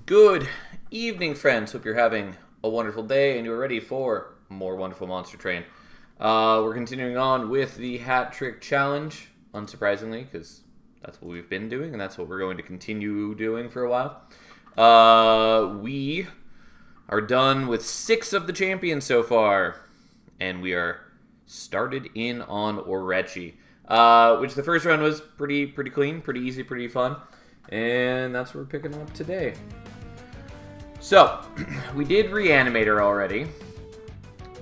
Good evening, friends. Hope you're having a wonderful day and you're ready for more wonderful Monster Train. We're continuing on with the Hat Trick Challenge, unsurprisingly, because that's what we've been doing and that's what we're going to continue doing for a while. We are done with 6 of the champions so far, and we are started in on Orechi, which the first run was pretty clean, pretty easy, pretty fun. And that's what we're picking up today. So, we did Reanimator already.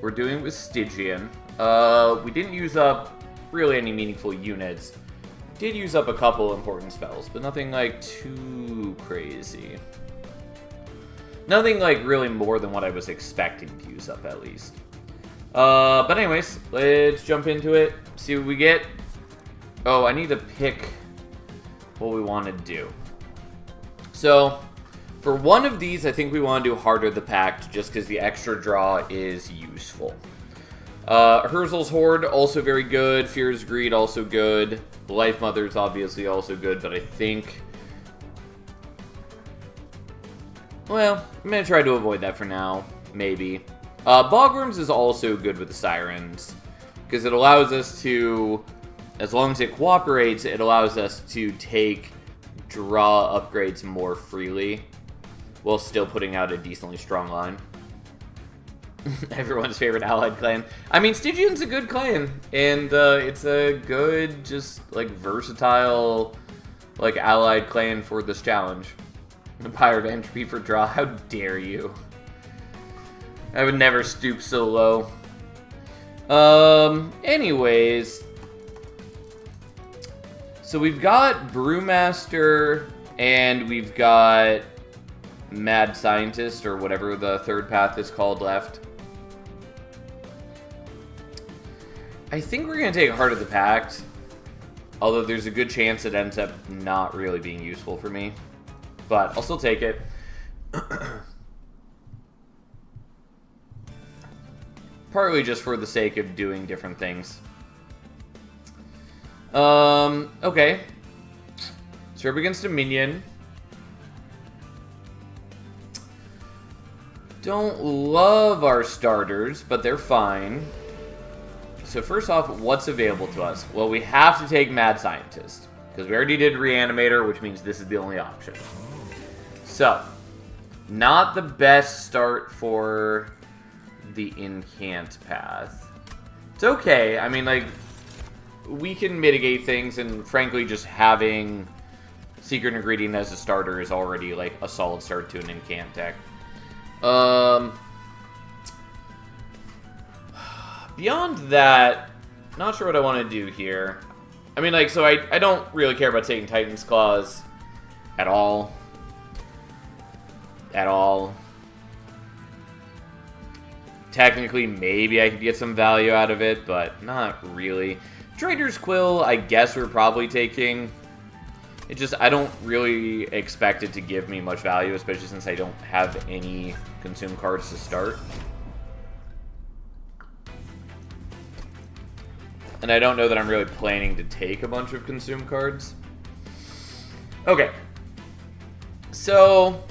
We're doing it with Stygian. We didn't use up really any meaningful units. Did use up a couple important spells, but nothing like too crazy. Nothing like really more than what I was expecting to use up at least. But anyways, let's jump into it, see what we get. Oh, I need to pick what we want to do. So, for one of these, I think we want to do Heart of the Pact, just because the extra draw is useful. Herzl's Horde, also very good. Fear's Greed, also good. Life Mother's obviously also good, but I think... well, I'm going to try to avoid that for now, maybe. Bogworms is also good with the Sirens, because it allows us to... as long as it cooperates, it allows us to take draw upgrades more freely, while still putting out a decently strong line. Everyone's favorite allied clan. I mean, Stygian's a good clan, and it's a good, just, like, versatile, like, allied clan for this challenge. Empire of Entropy for draw, how dare you. I would never stoop so low. Anyways... so we've got Brewmaster, and we've got Mad Scientist, or whatever the third path is called, left. I think we're going to take Heart of the Pact, although there's a good chance it ends up not really being useful for me. But I'll still take it. Partly just for the sake of doing different things. Okay. So we're up against a minion. Don't love our starters, but they're fine. So first off, what's available to us? Well, we have to take Mad Scientist, because we already did Reanimator, which means this is the only option. So, not the best start for the Incant path. It's okay. I mean, like, we can mitigate things, and frankly, just having Secret Ingredient as a starter is already, like, a solid start to an Incant deck. Beyond that, not sure what I want to do here. I mean, like, so I don't really care about taking Titan's Claws at all. At all. Technically, maybe I could get some value out of it, but not really. Trader's Quill, I guess we're probably taking. It just, I don't really expect it to give me much value, especially since I don't have any consume cards to start. And I don't know that I'm really planning to take a bunch of consume cards. Okay. So,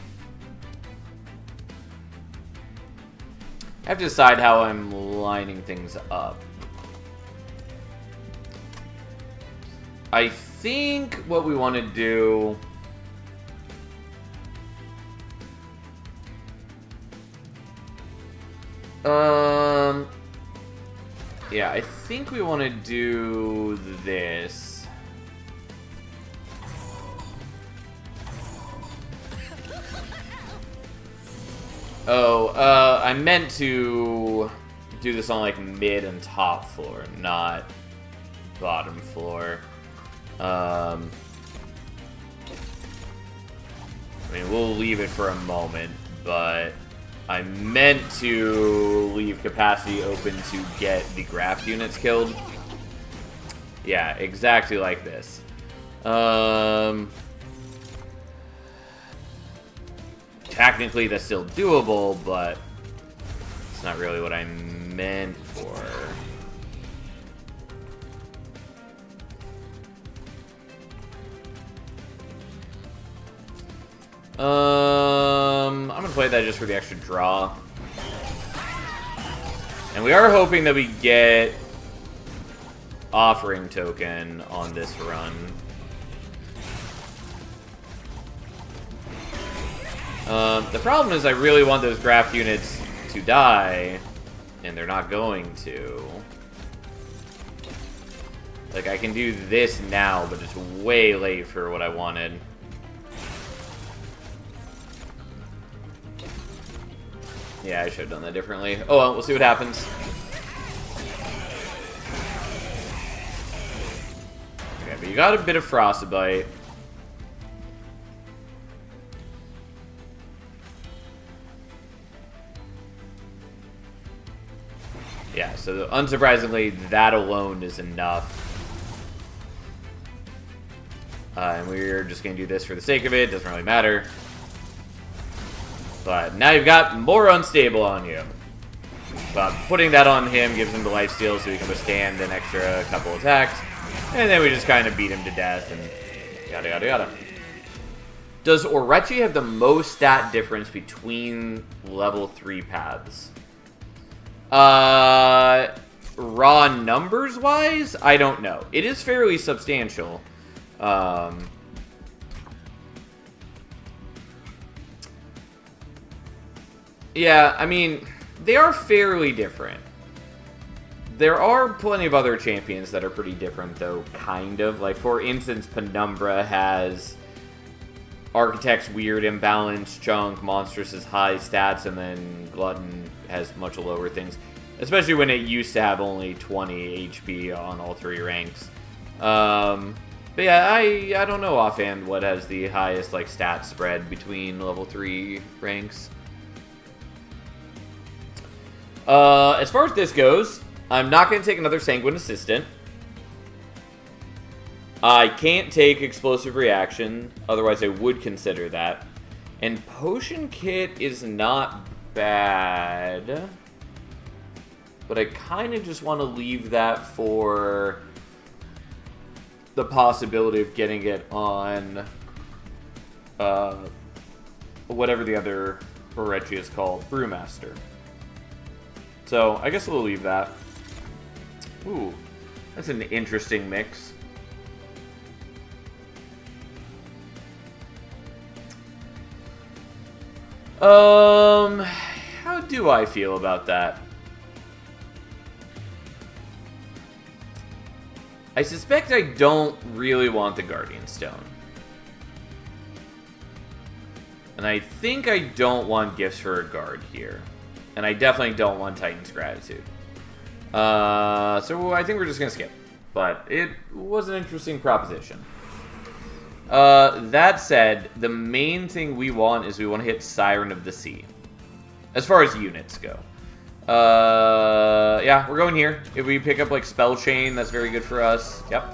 I have to decide how I'm lining things up. I think what we want to do... yeah, I think we want to do this. Oh, I meant to do this on, like, mid and top floor, not bottom floor. I mean, we'll leave it for a moment, but I meant to leave capacity open to get the graft units killed. Yeah, exactly like this. Technically, that's still doable, but it's not really what I meant for. I'm gonna play that just for the extra draw. And we are hoping that we get Offering Token on this run. The problem is I really want those Graft units to die, and they're not going to. Like, I can do this now, but it's way late for what I wanted. Yeah, I should have done that differently. Oh well, we'll see what happens. Okay, but you got a bit of Frostbite. Yeah, so unsurprisingly, that alone is enough. And we're just going to do this for the sake of it. Doesn't really matter. But now you've got more Unstable on you. But putting that on him gives him the lifesteal so he can withstand an extra couple attacks. And then we just kind of beat him to death and yada yada yada. Does Orechi have the most stat difference between level 3 paths? Raw numbers wise, I don't know. It is fairly substantial. Yeah, I mean, they are fairly different. There are plenty of other champions that are pretty different, though, kind of. Like, for instance, Penumbra has Architect's weird imbalance chunk, Monstrous' high stats, and then Glutton has much lower things. Especially when it used to have only 20 HP on all 3 ranks. But yeah, I don't know offhand what has the highest, like, stat spread between level 3 ranks. As far as this goes, I'm not going to take another Sanguine Assistant. I can't take Explosive Reaction, otherwise I would consider that. And Potion Kit is not bad. But I kind of just want to leave that for the possibility of getting it on whatever the other Orechi is called, Brewmaster. So I guess we'll leave that. Ooh, that's an interesting mix. How do I feel about that? I suspect I don't really want the Guardian Stone. And I think I don't want Gifts for a Guard here. And I definitely don't want Titan's Gratitude. So I think we're just going to skip. But it was an interesting proposition. That said, the main thing we want is we want to hit Siren of the Sea. As far as units go. Yeah, we're going here. If we pick up, like, Spell Chain, that's very good for us. Yep.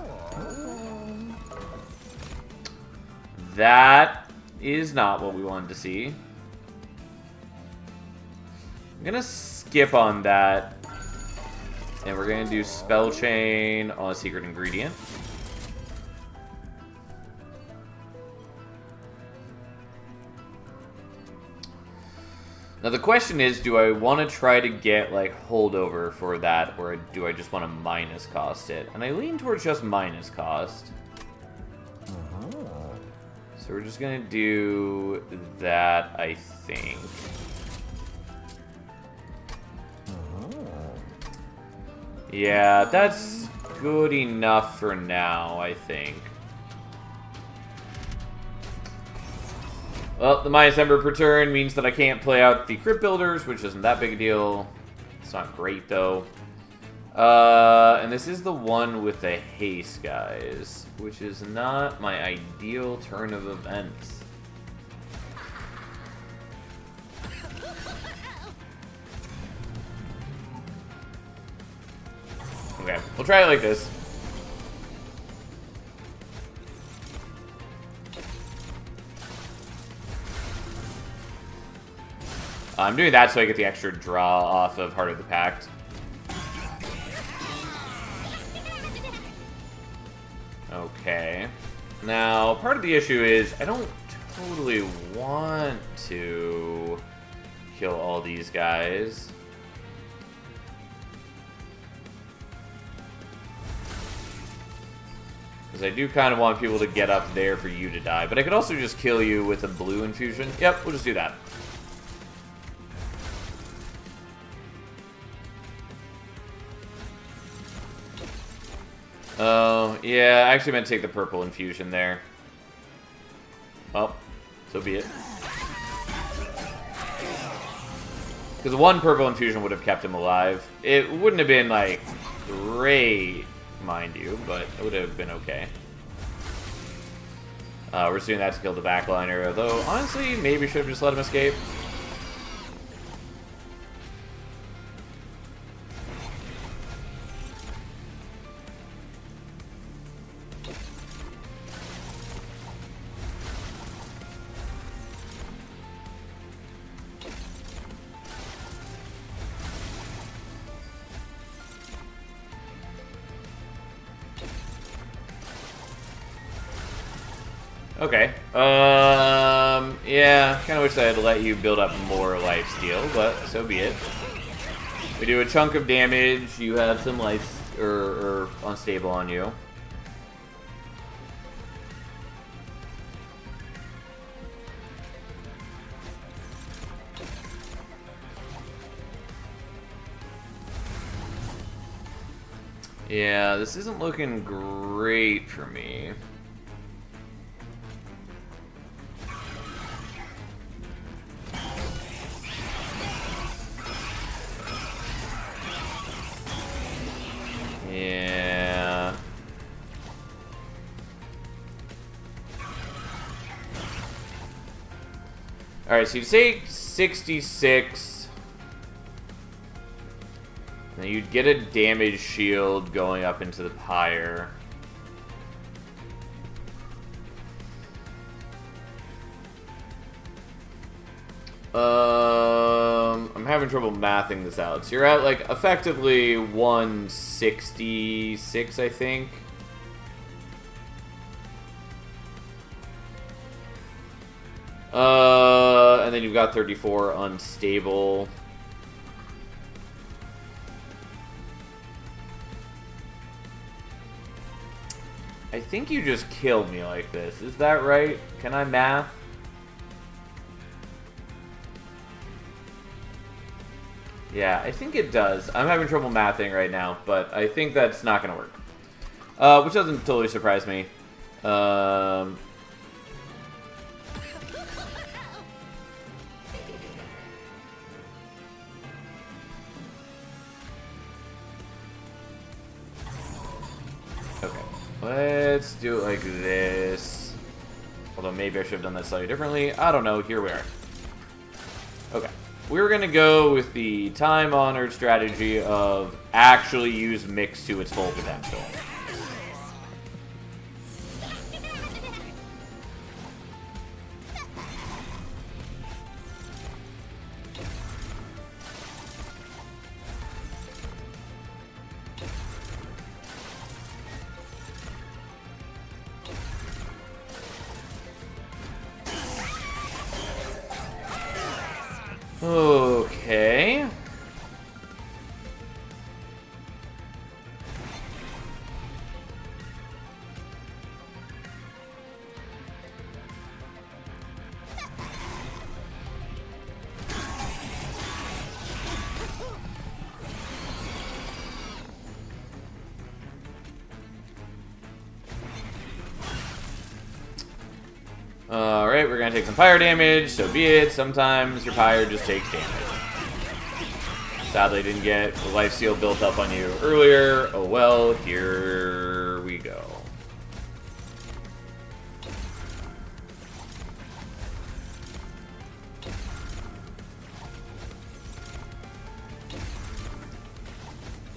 That is not what we wanted to see. I'm gonna skip on that. And we're gonna do Spell Chain on a Secret Ingredient. Now the question is, do I want to try to get, like, holdover for that, or do I just want to minus cost it? And I lean towards just minus cost. So we're just going to do that, I think. Yeah, that's good enough for now, I think. Well, the minus number per turn means that I can't play out the Crypt Builders, which isn't that big a deal. It's not great, though. And this is the one with the haste, guys, which is not my ideal turn of events. Okay, we'll try it like this. I'm doing that so I get the extra draw off of Heart of the Pact. Okay. Now, part of the issue is I don't totally want to kill all these guys. Because I do kind of want people to get up there for you to die. But I could also just kill you with a blue infusion. Yep, we'll just do that. Oh, yeah, I actually meant to take the purple infusion there. Oh, so be it. Because one purple infusion would have kept him alive. It wouldn't have been, like, great, mind you, but it would have been okay. We're just doing that to kill the backliner, although, honestly, maybe should have just let him escape. Okay. Yeah, kind of wish I had let you build up more lifesteal, but so be it. We do a chunk of damage. You have some life or unstable on you. Yeah, this isn't looking great for me. Yeah. Alright, so you take 66. Then you'd get a damage shield going up into the pyre. I'm having trouble mathing this out. So you're at, like, effectively 166, I think. And then you've got 34 unstable. I think you just kill me like this. Is that right? Can I math? Yeah, I think it does. I'm having trouble mathing right now, but I think that's not going to work. Which doesn't totally surprise me. Okay, let's do it like this. Although maybe I should have done that slightly differently. I don't know. Here we are. Okay. We're going to go with the time-honored strategy of actually use Mix to its full potential. Okay. Alright, we're gonna take some pyre damage, so be it. Sometimes your pyre just takes damage. Sadly, didn't get the lifesteal built up on you earlier. Oh well, here we go.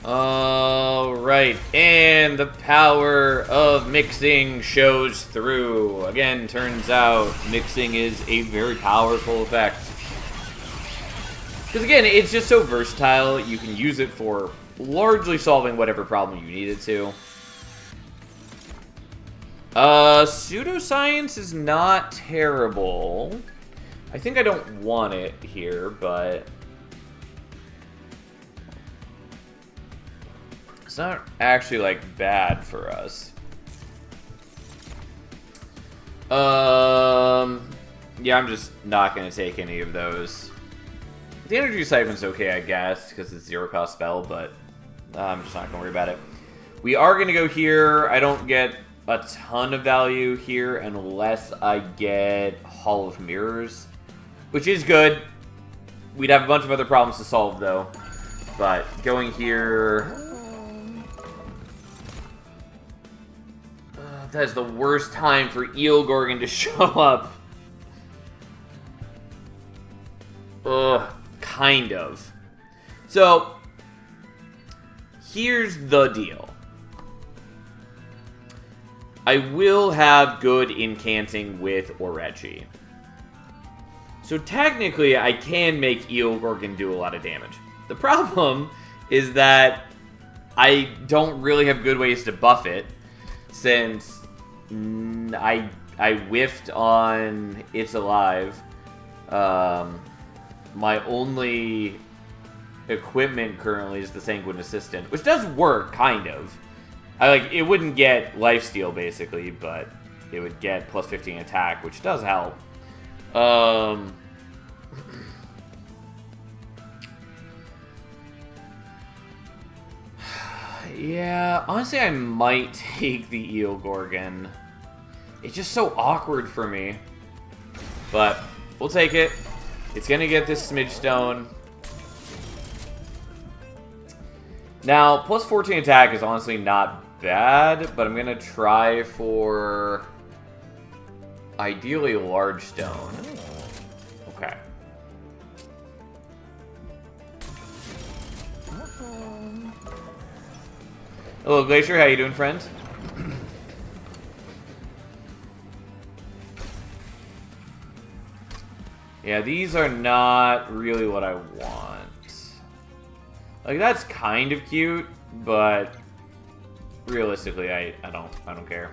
Alright, and the power of mixing shows through. Again, turns out mixing is a very powerful effect. Because again, it's just so versatile, you can use it for largely solving whatever problem you need it to. Pseudoscience is not terrible. I think I don't want it here, but it's not actually, like, bad for us. Yeah, I'm just not going to take any of those. The Energy Siphon's okay, I guess, because it's zero-cost spell, but I'm just not going to worry about it. We are going to go here. I don't get a ton of value here unless I get Hall of Mirrors, which is good. We'd have a bunch of other problems to solve, though. But going here... that is the worst time for Eel Gorgon to show up. Ugh, kind of. So, here's the deal. I will have good incanting with Orechi. So technically, I can make Eel Gorgon do a lot of damage. The problem is that I don't really have good ways to buff it, since I whiffed on It's Alive. My only equipment currently is the Sanguine Assistant, which does work, kind of. It wouldn't get lifesteal, basically, but it would get plus 15 attack, which does help. Yeah, honestly, I might take the Eel Gorgon. It's just so awkward for me. But we'll take it. It's gonna get this Smidge Stone. Now, plus 14 attack is honestly not bad, but I'm gonna try for ideally Large Stone. Okay. Hello, Glacier. How you doing, friend? Yeah, these are not really what I want. Like, that's kind of cute, but realistically, I don't care.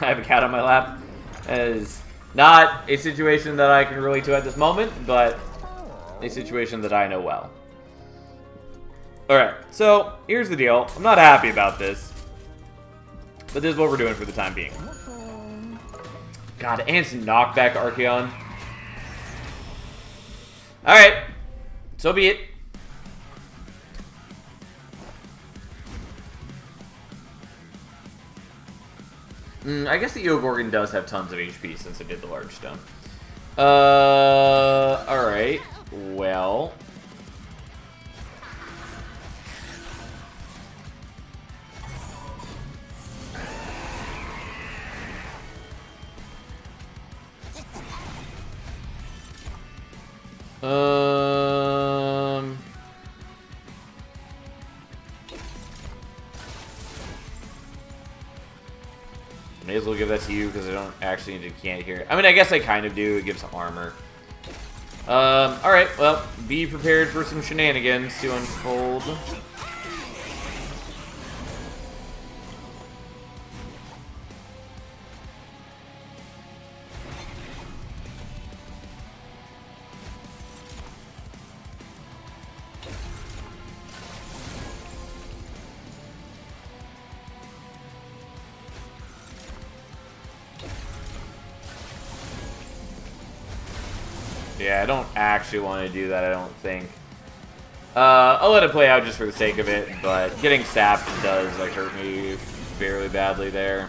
I have a cat on my lap. That is not a situation that I can relate to at this moment, but a situation that I know well. Alright, so here's the deal. I'm not happy about this, but this is what we're doing for the time being. God, and it's knockback Archeon. Alright, so be it. I guess the Eel Gorgon does have tons of HP since it did the Large Stone. Alright, well... May as well give that to you because I don't actually need to can't hear. I mean, I guess I kind of do. It gives armor. Alright, well, be prepared for some shenanigans to unfold. Yeah, I don't actually want to do that, I don't think. I'll let it play out just for the sake of it, but getting sapped does, like, hurt me fairly badly there.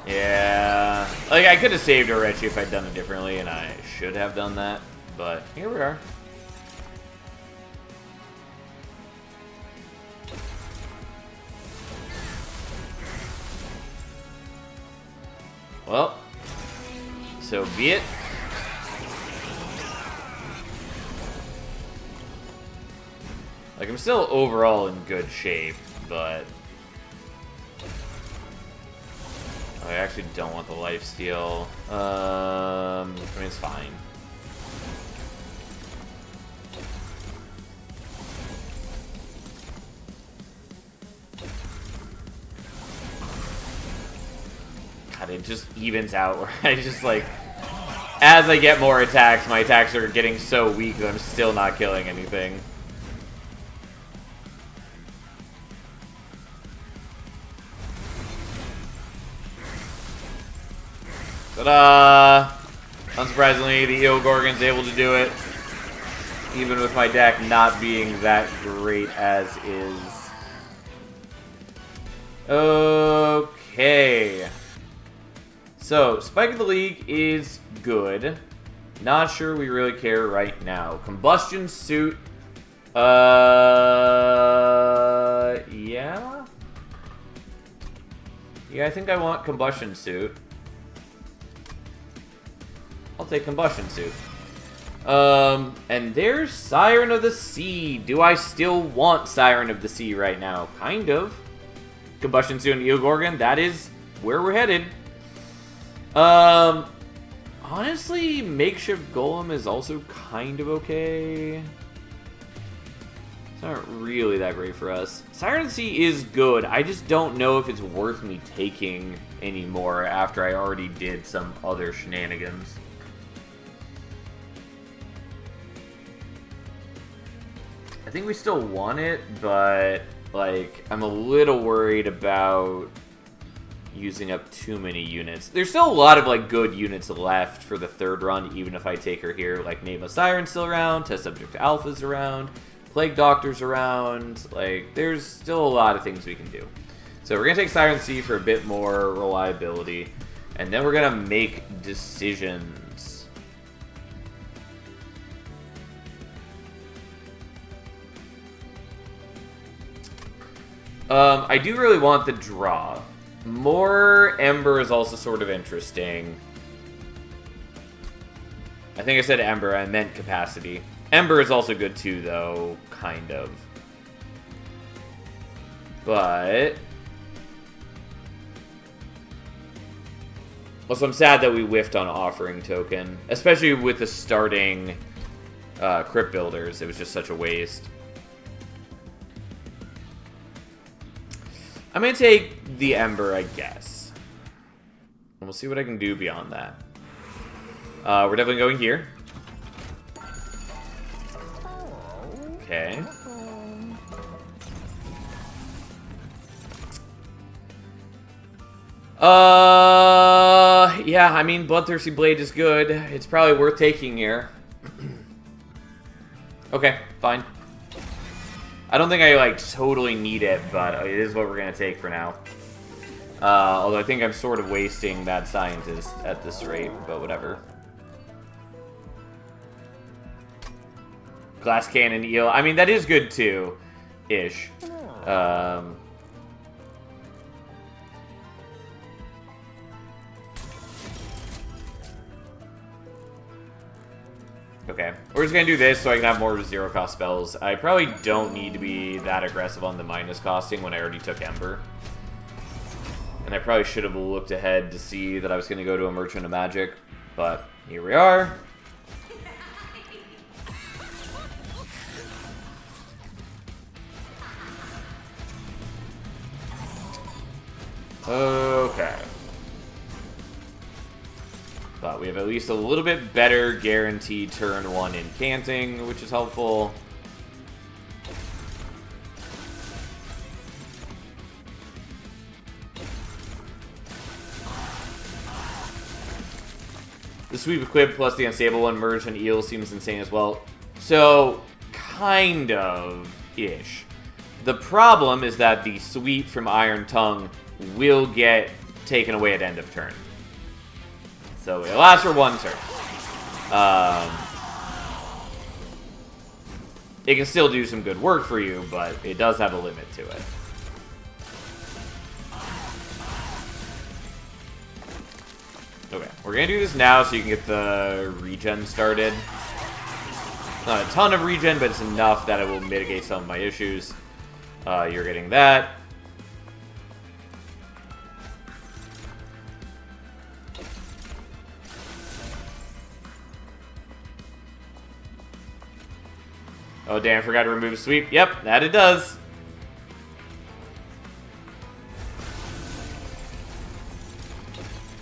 Yeah, like, I could have saved Orechi if I'd done it differently, and I should have done that, but here we are. Well, so be it. Like, I'm still overall in good shape, but I actually don't want the lifesteal. I mean, it's fine. God, it just evens out where I just like, as I get more attacks, my attacks are getting so weak that I'm still not killing anything. Ta-da! Unsurprisingly, the Eel Gorgon's able to do it, even with my deck not being that great as is. Okay. So, Spike of the League is good. Not sure we really care right now. Combustion Suit. Yeah? Yeah, I think I want Combustion Suit. I'll take Combustion Suit. And there's Siren of the Sea. Do I still want Siren of the Sea right now? Kind of. Combustion Suit and Eel Gorgon, that is where we're headed. Honestly, Makeshift Golem is also kind of okay. It's not really that great for us. Siren of the Sea is good. I just don't know if it's worth me taking anymore after I already did some other shenanigans. I think we still want it, but, like, I'm a little worried about using up too many units. There's still a lot of, like, good units left for the third run, even if I take her here. Like, Nameless Siren's still around, Test Subject Alpha's around, Plague Doctor's around. Like, there's still a lot of things we can do. So we're going to take Siren C for a bit more reliability, and then we're going to make decisions. I do really want the draw. More Ember is also sort of interesting. I think I said Ember, I meant Capacity. Ember is also good too, though, kind of. But... also, I'm sad that we whiffed on Offering Token. Especially with the starting Crypt Builders. It was just such a waste. I'm going to take the Ember, I guess. And we'll see what I can do beyond that. We're definitely going here. Okay. Yeah, I mean, Bloodthirsty Blade is good. It's probably worth taking here. Okay, fine. I don't think I, like, totally need it, but it is what we're going to take for now. Although I think I'm sort of wasting Mad Scientist at this rate, but whatever. Glass Cannon Eel. I mean, that is good, too. Ish. Okay, we're just going to do this so I can have more zero-cost spells. I probably don't need to be that aggressive on the minus costing when I already took Ember. And I probably should have looked ahead to see that I was going to go to a Merchant of Magic. But here we are. Okay. But we have at least a little bit better guaranteed turn 1 incanting, which is helpful. The Sweep Equip plus the Unstable one merged and Eel seems insane as well. So, kind of-ish. The problem is that the Sweep from Iron Tongue will get taken away at end of turn. So it lasts for one turn. It can still do some good work for you, but it does have a limit to it. Okay, we're going to do this now so you can get the regen started. Not a ton of regen, but it's enough that it will mitigate some of my issues. You're getting that. Oh, damn, I forgot to remove sweep. Yep, that it does.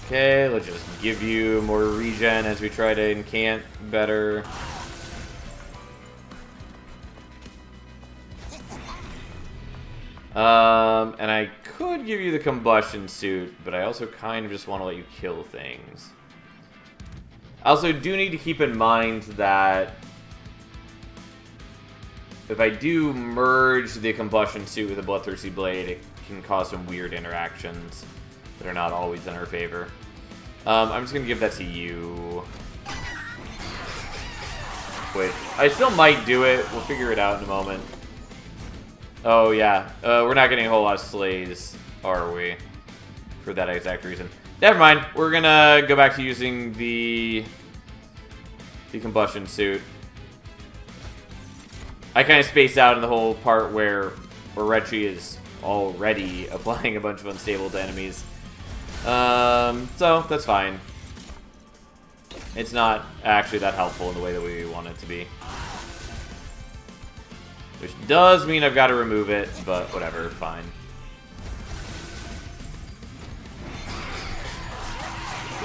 Okay, let's just give you more regen as we try to incant better. And I could give you the combustion suit, but I also kind of just want to let you kill things. I also do need to keep in mind that if I do merge the combustion suit with a Bloodthirsty Blade, it can cause some weird interactions that are not always in our favor. I'm just going to give that to you. Which, I still might do it. We'll figure it out in a moment. Oh, yeah. We're not getting a whole lot of slays, are we? For that exact reason. Never mind. We're going to go back to using the combustion suit. I kind of spaced out in the whole part where Orechi is already applying a bunch of unstable to enemies. So, that's fine. It's not actually that helpful in the way that we want it to be. Which does mean I've got to remove it, but whatever, fine.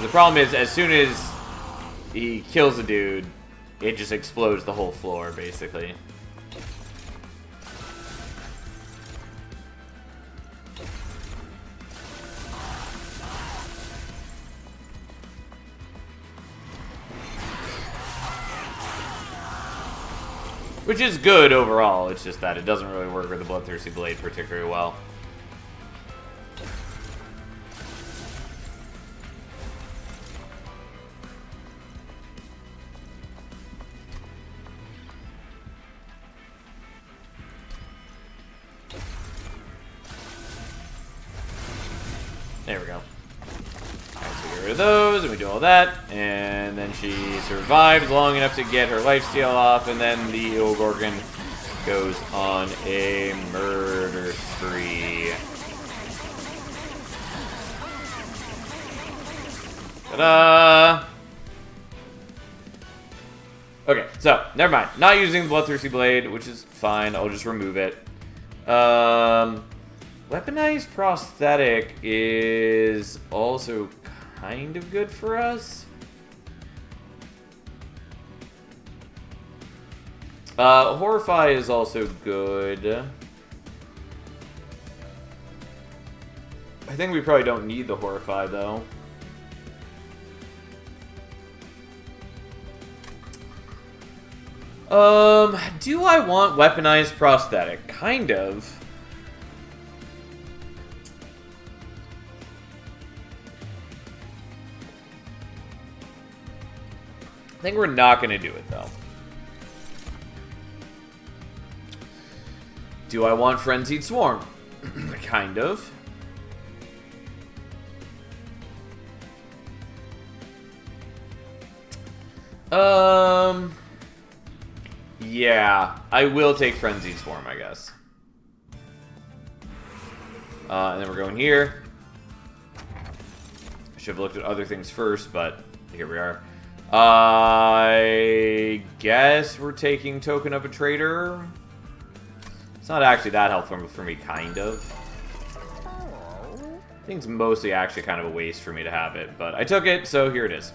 The problem is, as soon as he kills a dude, it just explodes the whole floor, basically. Which is good overall, it's just that it doesn't really work with the Bloodthirsty Blade particularly well. There we go. Alright, so get rid of those, and we do all that, and then she survives long enough to get her lifesteal off, and then the Ylgorgon goes on a murder spree. Ta-da! Okay, so, never mind. Not using the Bloodthirsty Blade, which is fine. I'll just remove it. Weaponized Prosthetic is also kind of good for us. Horrify is also good. I think we probably don't need the Horrify, though. Do I want Weaponized Prosthetic? Kind of. I think we're not going to do it, though. Do I want Frenzied Swarm? Kind of. Yeah, I will take Frenzied Swarm, I guess. And then we're going here. I should have looked at other things first, but here we are. I guess we're taking Token of a Traitor. It's not actually that helpful for me, kind of. I think it's mostly actually kind of a waste for me to have it, but I took it, so here it is.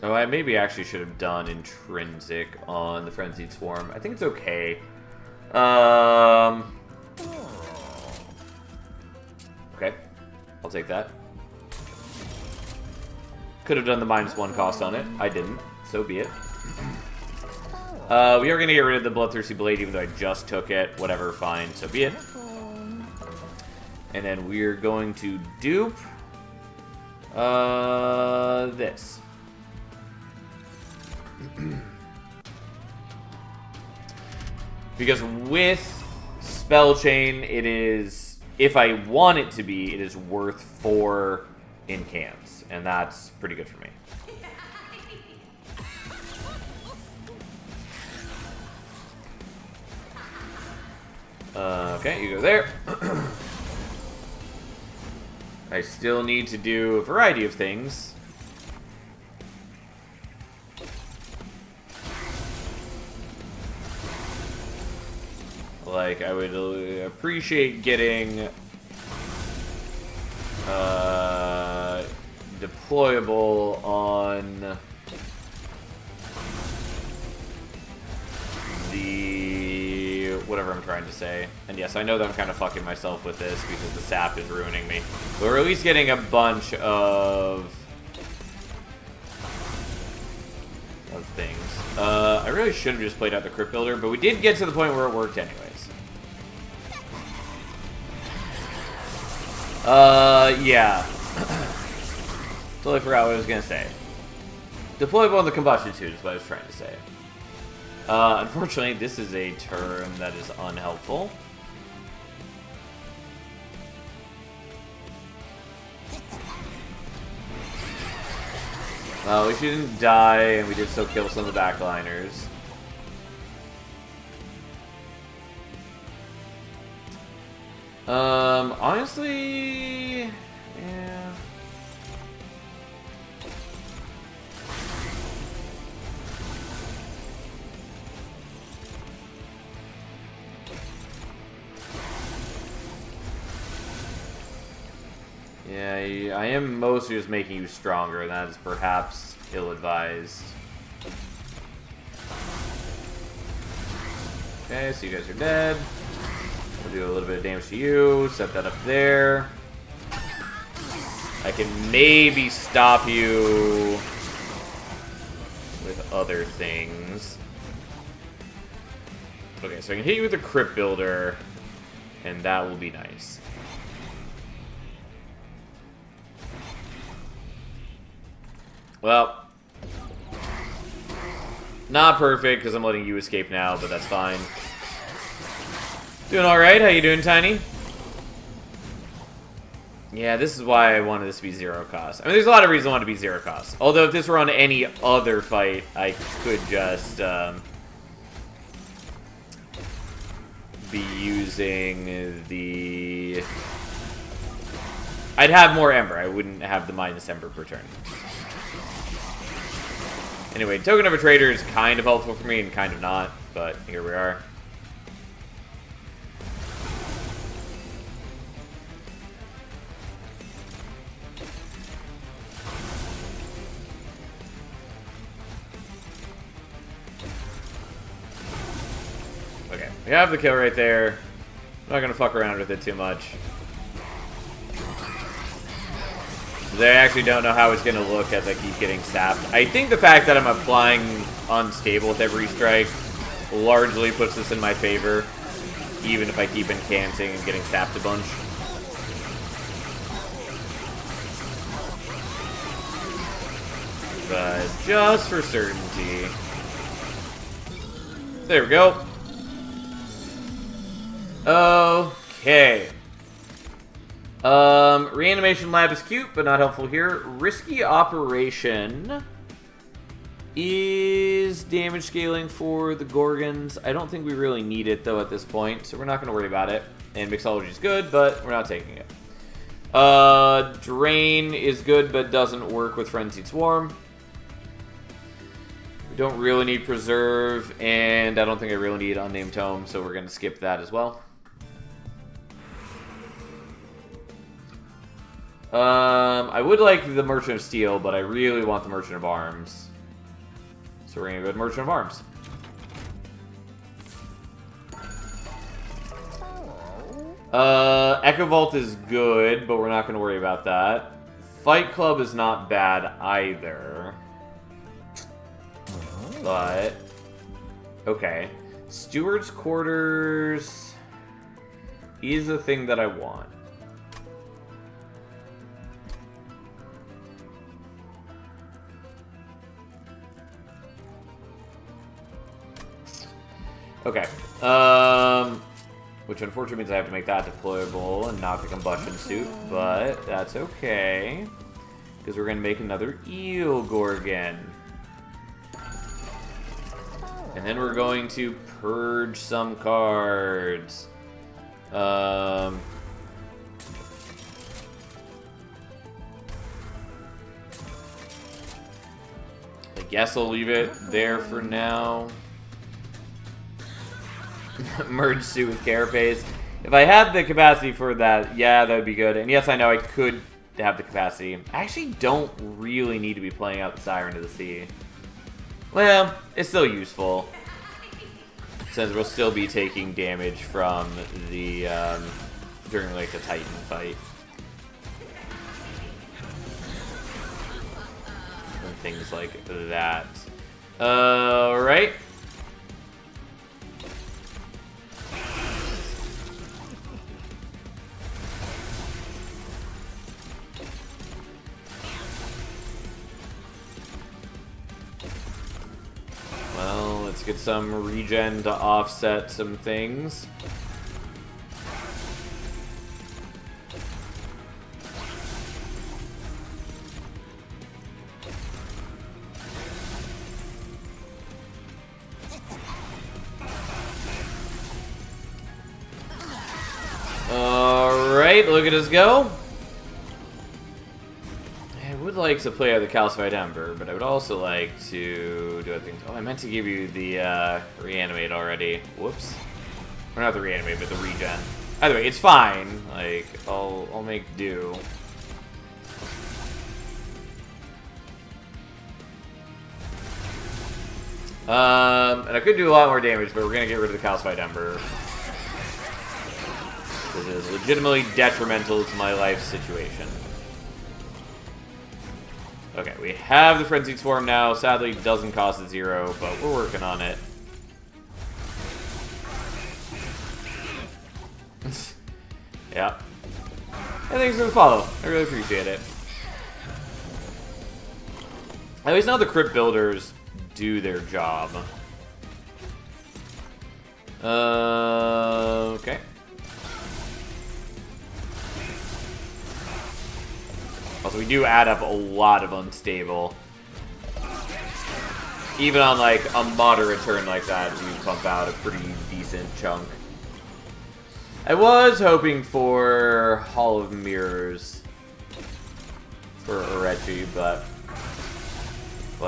Oh, I maybe actually should have done Intrinsic on the Frenzied Swarm. I think it's okay. Okay, I'll take that. Could have done the -1 cost on it. I didn't, so be it. We are going to get rid of the Bloodthirsty Blade, even though I just took it. Whatever, fine, so be it. And then we're going to dupe this. Because with Spell Chain, it is, if I want it to be, it is worth 4 incants, and that's pretty good for me. Okay, you go there. I still need to do a variety of things. like, I would appreciate getting deployable on the whatever I'm trying to say. And yes, I know that I'm kind of fucking myself with this because the sap is ruining me. But we're at least getting a bunch of things. I really should have just played out the Crypt Builder, but we did get to the point where it worked anyways. Yeah. Totally forgot what I was gonna say. Deployable in the combustion suit is what I was trying to say. Unfortunately, this is a term that is unhelpful. Well, we didn't die, and we did still kill some of the backliners. Honestly, yeah. Yeah, I am mostly just making you stronger, and that is perhaps ill-advised. Okay, so you guys are dead. We'll do a little bit of damage to you, set that up there. I can maybe stop you with other things. Okay, so I can hit you with the Crypt Builder, and that will be nice. Well, not perfect because I'm letting you escape now, but that's fine. Doing alright, how you doing, Tiny? Yeah, this is why I wanted this to be zero cost. I mean, there's a lot of reasons I want it to be zero cost. Although, if this were on any other fight, I could just be using the... I'd have more Ember. I wouldn't have the minus Ember per turn. Anyway, Token of a Trader is kind of helpful for me and kind of not, but here we are. Okay, we have the kill right there. I'm not gonna fuck around with it too much. I actually don't know how it's going to look as I keep getting sapped. I think the fact that I'm applying Unstable with every strike largely puts this in my favor, even if I keep incanting and getting sapped a bunch. But just for certainty. There we go. Okay. Reanimation Lab is cute, but not helpful here. Risky Operation is damage scaling for the Gorgons. I don't think we really need it, though, at this point, so we're not going to worry about it. And Mixology is good, but we're not taking it. Drain is good, but doesn't work with Frenzied Swarm. We don't really need Preserve, and I don't think I really need Unnamed Tome, so we're going to skip that as well. I would like the Merchant of Steel, but I really want the Merchant of Arms. So we're gonna go with Merchant of Arms. Echo Vault is good, but we're not gonna worry about that. Fight Club is not bad either. But okay. Steward's Quarters is the thing that I want. Okay. Which unfortunately means I have to make that deployable and not the combustion suit, but that's okay. Because we're going to make another Eel Gorgon. And then we're going to purge some cards. I guess I'll leave it there for now. merge suit with Carapace. If I had the capacity for that, yeah, that would be good. And yes, I know I could have the capacity. I actually don't really need to be playing out the Siren of the Sea. Well, it's still useful, since we'll still be taking damage from the, during, like, the Titan fight. And things like that. Alright. Well, let's get some regen to offset some things. Alright, look at us go. I would like to play out the Calcified Ember, but I would also like to do other things. Oh, I meant to give you the reanimate already. Whoops. Or not the reanimate, but the regen. Either way, it's fine. Like, I'll make do. And I could do a lot more damage, but we're gonna get rid of the Calcified Ember. This is legitimately detrimental to my life situation. Okay, we have the Frenzied Swarm now. Sadly, it doesn't cost a 0, but we're working on it. Yeah. And thanks for the follow. I really appreciate it. At least now the crypt builders do their job. Okay. Also, we do add up a lot of unstable. Even on, like, a moderate turn like that, we pump out a pretty decent chunk. I was hoping for Hall of Mirrors for Orechi, but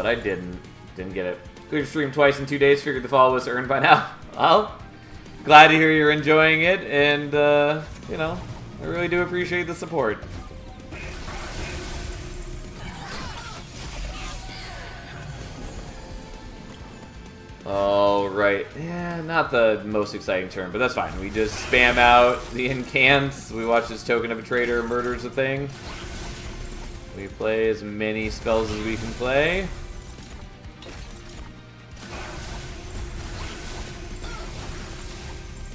I didn't. Didn't get it. Cleared stream twice in 2 days, figured the follow was earned by now. Well, glad to hear you're enjoying it, and, you know, I really do appreciate the support. Alright, yeah, not the most exciting turn, but that's fine. We just spam out the incants, we watch this Token of a Traitor murders a thing. We play as many spells as we can play.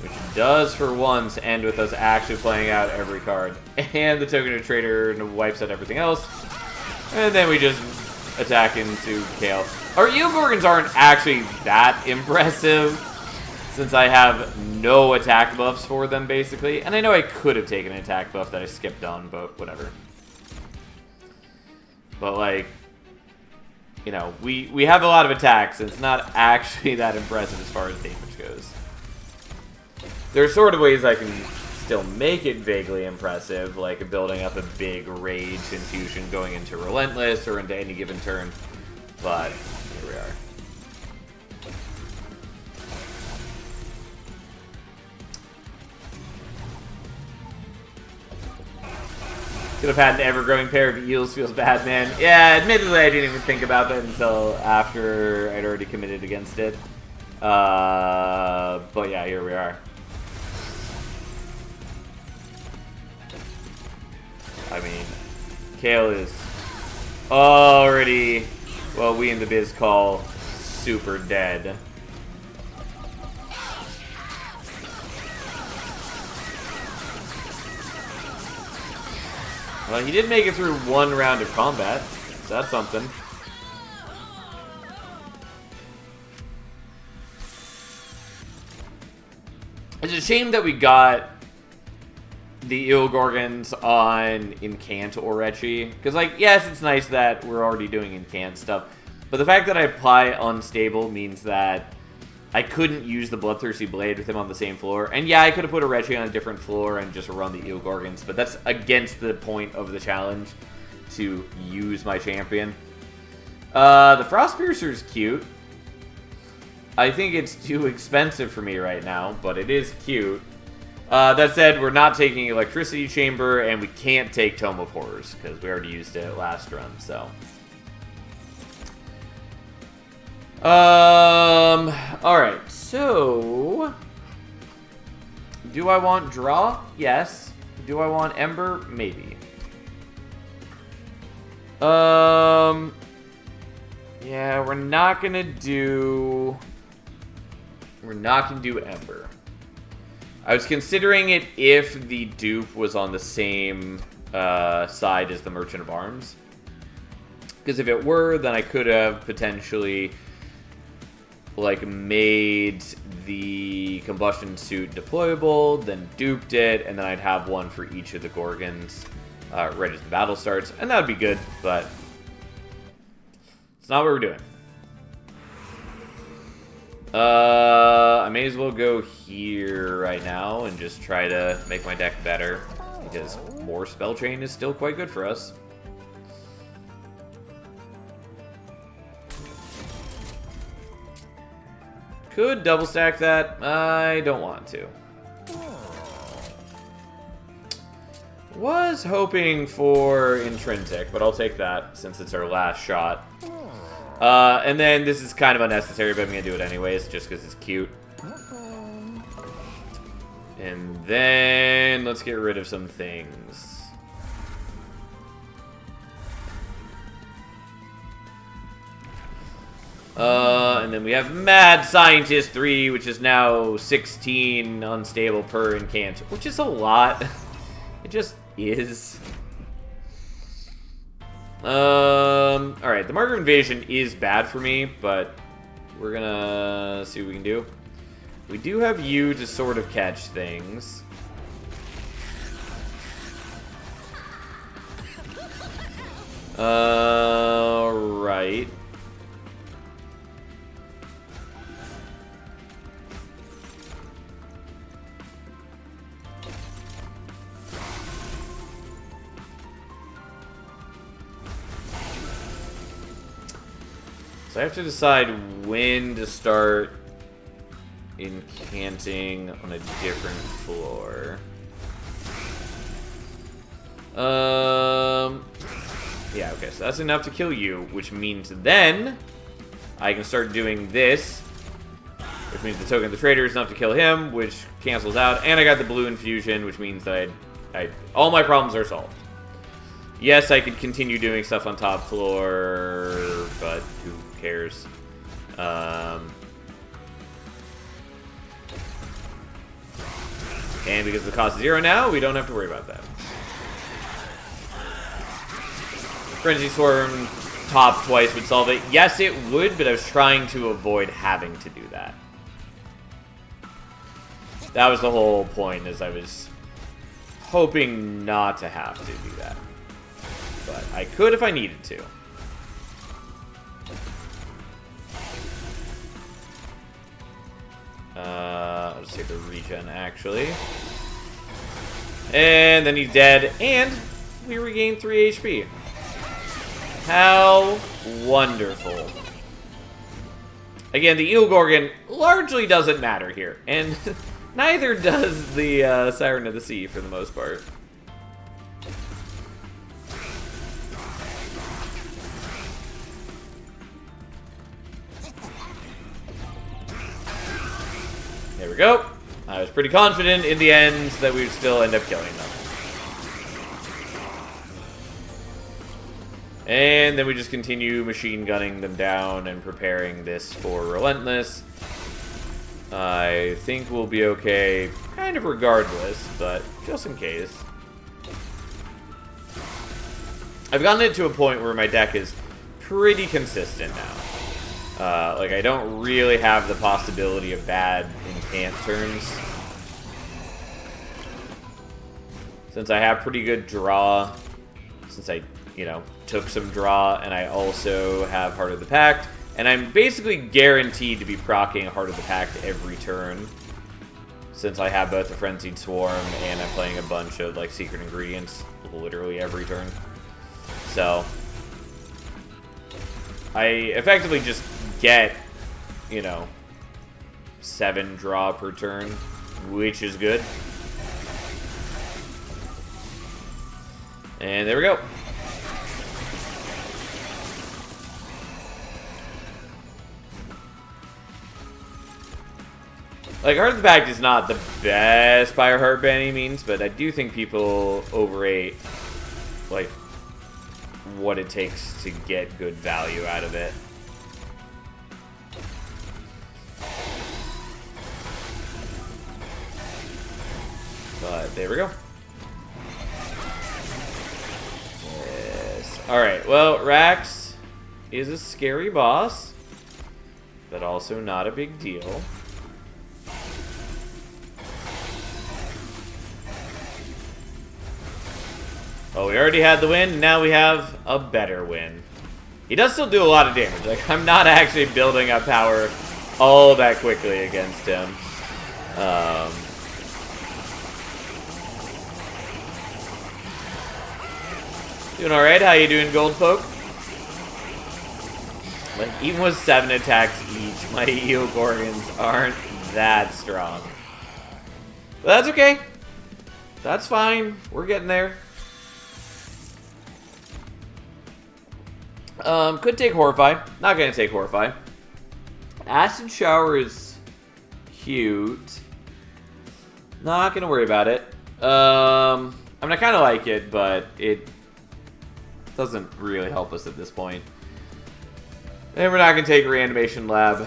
Which does, for once, end with us actually playing out every card. And the Token of a Traitor wipes out everything else. And then we just attack into Kale. Our Eogorgons aren't actually that impressive, since I have no attack buffs for them, basically. And I know I could have taken an attack buff that I skipped on, but whatever. But, like, you know, we have a lot of attacks, and it's not actually that impressive as far as damage goes. There are sort of ways I can still make it vaguely impressive, like building up a big Rage infusion going into Relentless or into any given turn, but here we are. Could have had an ever-growing pair of eels, feels bad, man. Yeah, admittedly, I didn't even think about that until after I'd already committed against it. But yeah, here we are. I mean, Kale is already what we in the biz call super dead. Well, he did make it through one round of combat, so that's something. It's a shame that we got the Eogorgons on Incant Orechi. Because, like, yes, it's nice that we're already doing Incant stuff. But the fact that I apply Unstable means that I couldn't use the Bloodthirsty Blade with him on the same floor. And yeah, I could have put Orechi on a different floor and just run the Eogorgons. But that's against the point of the challenge, to use my champion. The Frostpiercer's cute. I think it's too expensive for me right now, but it is cute. That said, we're not taking Electricity Chamber, and we can't take Tome of Horrors, because we already used it last run, so. Alright, so... do I want Draw? Yes. Do I want Ember? Maybe. Yeah, we're not gonna do Ember. I was considering it if the dupe was on the same side as the Merchant of Arms. Because if it were, then I could have potentially made the combustion suit deployable, then duped it, and then I'd have one for each of the Gorgons right as the battle starts, and that would be good, but it's not what we're doing. I may as well go here right now and just try to make my deck better, because more Spell Chain is still quite good for us. Could double stack that. I don't want to. Was hoping for Intrinsic, but I'll take that since it's our last shot. And then this is kind of unnecessary, but I'm going to do it anyways, just because it's cute. And then let's get rid of some things. And then we have Mad Scientist 3, which is now 16 unstable per incant, which is a lot. It just is. Alright, the Marker of Invasion is bad for me, but we're gonna see what we can do. We do have you to sort of catch things. Right. So I have to decide when to start incanting on a different floor. Yeah, okay, so that's enough to kill you, which means then I can start doing this, which means the Token of the Traitor is enough to kill him, which cancels out, and I got the blue infusion, which means that all my problems are solved. Yes, I could continue doing stuff on top floor, but who cares? And because the cost is 0 now, we don't have to worry about that. Frenzy Swarm top twice would solve it. Yes, it would, but I was trying to avoid having to do that. That was the whole point, is I was hoping not to have to do that. But I could if I needed to. I'll just take the regen, actually. And then he's dead, and we regain 3 HP. How wonderful. Again, the Eel Gorgon largely doesn't matter here, and neither does the Siren of the Sea for the most part. There we go. I was pretty confident in the end that we would still end up killing them. And then we just continue machine gunning them down and preparing this for Relentless. I think we'll be okay, kind of regardless, but just in case. I've gotten it to a point where my deck is pretty consistent now. I don't really have the possibility of bad incant turns. Since I have pretty good draw, since I, took some draw, and I also have Heart of the Pact, and I'm basically guaranteed to be proccing Heart of the Pact every turn, since I have both the Frenzied Swarm and I'm playing a bunch of, secret ingredients literally every turn. So, I effectively just get, 7 draw per turn, which is good. And there we go. Like, Heart of the Pact is not the best Fireheart by any means, but I do think people overrate, like, what it takes to get good value out of it. But there we go. Yes. Alright, well, Rax is a scary boss, but also not a big deal. Oh, we already had the win, and now we have a better win. He does still do a lot of damage. Like, I'm not actually building up power all that quickly against him. Doing alright? How you doing, Goldpoke? Like, even with 7 attacks each, my Eel Gorgons aren't that strong. But that's okay. That's fine. We're getting there. Could take Horrify. Not gonna take Horrify. Acid Shower is cute. Not gonna worry about it. I mean, I kind of like it, but it doesn't really help us at this point. And we're not gonna take Reanimation Lab.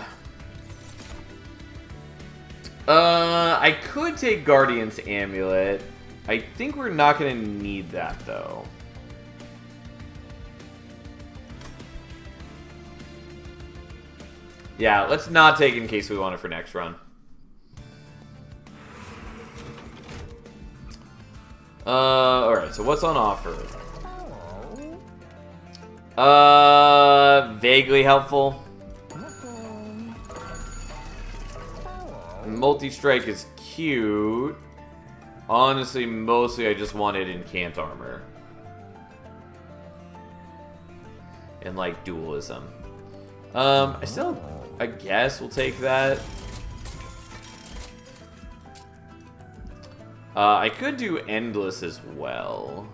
I could take Guardian's Amulet. I think we're not gonna need that, though. Yeah, let's not take it in case we want it for next run. Alright, so what's on offer? Vaguely helpful. Multi-strike is cute. Honestly, mostly I just wanted Incant Armor. And, like, Dualism. I guess we'll take that. I could do Endless as well.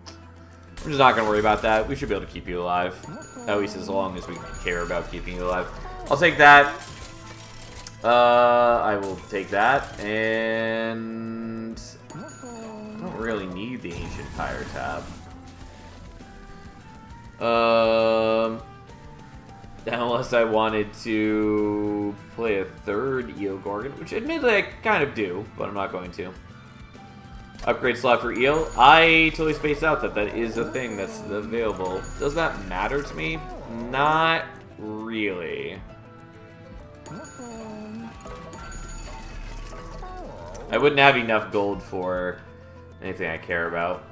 I'm just not going to worry about that. We should be able to keep you alive. At least as long as we care about keeping you alive. I'll take that. I will take that. And I don't really need the Ancient Pyre tab. Unless I wanted to play a third Eel Gorgon, which admittedly I kind of do, but I'm not going to. Upgrade slot for Eel. I totally spaced out that that is a thing that's available. Does that matter to me? Not really. I wouldn't have enough gold for anything I care about.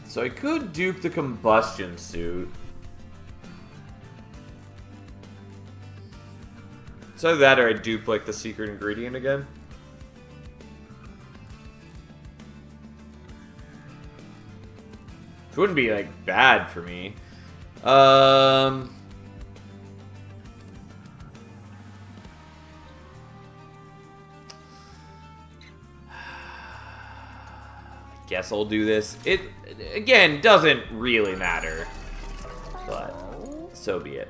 So I could dupe the combustion suit. So that, or I dupe like the secret ingredient again. Which wouldn't be like bad for me. Guess I'll do this. It, again, doesn't really matter. But, so be it.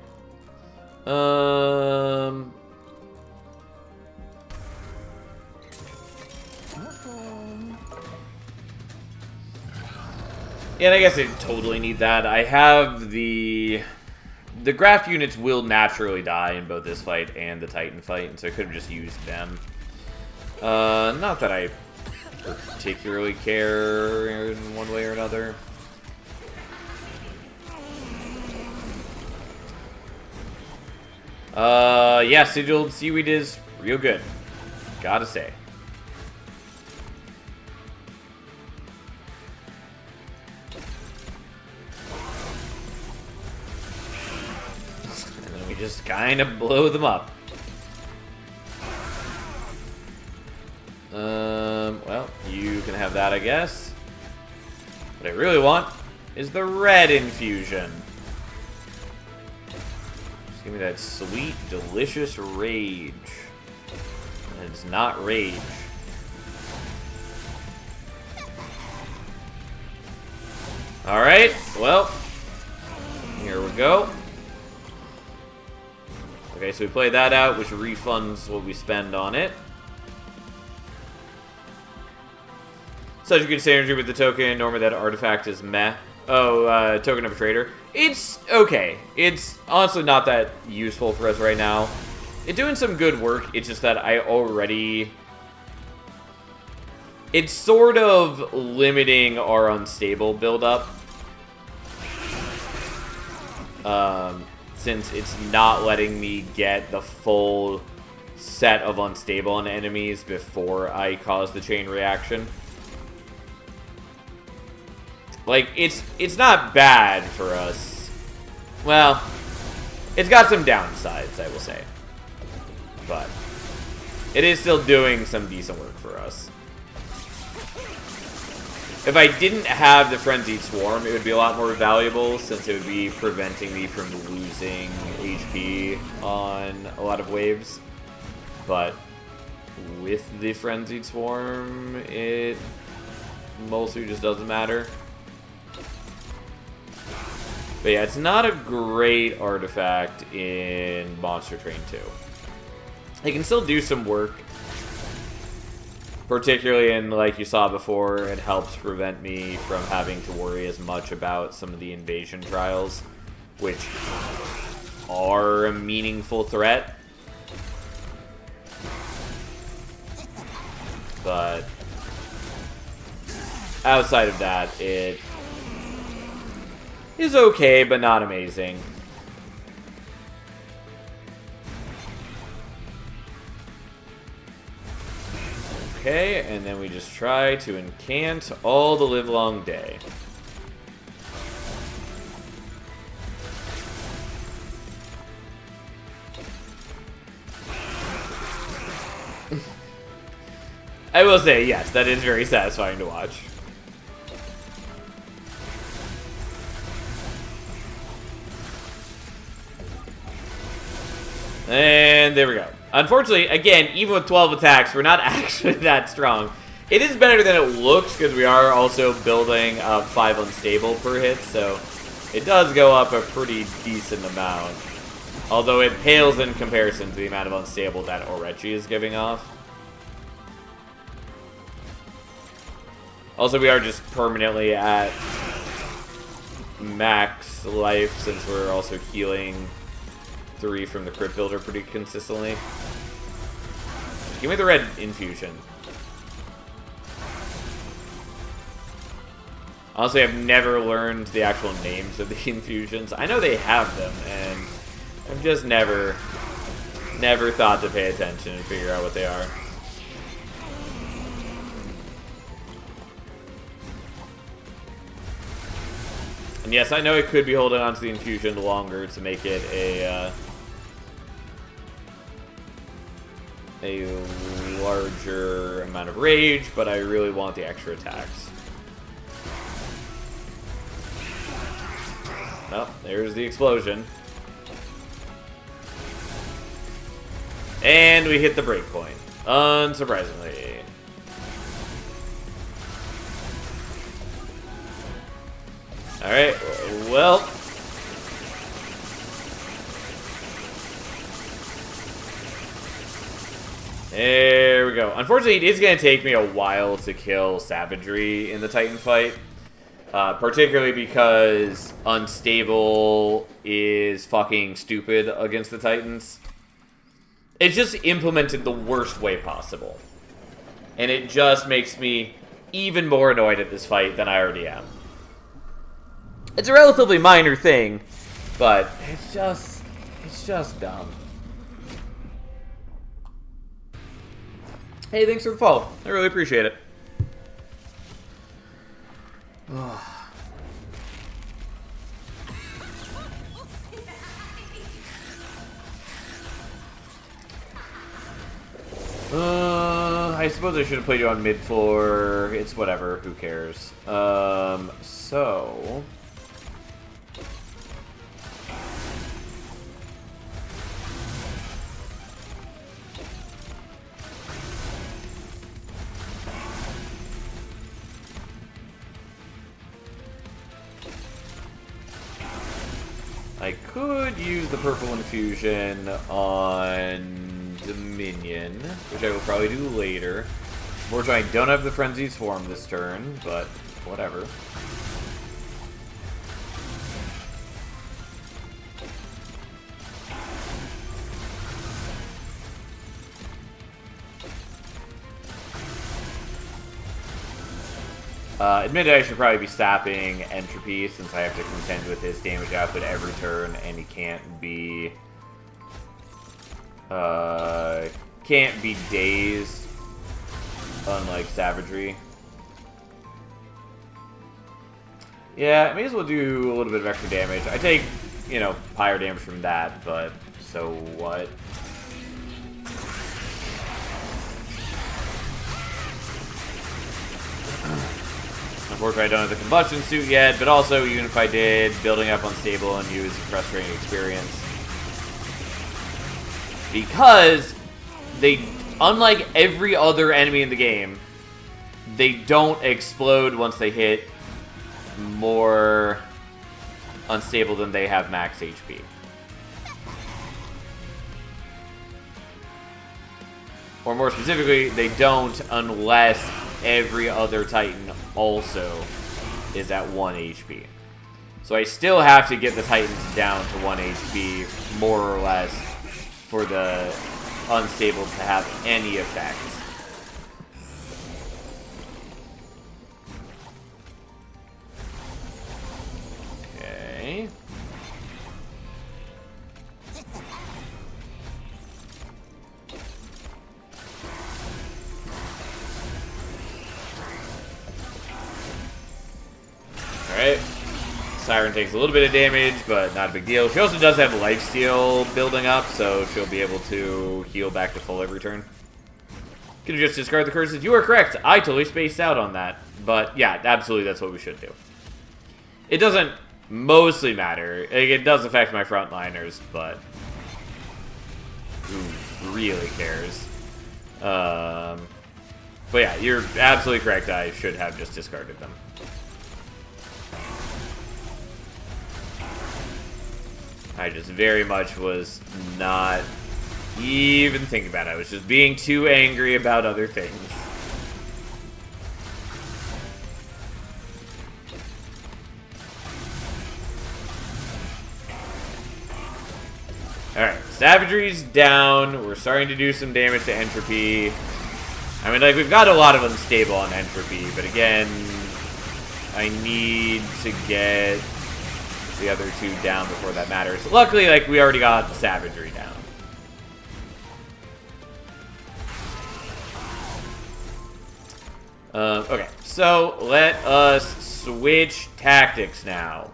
Yeah, and I guess I totally need that. I have the Graph units will naturally die in both this fight and the Titan fight, and so I could have just used them. Not that I particularly care in one way or another. Yeah, Sigilled Seaweed is real good. Gotta say. And then we just kind of blow them up. Well, You can have that, I guess. What I really want is the red infusion. Just give me that sweet, delicious rage. And it's not rage. Alright, well, here we go. Okay, so we played that out, which refunds what we spend on it. Such a good synergy with the token. Normally that artifact is meh. Oh, token of a trader. It's okay. It's honestly not that useful for us right now. It's doing some good work. It's just that I already... It's sort of limiting our unstable build-up. Since it's not letting me get the full set of unstable on enemies before I cause the chain reaction. Like, it's not bad for us. Well, it's got some downsides, I will say. But it is still doing some decent work for us. If I didn't have the Frenzied Swarm, it would be a lot more valuable, since it would be preventing me from losing HP on a lot of waves. But with the Frenzied Swarm, it mostly just doesn't matter. But yeah, it's not a great artifact in Monster Train 2. It can still do some work. Particularly in, like you saw before, it helps prevent me from having to worry as much about some of the invasion trials, which are a meaningful threat. But outside of that, it is okay, but not amazing. Okay, and then we just try to incant all the livelong day. I will say, yes, that is very satisfying to watch. And there we go. Unfortunately, again, even with 12 attacks, we're not actually that strong. It is better than it looks, because we are also building up 5 unstable per hit, so it does go up a pretty decent amount. Although it pales in comparison to the amount of unstable that Orechi is giving off. Also, we are just permanently at max life, since we're also healing 3 from the Crypt Builder pretty consistently. Give me the red infusion. Honestly, I've never learned the actual names of the infusions. I know they have them, and I've just never thought to pay attention and figure out what they are. And yes, I know it could be holding on to the infusion longer to make it a larger amount of rage, but I really want the extra attacks. Oh, there's the explosion. And we hit the breakpoint, unsurprisingly. Alright, well... There we go. Unfortunately, it is going to take me a while to kill Savagery in the Titan fight. Particularly because Unstable is fucking stupid against the Titans. It's just implemented the worst way possible. And it just makes me even more annoyed at this fight than I already am. It's a relatively minor thing, but it's just dumb. Hey, thanks for the follow. I really appreciate it. I I suppose I should have played you on mid-floor. It's whatever. Who cares? So... I could use the purple infusion on Dominion, which I will probably do later. Unfortunately, I don't have the Frenzied Swarm this turn, but whatever. Admittedly, I should probably be stopping Entropy since I have to contend with his damage output every turn, and he can't be dazed, unlike Savagery. Yeah, I may as well do a little bit of extra damage. I take, you know, higher damage from that, but so what? Unfortunately, I don't have the combustion suit yet, but also, even if I did, building up unstable and use a frustrating experience. Because they, unlike every other enemy in the game, they don't explode once they hit more unstable than they have max HP. Or more specifically, they don't unless every other Titan also is at 1 HP. So I still have to get the Titans down to 1 HP, more or less, for the unstable to have any effect. Okay. Alright. Siren takes a little bit of damage, but not a big deal. She also does have lifesteal building up, so she'll be able to heal back to full every turn. Could have just discarded the curses. You are correct. I totally spaced out on that. But yeah, absolutely that's what we should do. It doesn't mostly matter. It does affect my frontliners, but who really cares? But yeah, you're absolutely correct. I should have just discarded them. I just very much was not even thinking about it. I was just being too angry about other things. Alright, Savagery's down. We're starting to do some damage to Entropy. I mean, like, we've got a lot of unstable on Entropy, but again, I need to get the other two down before that matters. Luckily, like, we already got Savagery down. Okay, so let us switch tactics now.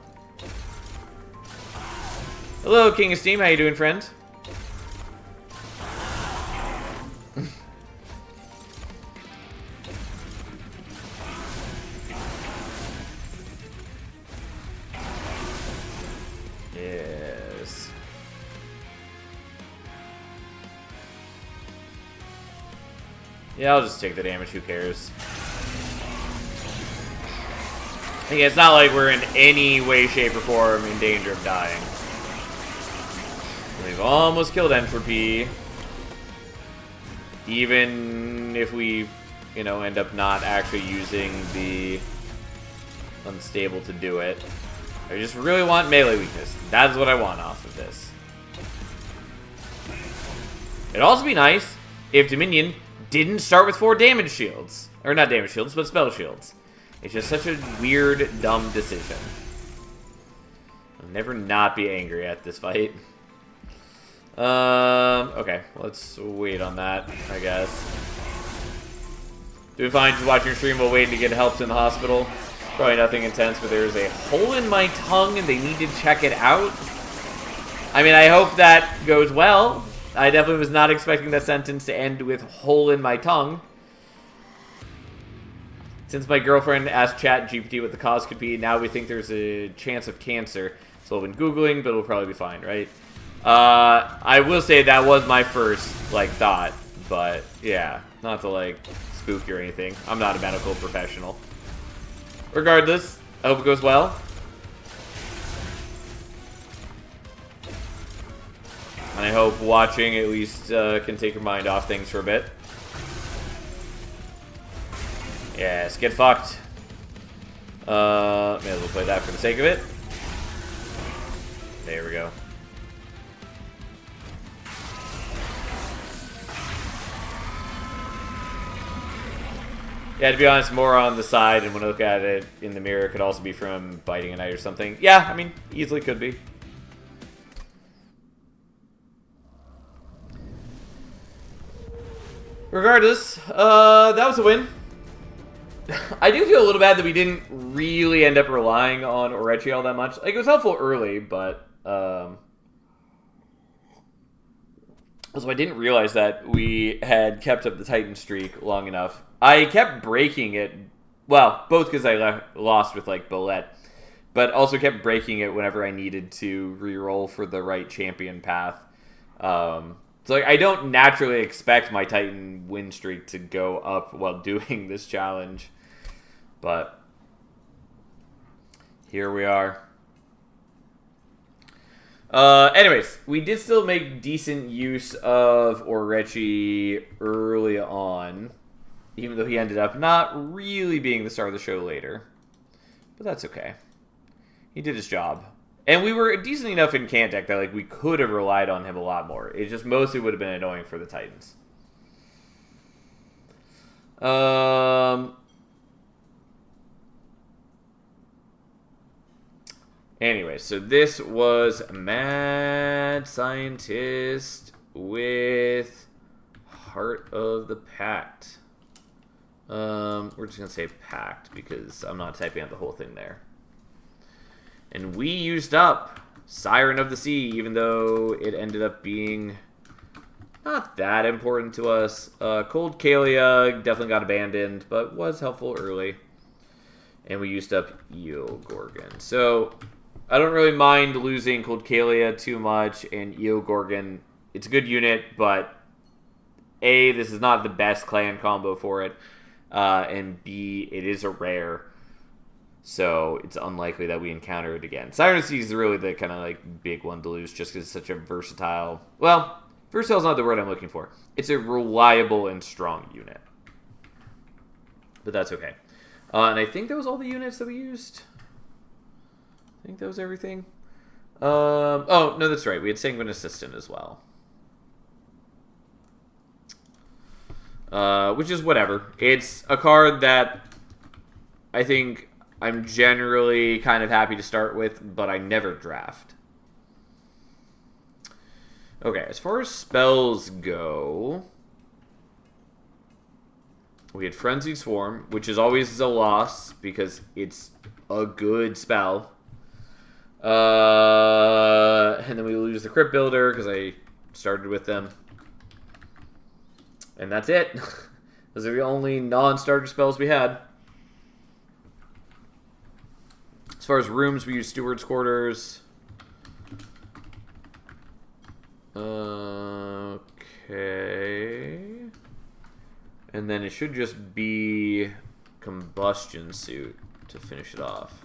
Hello, King of Steam. How you doing, friend? Yes. Yeah, I'll just take the damage. Who cares? Again, it's not like we're in any way, shape, or form in danger of dying. We've almost killed Entropy. Even if we, you know, end up not actually using the unstable to do it. I just really want melee weakness. That's what I want off of this. It'd also be nice if Dominion didn't start with 4 damage shields. Or not damage shields, but spell shields. It's just such a weird, dumb decision. I'll never not be angry at this fight. Okay, let's wait on that, I guess. Doing fine, just watching your stream while waiting to get help in the hospital. Probably nothing intense, but there's a hole in my tongue and they need to check it out. I mean, I hope that goes well. I definitely was not expecting that sentence to end with hole in my tongue. Since my girlfriend asked ChatGPT what the cause could be, now we think there's a chance of cancer. So I've been Googling, but it'll probably be fine, right? I will say that was my first, thought. But, yeah, not to, spook you or anything. I'm not a medical professional. Regardless, I hope it goes well. And I hope watching at least can take your mind off things for a bit. Yes, get fucked. May as well play that for the sake of it. There we go. Yeah, to be honest, more on the side, and when I look at it in the mirror, it could also be from biting a knight or something. Yeah, I mean, easily could be. Regardless, that was a win. I do feel a little bad that we didn't really end up relying on Orechi all that much. It was helpful early, but also I didn't realize that we had kept up the Titan streak long enough. I kept breaking it, well, both because I lost with Bolette, but also kept breaking it whenever I needed to reroll for the right champion path. So I don't naturally expect my Titan win streak to go up while doing this challenge. But here we are. Anyways, we did still make decent use of Orechi early on, even though he ended up not really being the star of the show later. But that's okay. He did his job. And we were decent enough in Cant deck that we could have relied on him a lot more. It just mostly would have been annoying for the Titans. Anyway, so this was Mad Scientist with Heart of the Pact. We're just going to say Pact because I'm not typing out the whole thing there. And we used up Siren of the Sea, even though it ended up being not that important to us. Cold Kalia definitely got abandoned, but was helpful early. And we used up Eo Gorgon. So I don't really mind losing Cold Kalia too much, and Eo Gorgon, it's a good unit, but A, this is not the best clan combo for it, and B, it is a rare. So it's unlikely that we encounter it again. Siren of the Sea is really the kind of big one to lose just because it's such a versatile... Well, versatile is not the word I'm looking for. It's a reliable and strong unit. But that's okay. And I think that was all the units that we used. I think that was everything. Oh, no, that's right. We had Sanguine Assistant as well. Which is whatever. It's a card that I think I'm generally kind of happy to start with, but I never draft. Okay, as far as spells go, we had Frenzied Swarm, which is always a loss because it's a good spell. And then we lose the Crypt Builder because I started with them. And that's it. Those are the only non-starter spells we had. As far as rooms, we use Steward's Quarters. Okay. And then it should just be Combustion Suit to finish it off.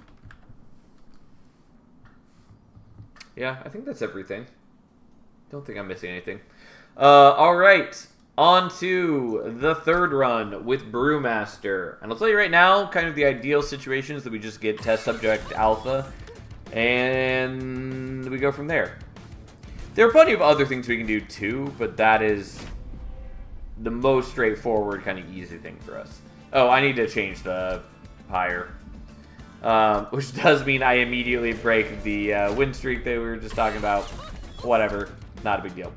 Yeah, I think that's everything. Don't think I'm missing anything. Alright. On to the third run with Brewmaster. And I'll tell you right now, kind of the ideal situation is that we just get Test Subject Alpha, and we go from there. There are plenty of other things we can do too, but that is the most straightforward, kind of easy thing for us. Oh, I need to change the Pyre. Which does mean I immediately break the win streak that we were just talking about. Whatever. Not a big deal.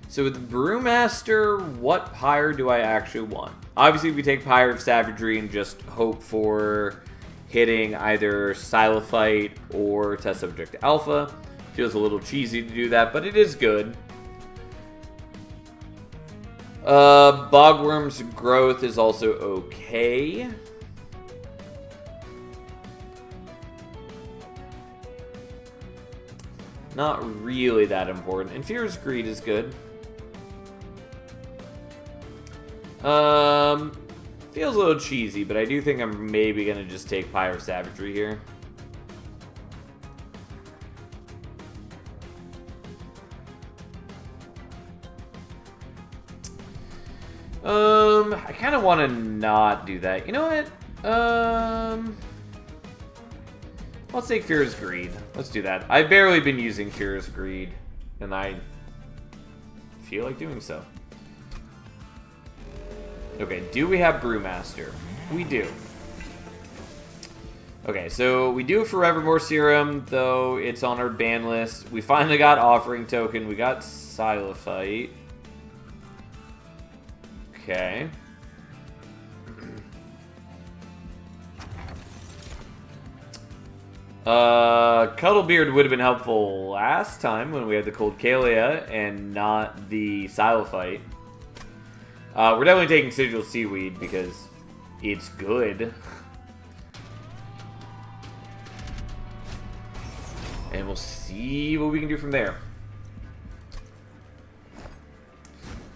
So with Brewmaster, what Pyre do I actually want? Obviously, we take Pyre of Savagery and just hope for hitting either Silophyte or Test Subject Alpha. Feels a little cheesy to do that, but it is good. Bogworm's growth is also okay. Not really that important. And Fear's Greed is good. Feels a little cheesy, but I do think I'm maybe gonna just take Pyre of Savagery here. I kind of want to not do that. You know what? Let's take Fear's Greed. Let's do that. I've barely been using Fear's Greed, and I feel like doing so. Okay, do we have Brewmaster? We do. Okay, so we do have Forevermore Serum, though it's on our ban list. We finally got Offering Token. We got Silophyte. Okay. Cuddlebeard would have been helpful last time when we had the Cold Kalia and not the Silophyte. We're definitely taking Sigil Seaweed because it's good. And we'll see what we can do from there.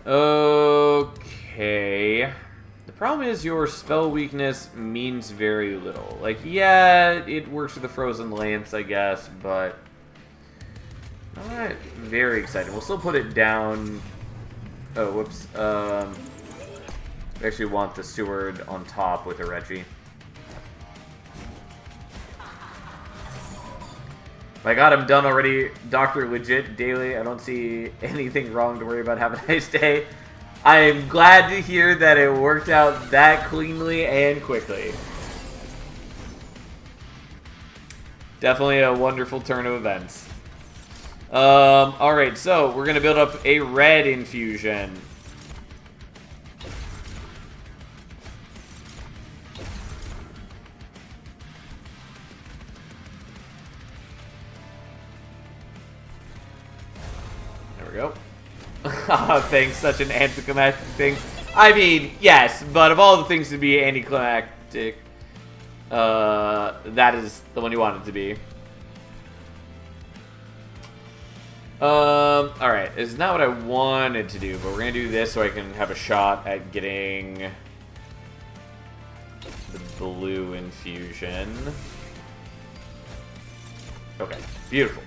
Okay. The problem is your spell weakness means very little. Like, yeah, it works with the Frozen Lance, I guess, but I'm not very excited. We'll still put it down. Oh, whoops. We actually want the Steward on top with Orechi. My god, I'm done already. Doctor Legit daily. I don't see anything wrong to worry about. Have a nice day. I am glad to hear that it worked out that cleanly and quickly. Definitely a wonderful turn of events. Alright, so we're going to build up a red infusion. There we go. Thanks, such an anticlimactic thing. I mean, yes, but of all the things to be anticlimactic, that is the one you want it to be. Alright, it's not what I wanted to do, but we're gonna do this so I can have a shot at getting the blue infusion. Okay, beautiful.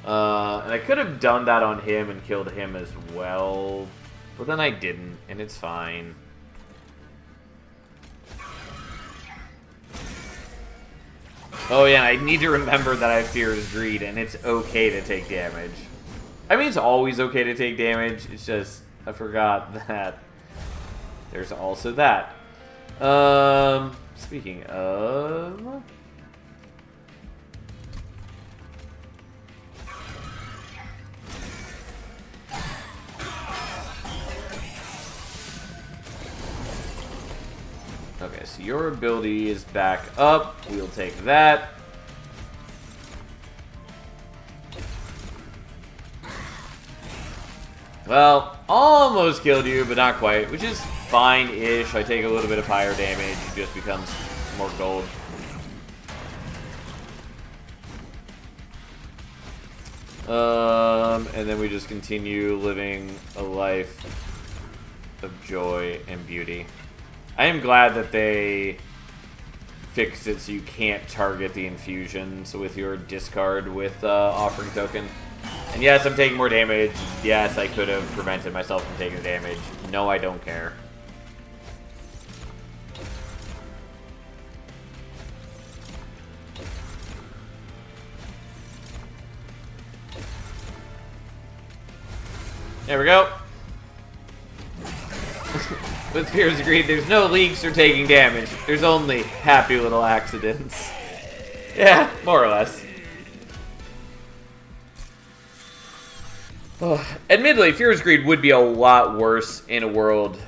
And I could have done that on him and killed him as well, but then I didn't, and it's fine. Oh yeah, I need to remember that I have Fear's Greed, and it's okay to take damage. I mean, it's always okay to take damage, it's just, I forgot that there's also that. Speaking of... Okay, so your ability is back up. We'll take that. Well, almost killed you, but not quite, which is fine-ish. I take a little bit of higher damage. It just becomes more gold. And then we just continue living a life of joy and beauty. I am glad that they fixed it so you can't target the infusions with your discard with Offering Token. And yes, I'm taking more damage. Yes, I could have prevented myself from taking damage. No, I don't care. There we go. With Fear's Greed, there's no leaks or taking damage. There's only happy little accidents. Yeah, more or less. Admittedly, Fear's Greed would be a lot worse in a world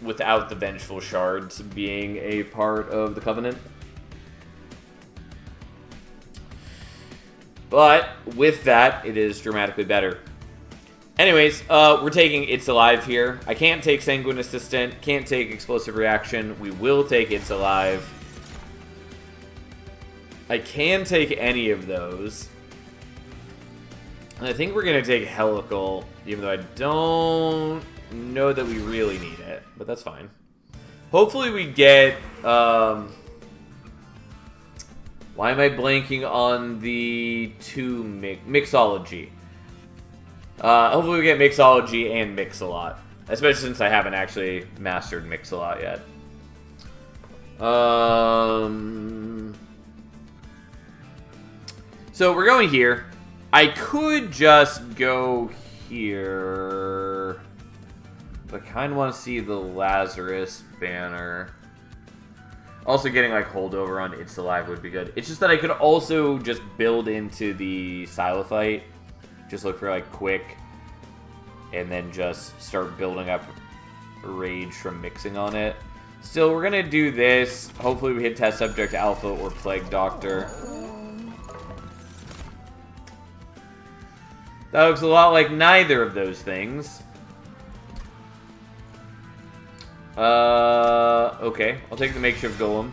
without the Vengeful Shards being a part of the Covenant. But with that, it is dramatically better. Anyways, we're taking It's Alive here. I can't take Sanguine Assistant, can't take Explosive Reaction. We will take It's Alive. I can take any of those. And I think we're going to take Helical, even though I don't know that we really need it. But that's fine. Hopefully we get... why am I blanking on the two Mixology? Hopefully we get Mixology and Mix-a-Lot. Especially since I haven't actually mastered Mix-a-Lot yet. So we're going here. I could just go here. But I kind of want to see the Lazarus banner. Also getting like holdover on It's Alive would be good. It's just that I could also just build into the Silophyte. Just look for like quick. And then just start building up rage from mixing on it. Still, we're going to do this. Hopefully we hit Test Subject Alpha or Plague Doctor. That looks a lot like neither of those things. Okay. I'll take the Makeshift Golem.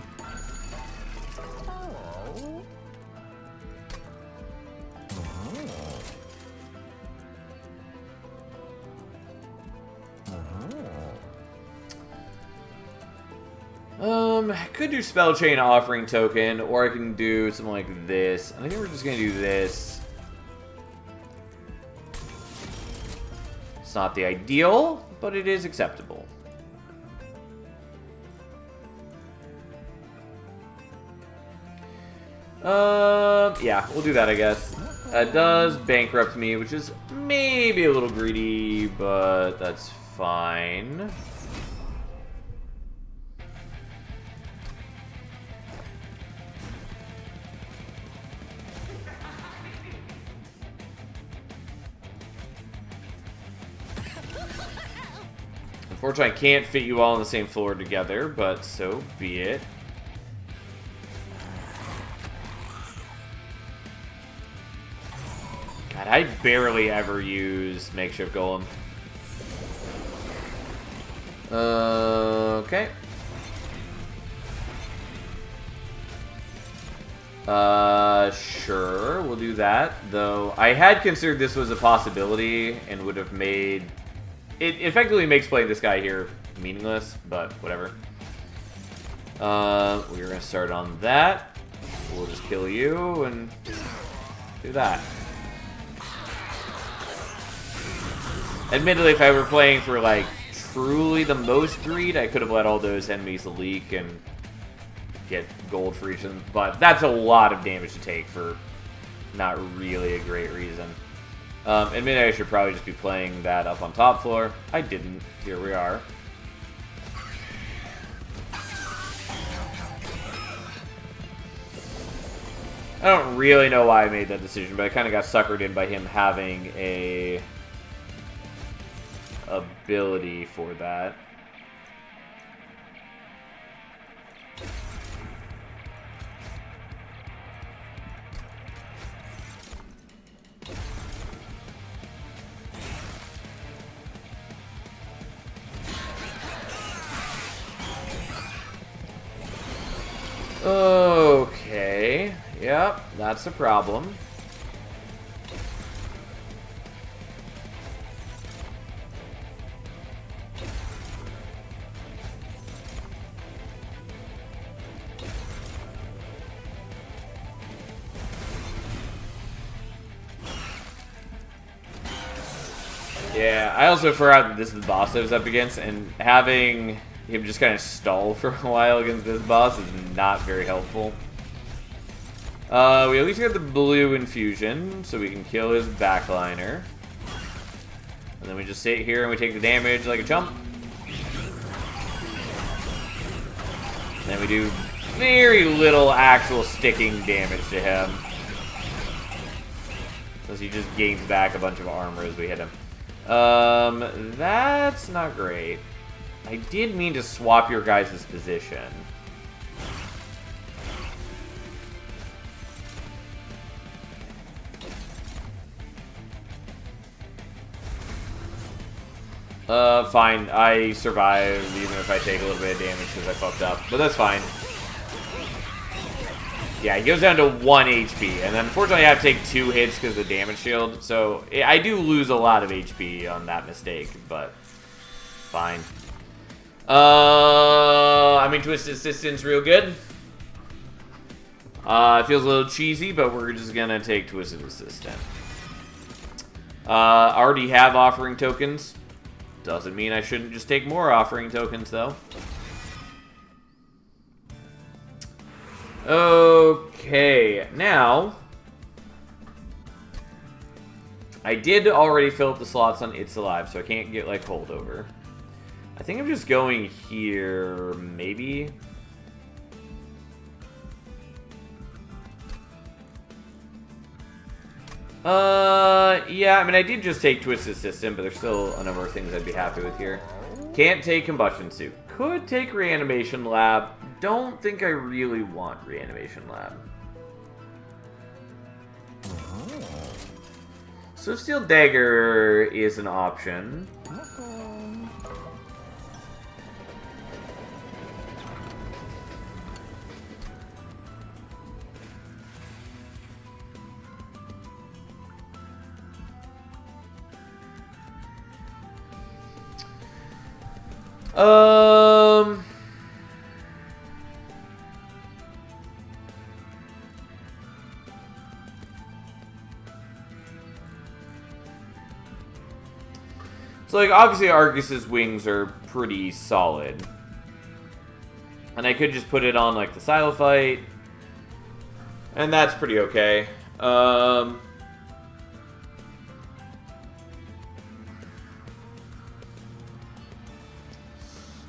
I could do Spell Chain Offering Token, or I can do something like this. I think we're just gonna do this. It's not the ideal, but it is acceptable. Yeah, we'll do that, I guess. It does bankrupt me, which is maybe a little greedy, but that's fine. Unfortunately, I can't fit you all on the same floor together, but so be it. God, I barely ever use Makeshift Golem. Okay. Sure, we'll do that. Though, I had considered this was a possibility and would have made... It effectively makes playing this guy here meaningless, but whatever. We're going to start on that. We'll just kill you and do that. Admittedly, if I were playing for, like, truly the most greed, I could have let all those enemies leak and get gold for each of them. But that's a lot of damage to take for not really a great reason. Admittedly, I should probably just be playing that up on top floor. I didn't. Here we are. I don't really know why I made that decision, but I kind of got suckered in by him having a ability for that. Okay. Yep, that's a problem. Yeah, I also forgot that this is the boss I was up against, and having him just kind of stall for a while against this boss is not very helpful. We at least got the blue infusion, so we can kill his backliner. And then we just sit here and we take the damage like a chump. And then we do very little actual sticking damage to him. Because he just gains back a bunch of armor as we hit him. That's not great. I did mean to swap your guys' position. Fine. I survive even if I take a little bit of damage because I fucked up. But that's fine. Yeah, he goes down to 1 HP. And then unfortunately I have to take 2 hits because of the damage shield. So I do lose a lot of HP on that mistake. But fine. I mean, Twisted Assistant's real good. It feels a little cheesy, but we're just gonna take Twisted Assistant. Already have offering tokens. Doesn't mean I shouldn't just take more offering tokens, though. Okay, now... I did already fill up the slots on It's Alive, so I can't get, like, holdover. I think I'm just going here, maybe... Yeah, I mean, I did just take Twisted Assistant, but there's still a number of things I'd be happy with here. Can't take Combustion Suit. Could take Reanimation Lab. Don't think I really want Reanimation Lab. Swiftsteel Dagger is an option. So, like, obviously Argus's wings are pretty solid. And I could just put it on, like, the Silophyte. And that's pretty okay. I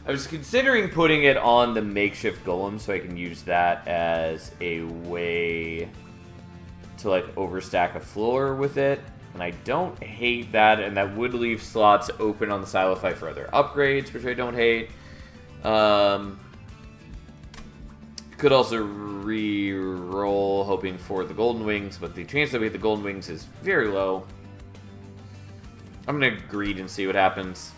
was considering putting it on the makeshift golem so I can use that as a way to, like, overstack a floor with it. And I don't hate that, and that would leave slots open on the Silophyte for other upgrades, which I don't hate. Could also re-roll, hoping for the Golden Wings, but the chance that we hit the Golden Wings is very low. I'm going to greed and see what happens.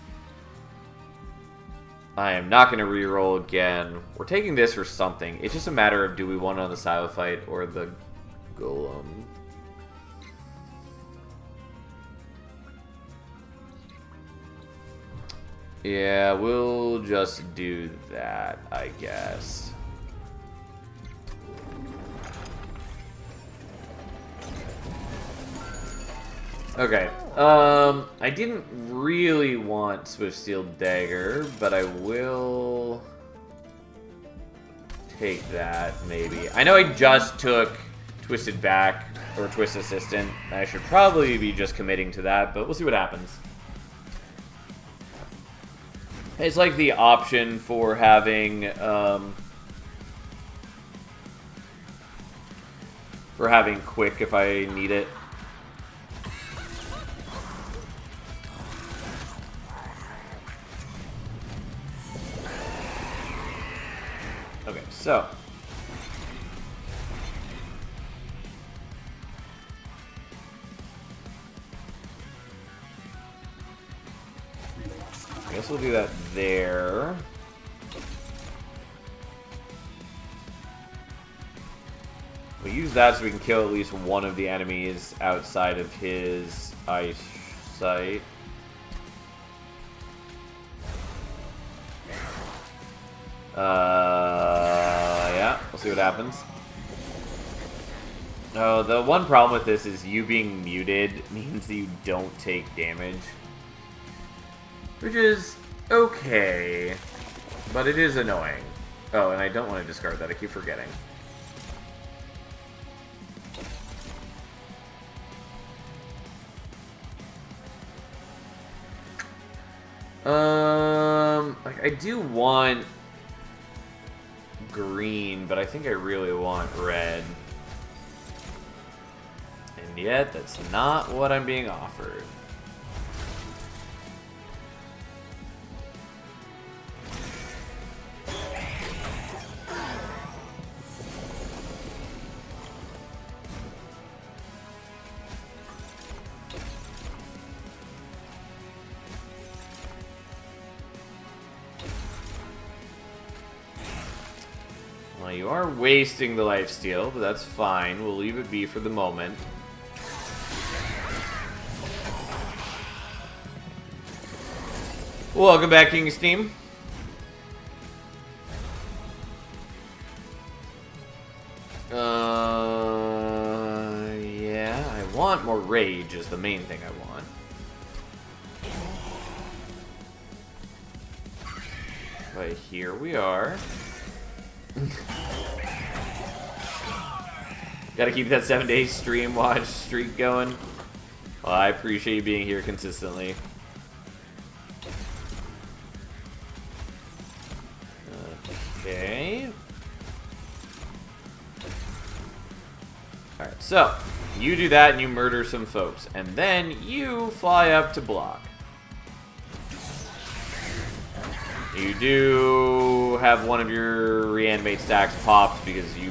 I am not going to re-roll again. We're taking this for something. It's just a matter of do we want it on the Silophyte or the Golem. Yeah, we'll just do that, I guess. Okay, I didn't really want Swiftsteel Dagger, but I will take that, maybe. I know I just took Twisted Back, or Twist Assistant. I should probably be just committing to that, but we'll see what happens. It's like the option for having quick if I need it. Okay, so I guess we'll do that there. We'll use that so we can kill at least one of the enemies outside of his eyesight. Yeah, we'll see what happens. Oh, the one problem with this is you being muted means that you don't take damage. Which is okay, but it is annoying. Oh, and I don't want to discard that. I keep forgetting. Like, I do want green, but I think I really want red. And yet, that's not what I'm being offered. Well, you are wasting the lifesteal, but that's fine. We'll leave it be for the moment. Welcome back, King's Team. Yeah, I want more rage is the main thing I want. But here we are. Gotta keep that 7-day stream watch streak going. Well, I appreciate you being here consistently. Okay. Alright, so you do that and you murder some folks. And then you fly up to block. You do have one of your reanimate stacks popped because he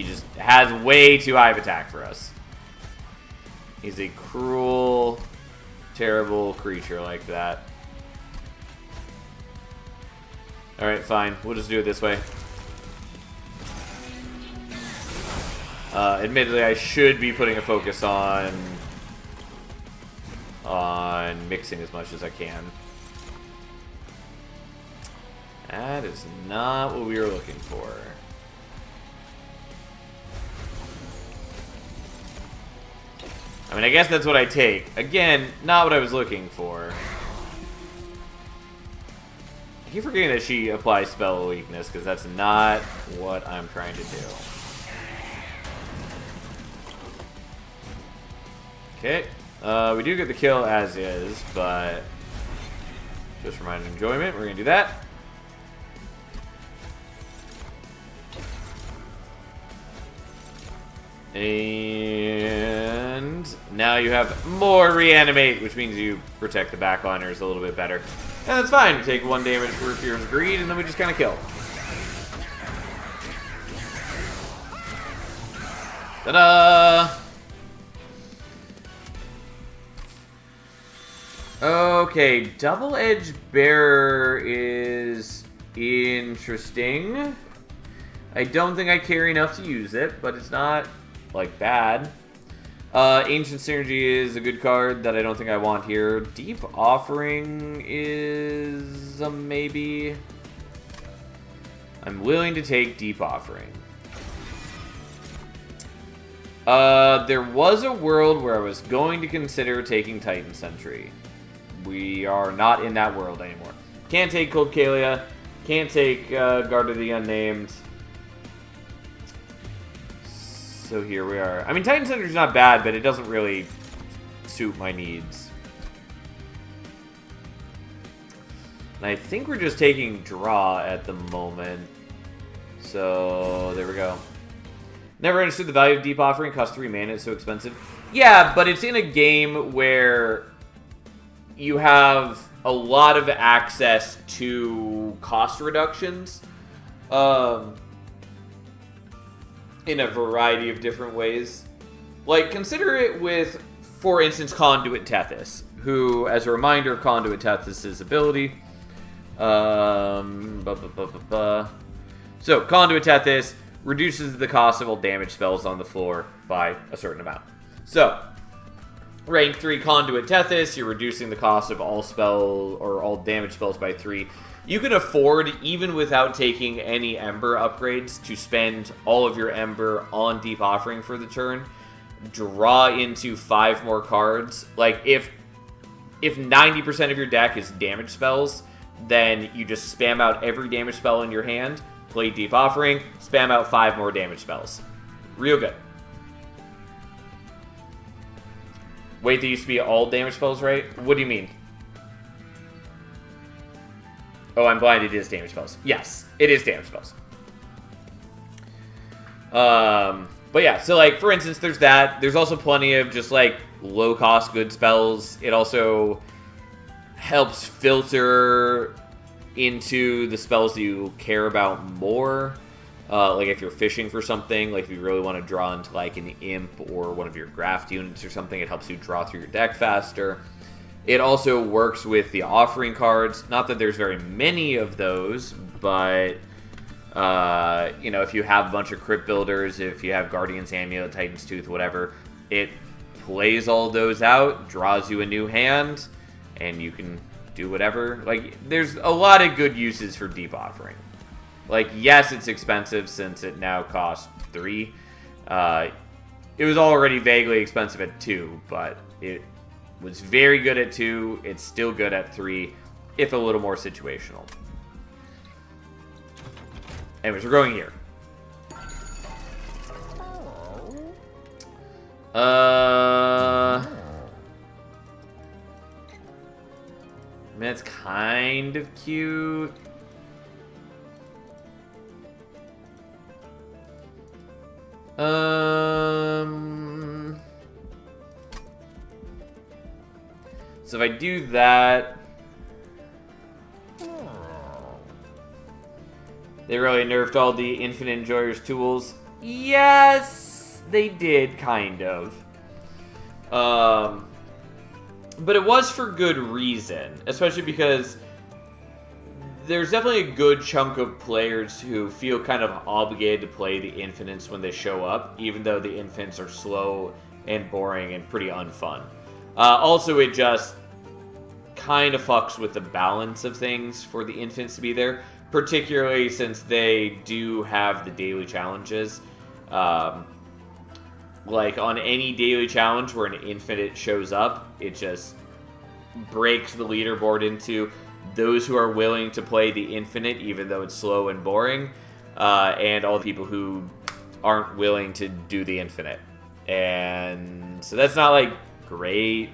just has way too high of attack for us. He's a cruel, terrible creature like that. Alright, fine. We'll just do it this way. Admittedly, I should be putting a focus on mixing as much as I can. That is not what we were looking for. I mean, I guess that's what I take. Again, not what I was looking for. I keep forgetting that she applies spell weakness, because that's not what I'm trying to do. Okay. We do get the kill as is, but just for my enjoyment, we're going to do that. And now you have more reanimate, which means you protect the backliners a little bit better. And that's fine. We take 1 damage for Fear's Greed, and then we just kind of kill. Ta-da! Okay, Double-Edged Bearer is interesting. I don't think I carry enough to use it, but it's not, like, bad. Ancient Synergy is a good card that I don't think I want here. Deep Offering is a maybe. I'm willing to take Deep Offering. There was a world where I was going to consider taking Titan Sentry. We are not in that world anymore. Can't take Cold Kalia. Can't take Guard of the Unnamed. So here we are. I mean, Titan Sentry is not bad, but it doesn't really suit my needs. And I think we're just taking draw at the moment. So there we go. Never understood the value of Deep Offering. Costs 3 mana. It's so expensive. Yeah, but it's in a game where you have a lot of access to cost reductions. In a variety of different ways. Like, consider it with, for instance, Conduit Tethys, who, as a reminder of Conduit Tethys' ability, so, Conduit Tethys reduces the cost of all damage spells on the floor by a certain amount. So, rank 3 Conduit Tethys, you're reducing the cost of all spell, or all damage spells by 3. You can afford, even without taking any Ember upgrades, to spend all of your Ember on Deep Offering for the turn. Draw into 5 more cards. Like, if 90% of your deck is damage spells, then you just spam out every damage spell in your hand, play Deep Offering, spam out 5 more damage spells. Real good. Wait, they used to be all damage spells, right? What do you mean? Oh, I'm blind. It is damage spells. Yes, it is damage spells. But yeah, so like, for instance, there's that. There's also plenty of just like low-cost good spells. It also helps filter into the spells that you care about more. Like if you're fishing for something, like if you really want to draw into like an Imp or one of your Graft units or something, it helps you draw through your deck faster. It also works with the offering cards. Not that there's very many of those, but You know, if you have a bunch of Crypt Builders, if you have Guardian's Amulet, Titan's Tooth, whatever, it plays all those out, draws you a new hand, and you can do whatever. Like, there's a lot of good uses for Deep Offering. Like, yes, it's expensive since it now costs 3. It was already vaguely expensive at 2, but it was very good at 2. It's still good at 3, if a little more situational. Anyways, we're going here. That's kind of cute. So if I do that, they really nerfed all the Infinite Enjoyer's tools. Yes, they did, kind of. But it was for good reason, especially because there's definitely a good chunk of players who feel kind of obligated to play the Infinites when they show up, even though the Infinites are slow and boring and pretty unfun. Also, it just kind of fucks with the balance of things for the Infinites to be there, particularly since they do have the daily challenges. Like, on any daily challenge where an Infinite shows up, it just breaks the leaderboard into those who are willing to play the Infinite, even though it's slow and boring, and all the people who aren't willing to do the Infinite. And so that's not, like, great.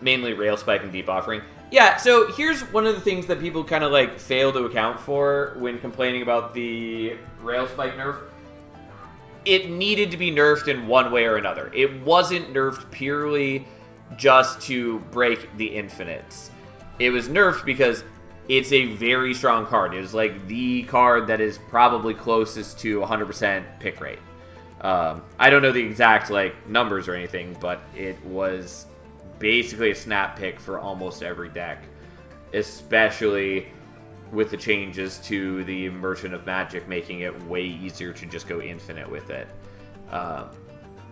Mainly Railspike and Deep Offering. Yeah, so here's one of the things that people kind of, like, fail to account for when complaining about the Railspike nerf. It needed to be nerfed in one way or another. It wasn't nerfed purely just to break the Infinites. It was nerfed because it's a very strong card. It was like the card that is probably closest to 100% pick rate. I don't know the exact like numbers or anything, but it was basically a snap pick for almost every deck, especially with the changes to the Merchant of Magic, making it way easier to just go Infinite with it.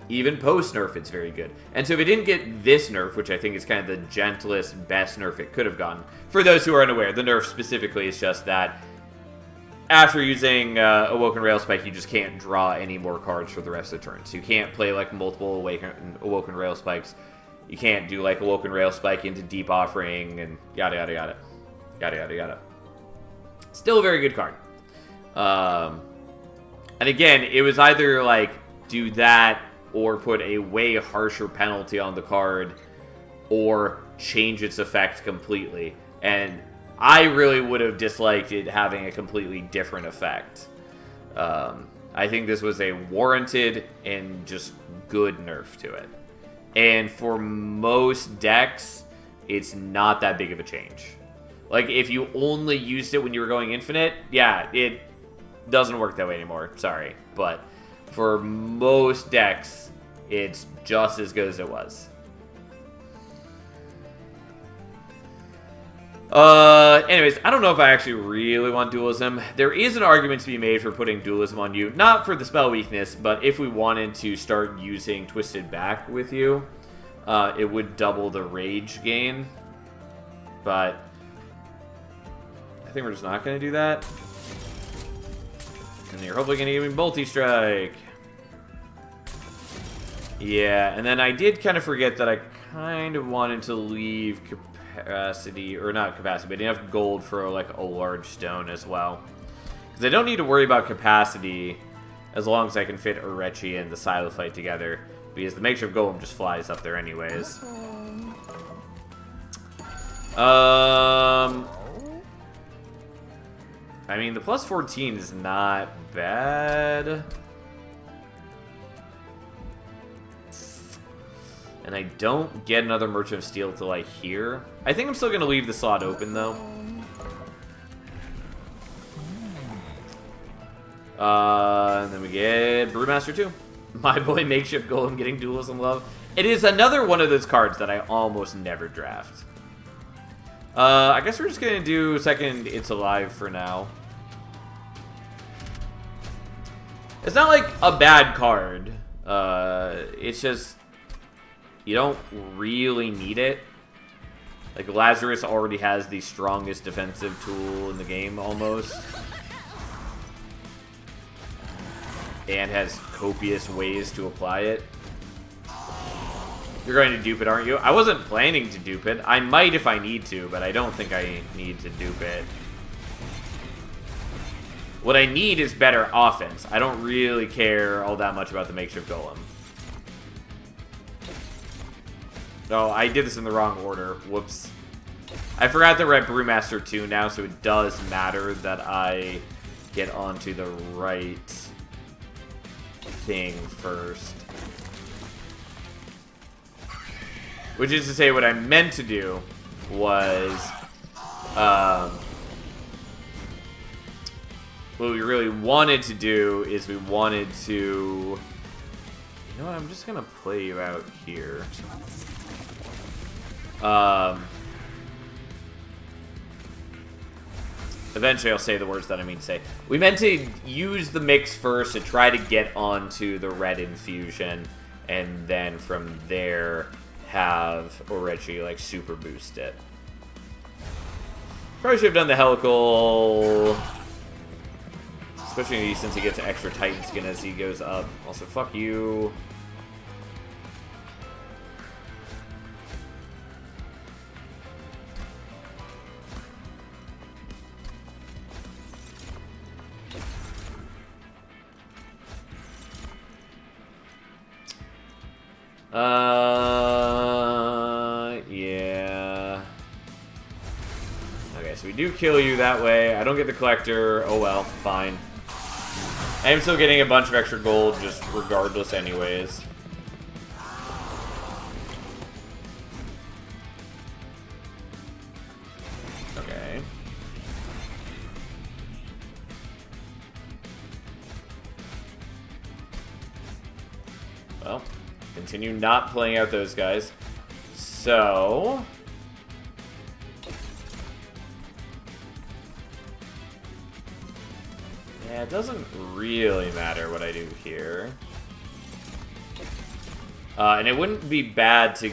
Even post-nerf, it's very good. And so if it didn't get this nerf, which I think is kind of the gentlest, best nerf it could have gotten, for those who are unaware, the nerf specifically is just that after using Awoken Railspike, you just can't draw any more cards for the rest of the turn. So you can't play like multiple Awoken Railspikes. You can't do like Awoken Railspike into Deep Offering and yada yada yada. Yada yada yada. Still a very good card. And again, it was either like do that or put a way harsher penalty on the card or change its effect completely. And I really would have disliked it having a completely different effect. I think this was a warranted and just good nerf to it. And for most decks, it's not that big of a change. Like, if you only used it when you were going Infinite, yeah, it doesn't work that way anymore. Sorry. But for most decks, it's just as good as it was. Anyways, I don't know if I actually really want Dualism. There is an argument to be made for putting Dualism on you. Not for the spell weakness, but if we wanted to start using Twisted Back with you, it would double the rage gain. But I think we're just not going to do that. And you're hopefully going to give me Bolty Strike. Yeah, and then I did kind of forget that I kind of wanted to leave capacity, or not capacity, but enough gold for like a large stone as well. Because I don't need to worry about capacity as long as I can fit Urechi and the Silo fight together, because the makeshift golem just flies up there anyways. I mean, the plus 14 is not bad. And I don't get another Merchant of Steel till like here. I think I'm still going to leave the slot open, though. And then we get Brewmaster 2. My boy Makeshift Golem getting Dualism love. It is another one of those cards that I almost never draft. I guess we're just gonna do second It's Alive for now. It's not like a bad card. It's just you don't really need it. Like Lazarus already has the strongest defensive tool in the game almost. And has copious ways to apply it. You're going to dupe it, aren't you? I wasn't planning to dupe it. I might if I need to, but I don't think I need to dupe it. What I need is better offense. I don't really care all that much about the makeshift golem. Oh, I did this in the wrong order. Whoops. I forgot that we're at Brewmaster 2 now, so it does matter that I get onto the right thing first. Which is to say, what I meant to do was, what we really wanted to do is we wanted to, you know what, I'm just gonna play you out here. Eventually I'll say the words that I mean to say. We meant to use the mix first to try to get onto the red infusion, and then from there have Orechi like super boost it. Probably should have done the helical, especially since he gets extra Titan skin as he goes up. Also, fuck you. Yeah. Okay, so we do kill you that way. I don't get the collector. Oh well, fine. I am still getting a bunch of extra gold, just regardless anyways. Okay. Well, continue not playing out those guys. So... yeah, it doesn't really matter what I do here. And it wouldn't be bad to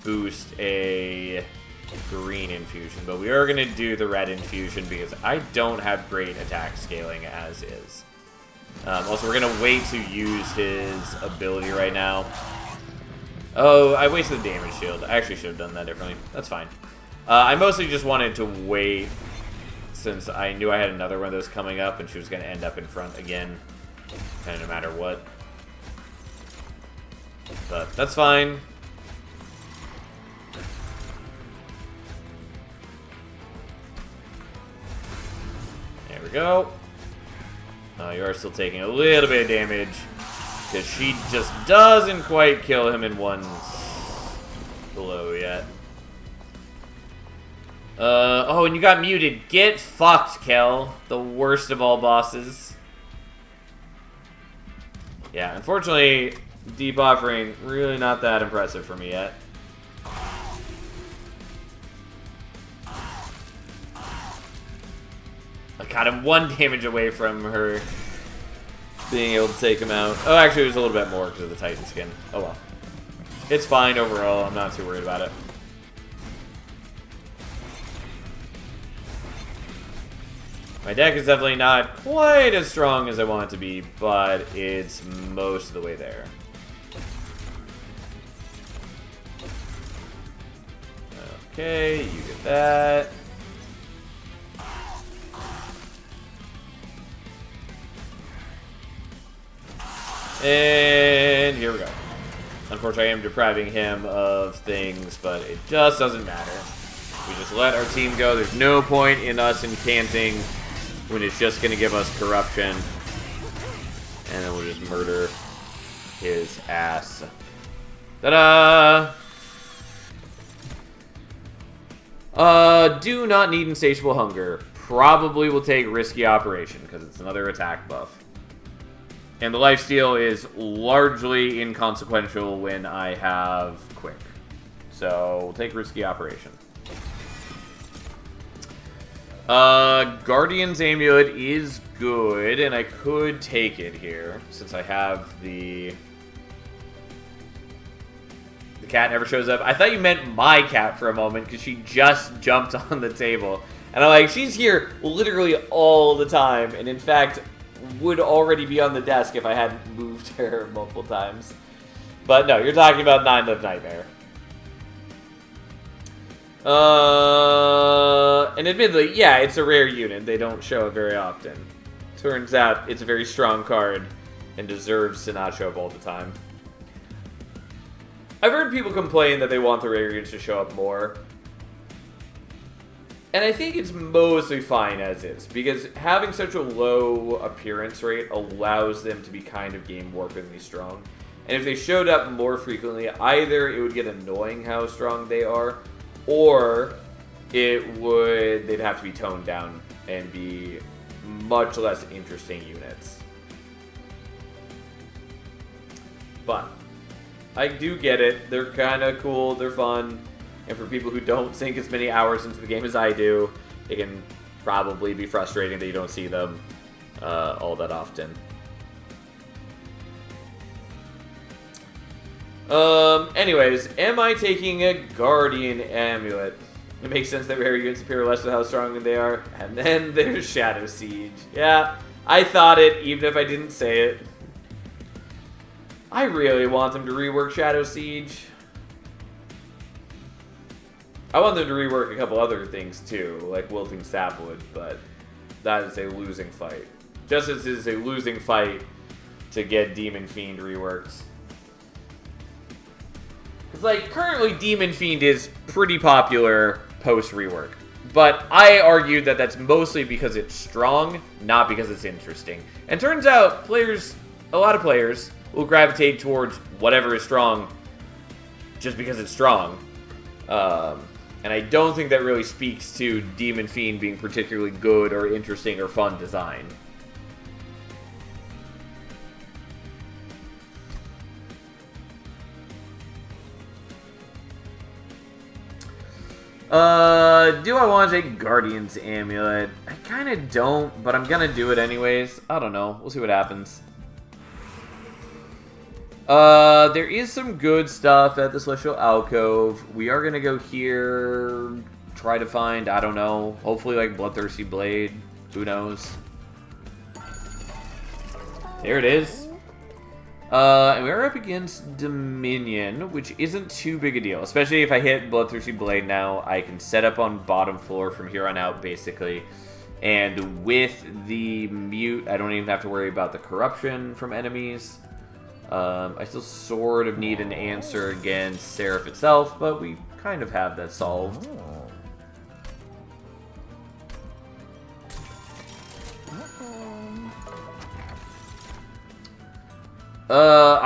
boost a green infusion, but we are going to do the red infusion because I don't have great attack scaling as is. Also, we're going to wait to use his ability right now. Oh, I wasted the damage shield. I actually should have done that differently. That's fine. I mostly just wanted to wait since I knew I had another one of those coming up and she was going to end up in front again, kind of no matter what. But that's fine. There we go. You are still taking a little bit of damage because she just doesn't quite kill him in one blow yet. Oh, and you got muted. Get fucked, Kel. The worst of all bosses. Yeah, unfortunately, Deep Offering, really not that impressive for me yet. I got him 1 damage away from her being able to take him out. Oh, actually, it was a little bit more because of the Titan skin. Oh well. It's fine overall. I'm not too worried about it. My deck is definitely not quite as strong as I want it to be, but it's most of the way there. Okay, you get that. And here we go. Unfortunately, I am depriving him of things, but it just doesn't matter. We just let our team go. There's no point in us incanting when it's just going to give us corruption. And then we'll just murder his ass. Ta-da! Do not need Insatiable Hunger. Probably will take Risky Operation, because it's another attack buff. And the lifesteal is largely inconsequential when I have Quick. So, we'll take Risky Operation. Guardian's Amulet is good, and I could take it here, since I have the... The cat never shows up. I thought you meant my cat for a moment, because she just jumped on the table. And I'm like, she's here literally all the time, and in fact, would already be on the desk if I hadn't moved her multiple times. But no, you're talking about Nine-Live Nightmare. And admittedly, yeah, it's a rare unit. They don't show it very often. Turns out it's a very strong card and deserves to not show up all the time. I've heard people complain that they want the rare units to show up more. And I think it's mostly fine as is, because having such a low appearance rate allows them to be kind of game-warpingly strong. And if they showed up more frequently, either it would get annoying how strong they are, or they'd have to be toned down and be much less interesting units. But I do get it. They're kind of cool. They're fun. And for people who don't sink as many hours into the game as I do, it can probably be frustrating that you don't see them all that often. Anyways, am I taking a Guardian Amulet? It makes sense that rare units appear less than how strong they are. And then there's Shadow Siege. Yeah, I thought it, even if I didn't say it. I really want them to rework Shadow Siege. I want them to rework a couple other things too, like Wilting Sapwood, but that is a losing fight. Just as it is a losing fight to get Demon Fiend reworked. Because, like, currently Demon Fiend is pretty popular post-rework. But I argued that that's mostly because it's strong, not because it's interesting. And turns out, a lot of players, will gravitate towards whatever is strong just because it's strong. And I don't think that really speaks to Demon Fiend being particularly good or interesting or fun design. Do I want to take Guardian's Amulet? I kind of don't, but I'm gonna do it anyways. I don't know. We'll see what happens. There is some good stuff at the Celestial Alcove. We are gonna go here, try to find, I don't know, hopefully like Bloodthirsty Blade. Who knows? There it is. And we're up against Dominion, which isn't too big a deal. Especially if I hit Bloodthirsty Blade now, I can set up on bottom floor from here on out, basically. And with the mute, I don't even have to worry about the corruption from enemies. I still sort of need an answer against Seraph itself, but we kind of have that solved.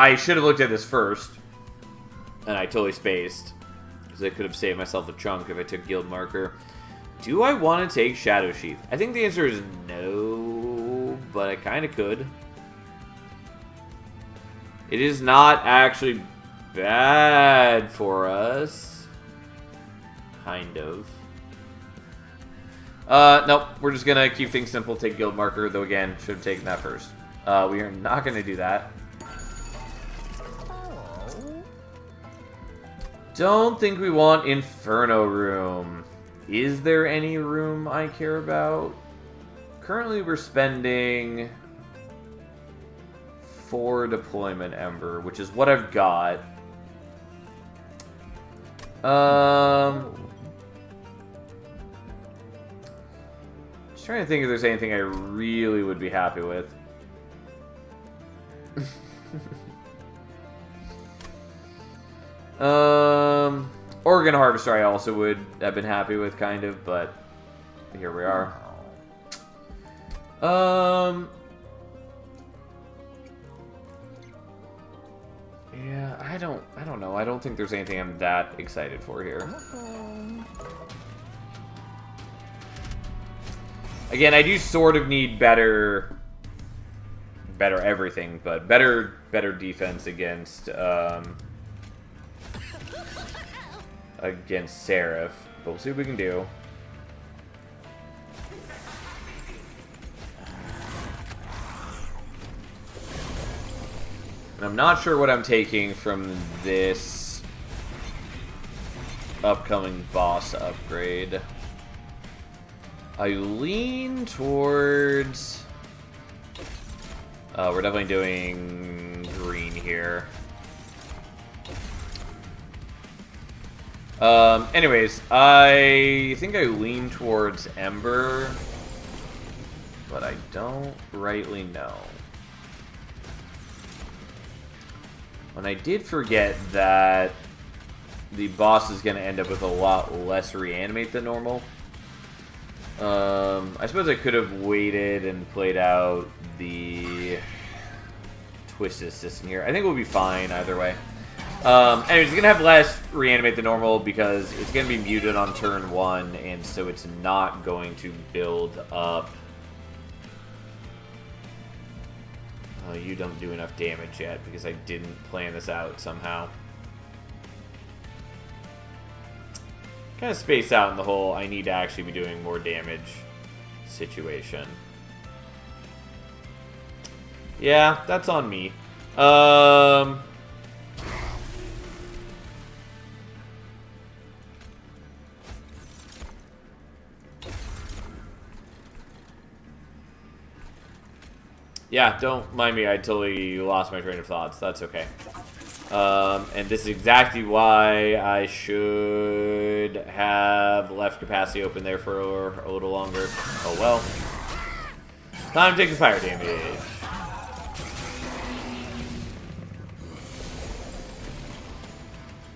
I should have looked at this first, and I totally spaced, because I could have saved myself a chunk if I took Guild Marker. Do I want to take Shadow Sheath? I think the answer is no, but I kind of could. It is not actually bad for us. Kind of. Nope, we're just gonna keep things simple, take Guild Marker, though again, should have taken that first. We are not gonna do that. Don't think we want Inferno Room. Is there any room I care about? Currently we're spending 4 Deployment Ember, which is what I've got. Just trying to think if there's anything I really would be happy with. Organ Harvester I also would have been happy with, kind of, but here we are. Yeah, I don't know. I don't think there's anything I'm that excited for here. Again, I do sort of need better everything, but better defense against against Seraph. But we'll see what we can do. And I'm not sure what I'm taking from this upcoming boss upgrade. I lean towards... we're definitely doing green here. Anyways, I think I lean towards Ember, but I don't rightly know. And I did forget that the boss is going to end up with a lot less reanimate than normal. I suppose I could have waited and played out the Twisted system here. I think we'll be fine either way. Anyways, it's going to have less reanimate than normal because it's going to be muted on turn 1, and so it's not going to build up. Oh, you don't do enough damage yet because I didn't plan this out somehow. Kind of space out in the whole I need to actually be doing more damage situation. Yeah, that's on me. Yeah, don't mind me. I totally lost my train of thoughts. That's okay. And this is exactly why I should have left capacity open there for a little longer. Oh well. Time to take the fire damage.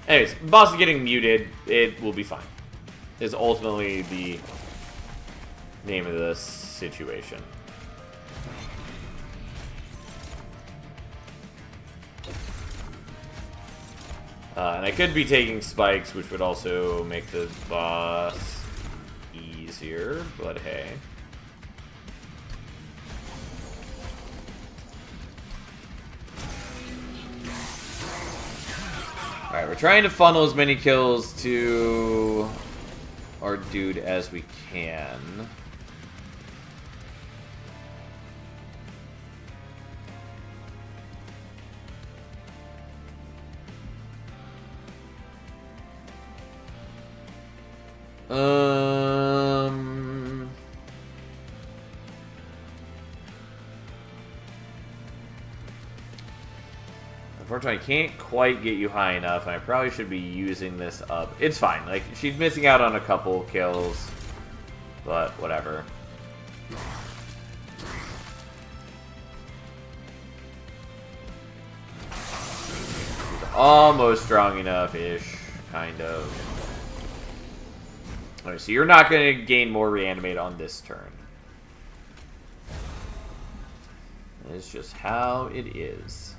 Anyways, boss is getting muted. It will be fine. Is ultimately the name of this situation. And I could be taking spikes, which would also make the boss easier, but hey. Alright, we're trying to funnel as many kills to our dude as we can. Unfortunately, I can't quite get you high enough, and I probably should be using this up. It's fine. Like, she's missing out on a couple kills, but whatever. She's almost strong enough-ish, kind of. Alright, so you're not going to gain more reanimate on this turn. It's just how it is.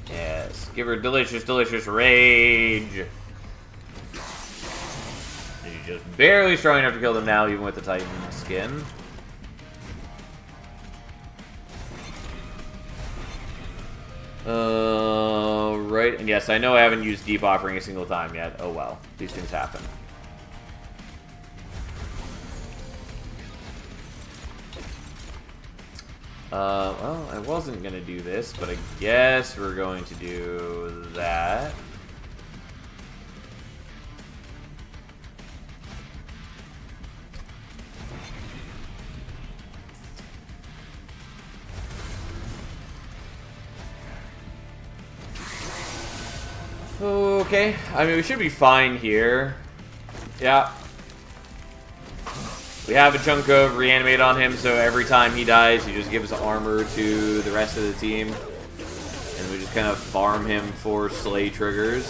Yes, give her delicious, delicious rage. She's just barely strong enough to kill them now, even with the Titan skin. Right, and yes, I know I haven't used Deep Offering a single time yet. Oh well, these things happen. Well, I wasn't gonna do this, but I guess we're going to do that. Okay, I mean, we should be fine here. Yeah. We have a chunk of reanimate on him, so every time he dies, he just gives armor to the rest of the team. And we just kind of farm him for slay triggers.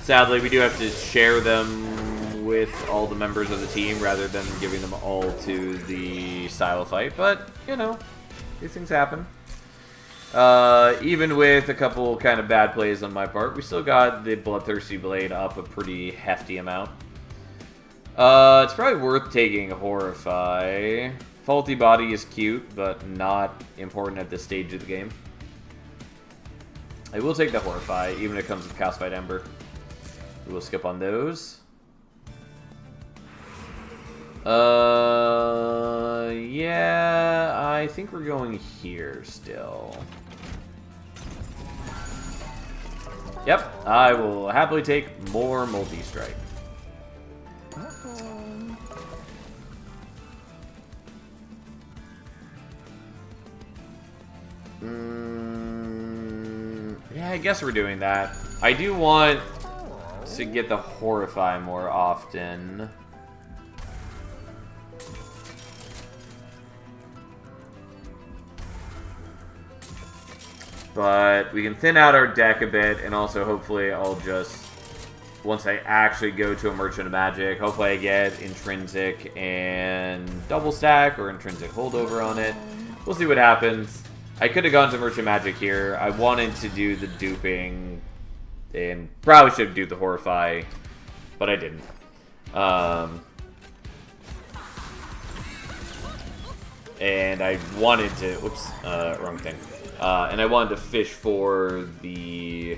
Sadly, we do have to share them with all the members of the team rather than giving them all to the Stylophyte. But, you know, these things happen. Even with a couple kind of bad plays on my part, we still got the Bloodthirsty Blade up a pretty hefty amount. It's probably worth taking Horrify. Faulty Body is cute, but not important at this stage of the game. I will take the Horrify, even if it comes with Calcified Ember. We will skip on those. Yeah, I think we're going here still. Yep, I will happily take more Multi-Strike. Yeah, I guess we're doing that. I do want to get the Horrify more often. But we can thin out our deck a bit, and also hopefully I'll just, once I actually go to a Merchant of Magic, hopefully I get Intrinsic and Double Stack or Intrinsic Holdover on it. We'll see what happens. I could have gone to Merchant Magic here. I wanted to do the duping, and probably should do the Horrify, but I didn't. And I wanted to, oops, wrong thing. And I wanted to fish for the,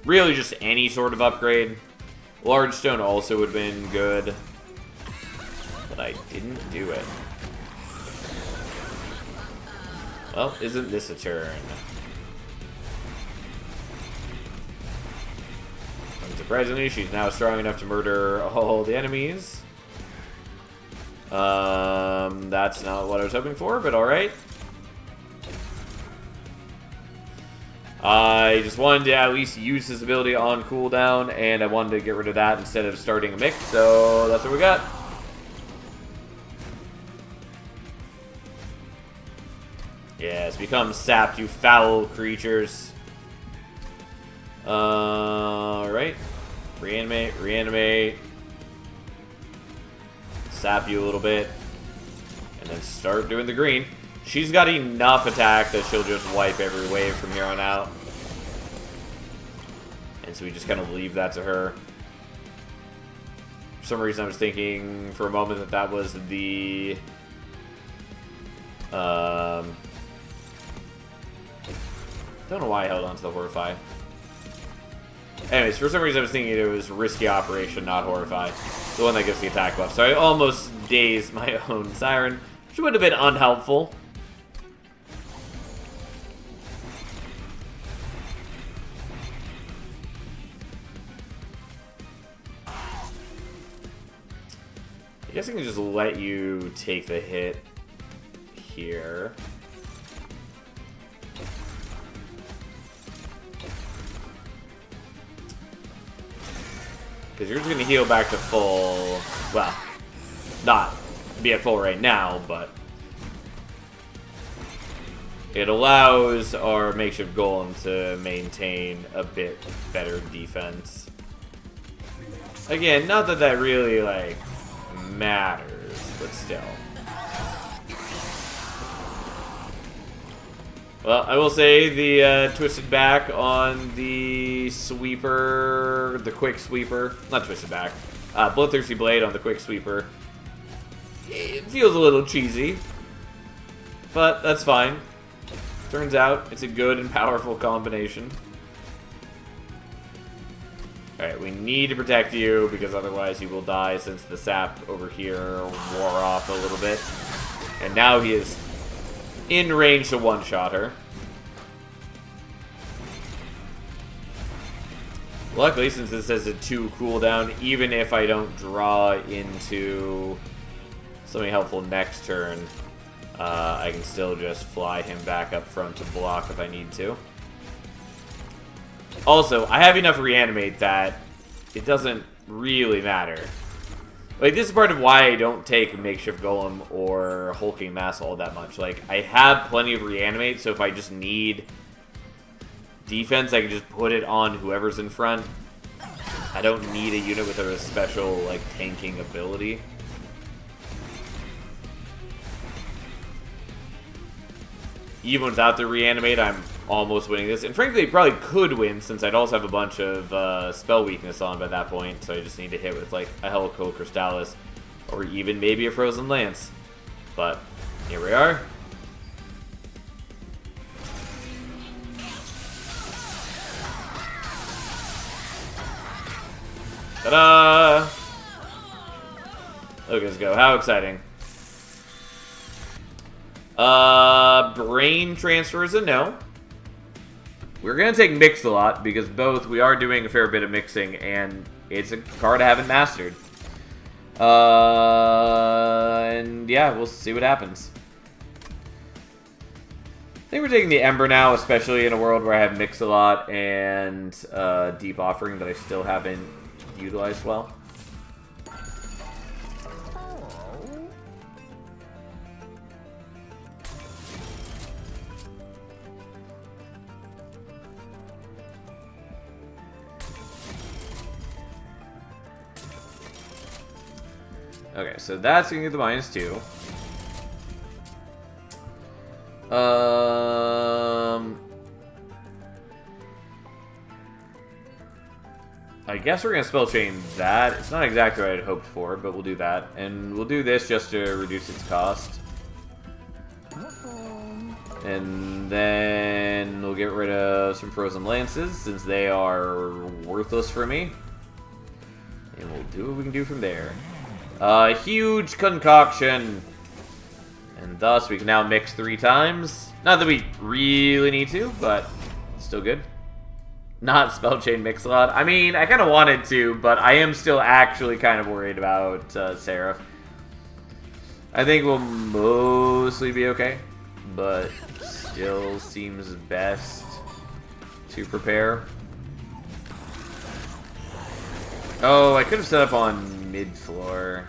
really just any sort of upgrade. Large Stone also would have been good, but I didn't do it. Well, isn't this a turn? Unsurprisingly, she's now strong enough to murder all the enemies. That's not what I was hoping for, but alright. I just wanted to at least use his ability on cooldown, and I wanted to get rid of that instead of starting a mix, so that's what we got. Yes, become sapped, you foul creatures. Alright. Reanimate, reanimate. Sap you a little bit. And then start doing the green. She's got enough attack that she'll just wipe every wave from here on out. And so we just kind of leave that to her. For some reason I was thinking for a moment that that was the... don't know why I held on to the Horrify. Anyways, for some reason I was thinking it was Risky Operation, not Horrify. The one that gives the attack buff. So I almost dazed my own Siren, which would have been unhelpful. I guess I can just let you take the hit here. Because you're just going to heal back to full, well, not be at full right now, but it allows our Makeshift Golem to maintain a bit better defense. Again, not that that really, like, matters, but still. Well, I will say the Twisted Back on the Sweeper, the Quick Sweeper, not Twisted Back, Bloodthirsty Blade on the Quick Sweeper, it feels a little cheesy, but that's fine. Turns out it's a good and powerful combination. Alright, we need to protect you because otherwise you will die since the sap over here wore off a little bit. And now he is in range to one-shot her. Luckily, since this has a 2 cooldown, even if I don't draw into something helpful next turn, I can still just fly him back up front to block if I need to. Also, I have enough Reanimate that it doesn't really matter. Like, this is part of why I don't take Makeshift Golem or Hulking Mass all that much. Like, I have plenty of Reanimate, so if I just need defense, I can just put it on whoever's in front. I don't need a unit with a special, like, tanking ability. Even without the Reanimate, I'm almost winning this. And frankly, probably could win, since I'd also have a bunch of spell weakness on by that point. So I just need to hit with, like, a Helical Crystallis, or even maybe a Frozen Lance. But here we are. Ta-da! Look at us go. How exciting. Brain Transfer is a no. We're going to take Mix-a-Lot, because both, we are doing a fair bit of mixing, and it's a card I haven't mastered. And yeah, we'll see what happens. I think we're taking the Ember now, especially in a world where I have Mix-a-Lot and Deep Offering that I still haven't utilized well. Okay, so that's gonna get the -2. I guess we're gonna spell chain that. It's not exactly what I'd hoped for, but we'll do that. And we'll do this just to reduce its cost. And then we'll get rid of some Frozen Lances, since they are worthless for me. And we'll do what we can do from there. Huge Concoction! And thus we can now mix 3 times. Not that we really need to, but still good. Not Spell Chain Mix-a-Lot. I mean, I kind of wanted to, but I am still actually kind of worried about Seraph. I think we'll mostly be okay, but still seems best to prepare. Oh, I could have set up on mid-floor.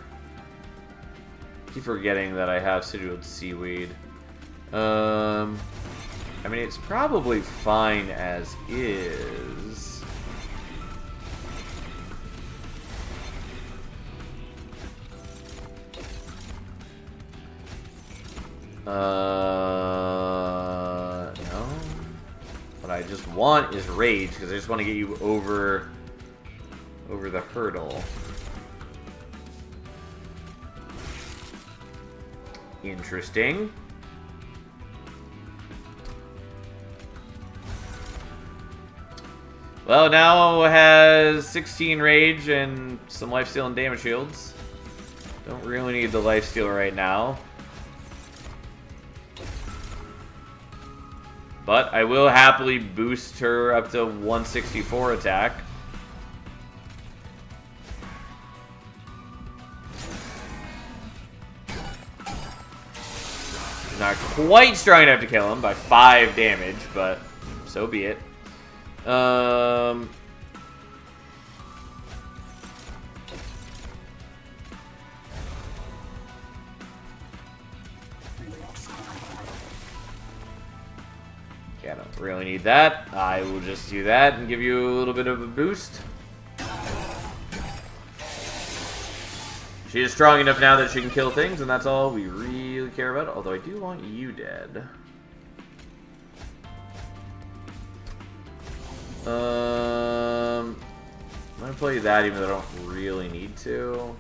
Keep forgetting that I have Sideward Seaweed. I mean, it's probably fine as is. No. What I just want is Rage, because I just want to get you over the hurdle. Interesting. Well, now has 16 Rage and some Lifesteal and Damage Shields. Don't really need the Lifesteal right now. But I will happily boost her up to 164 attack. Not quite strong enough to kill him by 5 damage, but so be it. Yeah, I don't really need that. I will just do that and give you a little bit of a boost. She is strong enough now that she can kill things, and that's all we really care about. Although I do want you dead. I'm gonna play that even though I don't really need to.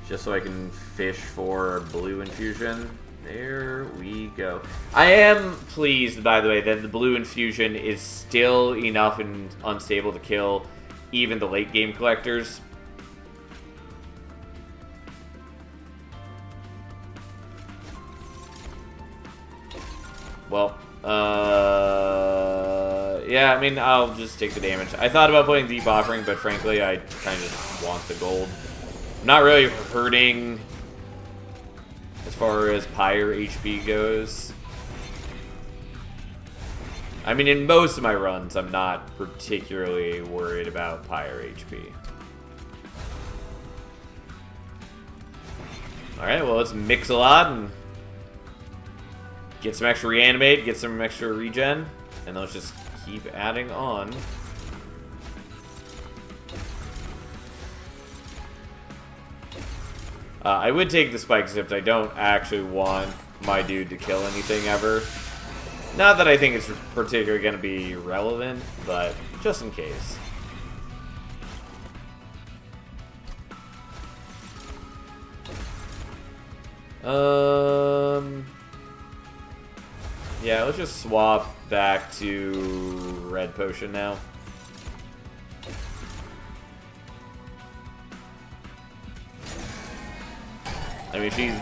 Just so I can fish for blue infusion. There we go. I am pleased, by the way, that the blue infusion is still enough and unstable to kill even the late game collectors. Well, yeah, I mean, I'll just take the damage. I thought about putting Deep Offering, but frankly, I kind of just want the gold. I'm not really hurting as far as Pyre HP goes. I mean, in most of my runs, I'm not particularly worried about Pyre HP. Alright, well, let's mix a lot and get some extra reanimate, get some extra regen, and let's just keep adding on. I would take the spike except I don't actually want my dude to kill anything ever. Not that I think it's particularly going to be relevant, but just in case. Yeah, let's just swap back to red potion now. I mean, she's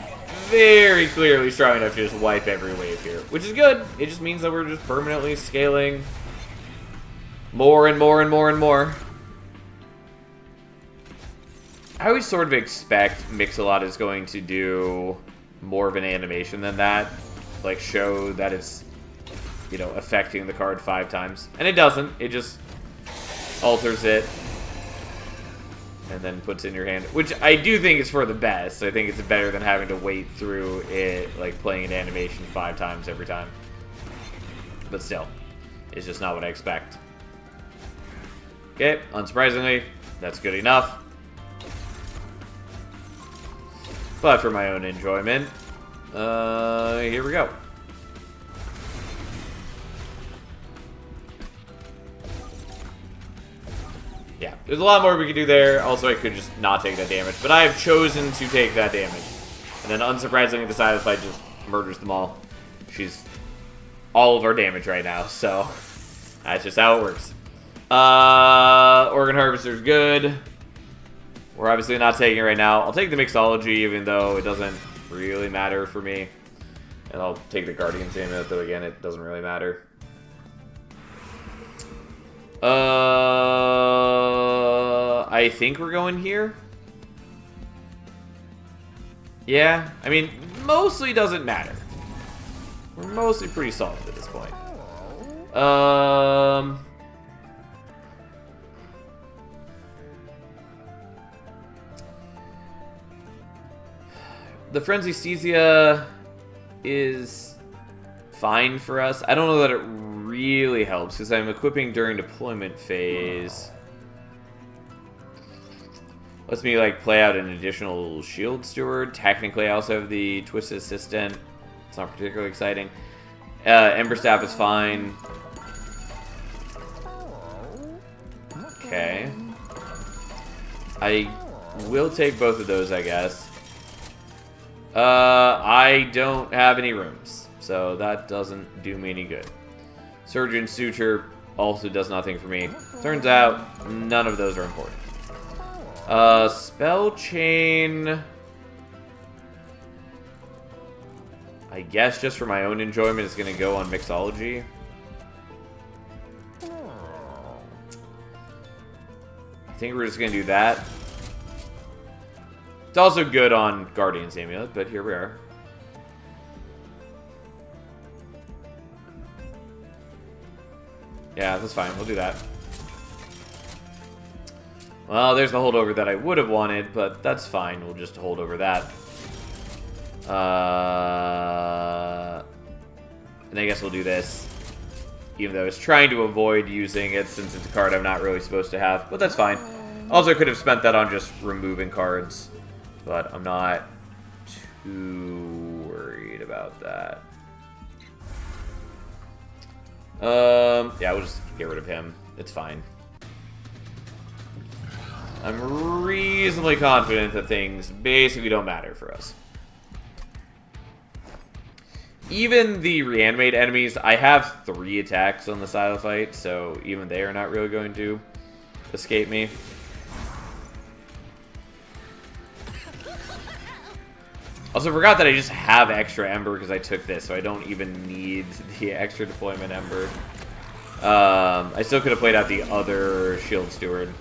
very clearly strong enough to just wipe every wave here, which is good. It just means that we're just permanently scaling more and more and more and more. I always sort of expect Mix-a-Lot is going to do more of an animation than that. Like, show that it's, you know, affecting the card 5 times. And it doesn't. It just alters it and then puts it in your hand, which I do think is for the best. I think it's better than having to wait through it, like, playing an animation 5 times every time. But still, it's just not what I expect. Okay, unsurprisingly, that's good enough. But for my own enjoyment, here we go. Yeah, there's a lot more we could do there. Also, I could just not take that damage, but I have chosen to take that damage. And then, unsurprisingly, the Silphite just murders them all. She's all of our damage right now, so that's just how it works. Organ Harvester's good. We're obviously not taking it right now. I'll take the Mixology, even though it doesn't really matter for me. And I'll take the Guardian's Amulet, though again, it doesn't really matter. I think we're going here. Yeah, I mean, mostly doesn't matter. We're mostly pretty solid at this point. The Frenzy-Stesia is fine for us. I don't know that it really helps, because I'm equipping during deployment phase. Lets me, like, play out an additional Shield Steward. Technically, I also have the Twisted Assistant. It's not particularly exciting. Ember Staff is fine. Okay. I will take both of those, I guess. I don't have any rooms, so that doesn't do me any good. Surgeon Suture also does nothing for me. Turns out, none of those are important. Spell Chain, I guess just for my own enjoyment, is going to go on Mixology. I think we're just going to do that. It's also good on Guardian's Amulet, but here we are. Yeah, that's fine. We'll do that. Well, there's the holdover that I would have wanted, but that's fine. We'll just hold over that. And I guess we'll do this. Even though I was trying to avoid using it since it's a card I'm not really supposed to have, but that's fine. Also, could have spent that on just removing cards, but I'm not too worried about that. Yeah, we'll just get rid of him. It's fine. I'm reasonably confident that things basically don't matter for us. Even the reanimate enemies, I have 3 attacks on the Silphite, so even they are not really going to escape me. Also, forgot that I just have extra Ember because I took this, so I don't even need the extra deployment Ember. I still could have played out the other Shield Steward.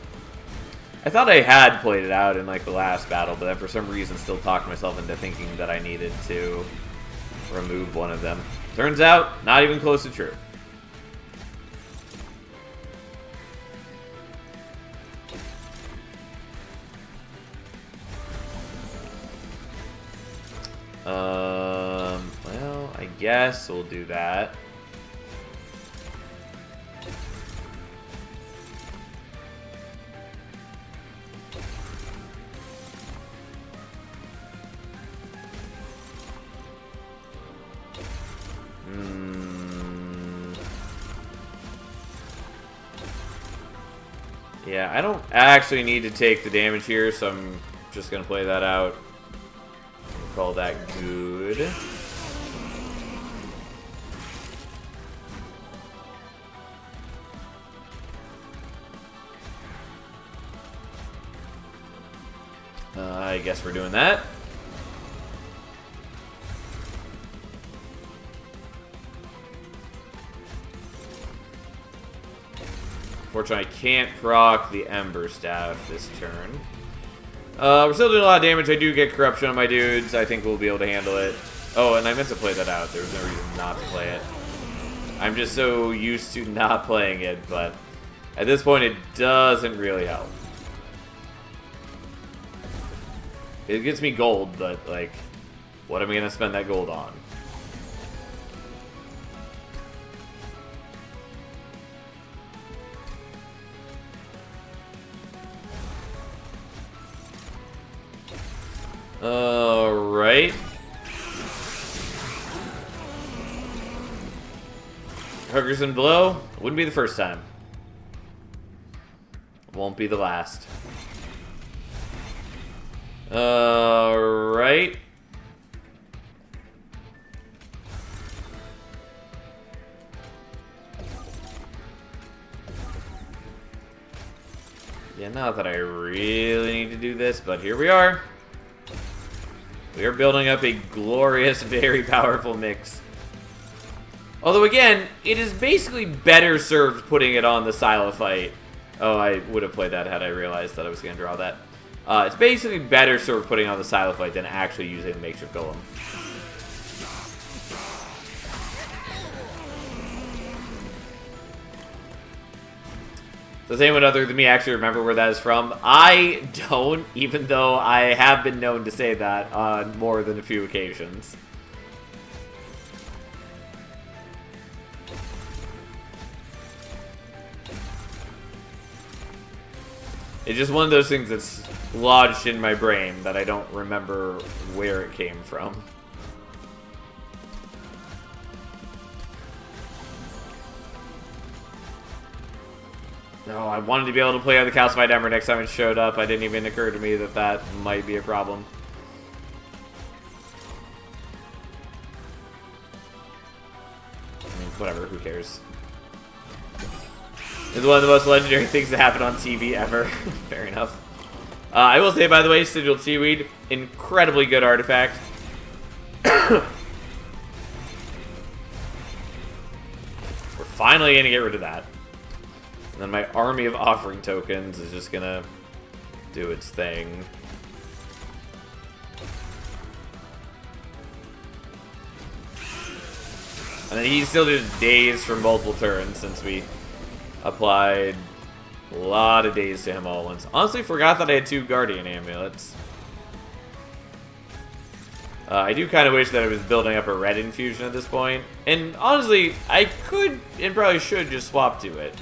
I thought I had played it out in, like, the last battle, but then for some reason still talked myself into thinking that I needed to remove one of them. Turns out, not even close to true. Well, I guess we'll do that. Yeah, I don't actually need to take the damage here, so I'm just going to play that out. Call that good. I guess we're doing that. Unfortunately, I can't proc the Ember Staff this turn. We're still doing a lot of damage. I do get Corruption on my dudes. I think we'll be able to handle it. Oh, and I meant to play that out. There was no reason not to play it. I'm just so used to not playing it, but at this point, it doesn't really help. It gets me gold, but, like, what am I going to spend that gold on? Alright. Hookers and Blow. Wouldn't be the first time. Won't be the last. Alright. Yeah, not that I really need to do this, but here we are. We are building up a glorious, very powerful mix. Although, again, it is basically better served putting it on the Silophyte. Oh, I would have played that had I realized that I was going to draw that. It's basically better served putting on the Silophyte than actually using the Makeshift Golem. Does anyone other than me actually remember where that is from? I don't, even though I have been known to say that on more than a few occasions. It's just one of those things that's lodged in my brain that I don't remember where it came from. No, I wanted to be able to play on the Calcified Ember next time it showed up. It didn't even occur to me that that might be a problem. I mean, whatever, who cares? It's one of the most legendary things that happen on TV ever. Fair enough. I will say, by the way, Sigil Seaweed, incredibly good artifact. We're finally going to get rid of that. And then my army of offering tokens is just gonna do its thing. And then he's still just dazed for multiple turns since we applied a lot of days to him all at once. Honestly, forgot that I had 2 Guardian Amulets. I do kind of wish that I was building up a red infusion at this point. And honestly, I could and probably should just swap to it.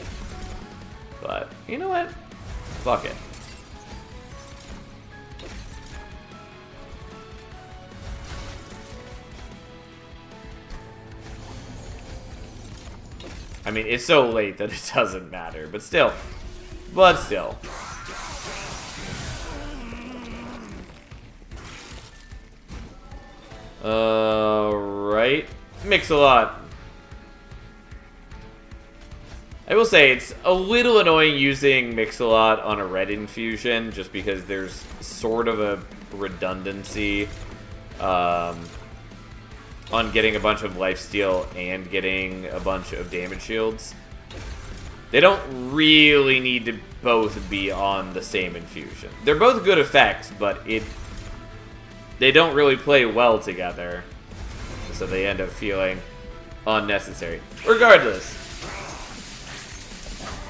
But, you know what? Fuck it. I mean, it's so late that it doesn't matter, but still. But still. Right. Mix-a-Lot. I will say, it's a little annoying using Mix-a-Lot on a red infusion, just because there's sort of a redundancy on getting a bunch of lifesteal and getting a bunch of damage shields. They don't really need to both be on the same infusion. They're both good effects, but they don't really play well together, so they end up feeling unnecessary. Regardless,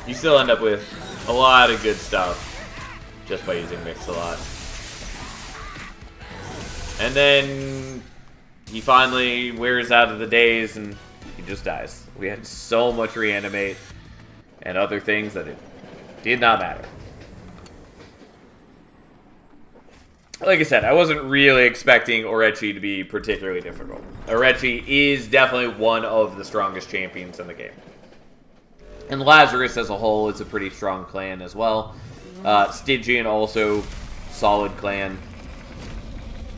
you still end up with a lot of good stuff just by using Mix-a-Lot. And then he finally wears out of the daze and he just dies. We had so much reanimate and other things that it did not matter. Like I said, I wasn't really expecting Orechi to be particularly difficult. Orechi is definitely one of the strongest champions in the game. And Lazarus as a whole is a pretty strong clan as well. Stygian also solid clan.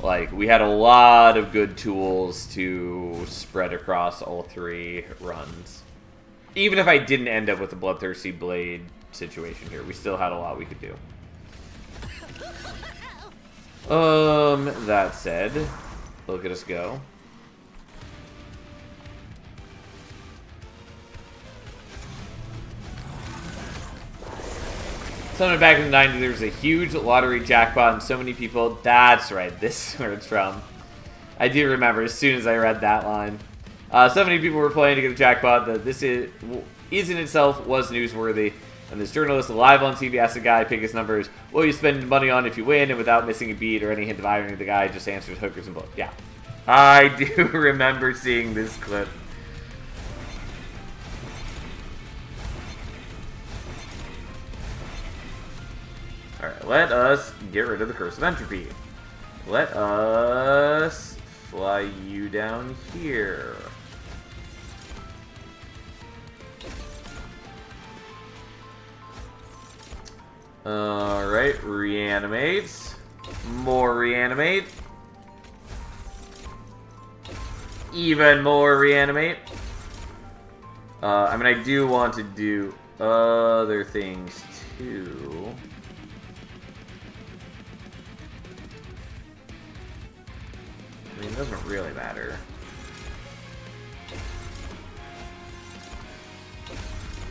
Like, we had a lot of good tools to spread across all 3 runs. Even if I didn't end up with a Bloodthirsty Blade situation here, we still had a lot we could do. That said, look at us go. Sometime back in the 90s, there was a huge lottery jackpot and so many people... That's right, this is where it's from. I do remember as soon as I read that line. So many people were playing to get the jackpot that this is in itself was newsworthy. And this journalist live on TV asked the guy pick his numbers. What will you spend money on if you win? And without missing a beat or any hint of irony, the guy just answers hookers and blows. Yeah. I do remember seeing this clip. Alright, let us get rid of the Curse of Entropy. Let us fly you down here. Alright, reanimate. More reanimate. Even more reanimate. I mean, I do want to do other things too. I mean, it doesn't really matter.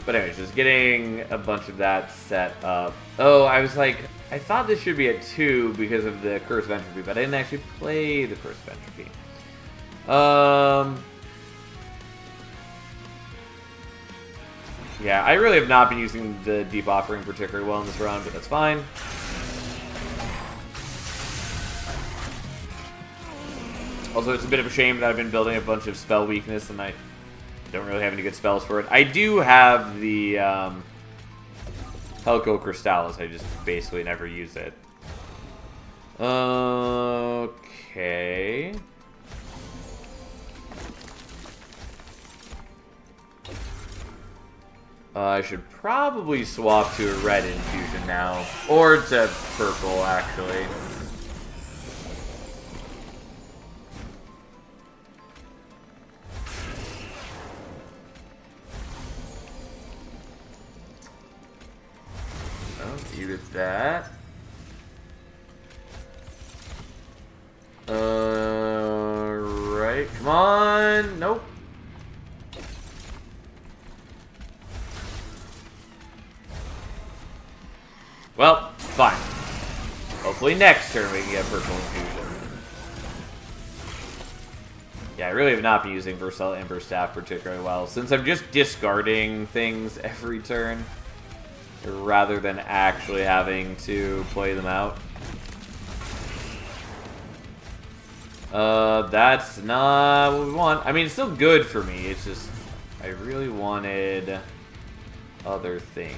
But anyways, just getting a bunch of that set up. Oh, I was like, I thought this should be at 2 because of the Curse of Entropy, but I didn't actually play the Curse of Entropy. Yeah, I really have not been using the Deep Offering particularly well in this run, but that's fine. Also, it's a bit of a shame that I've been building a bunch of spell weakness and I don't really have any good spells for it. I do have the Helco Crystallis, I just basically never use it. Okay. I should probably swap to a red infusion now. Or to purple, actually. You get that. Right. Come on. Nope. Well, fine. Hopefully next turn we can get purple infusion. Yeah, I really have not been using Versatile Ember Staff particularly well, since I'm just discarding things every turn, rather than actually having to play them out. That's not what we want. I mean, it's still good for me, it's just, I really wanted other things.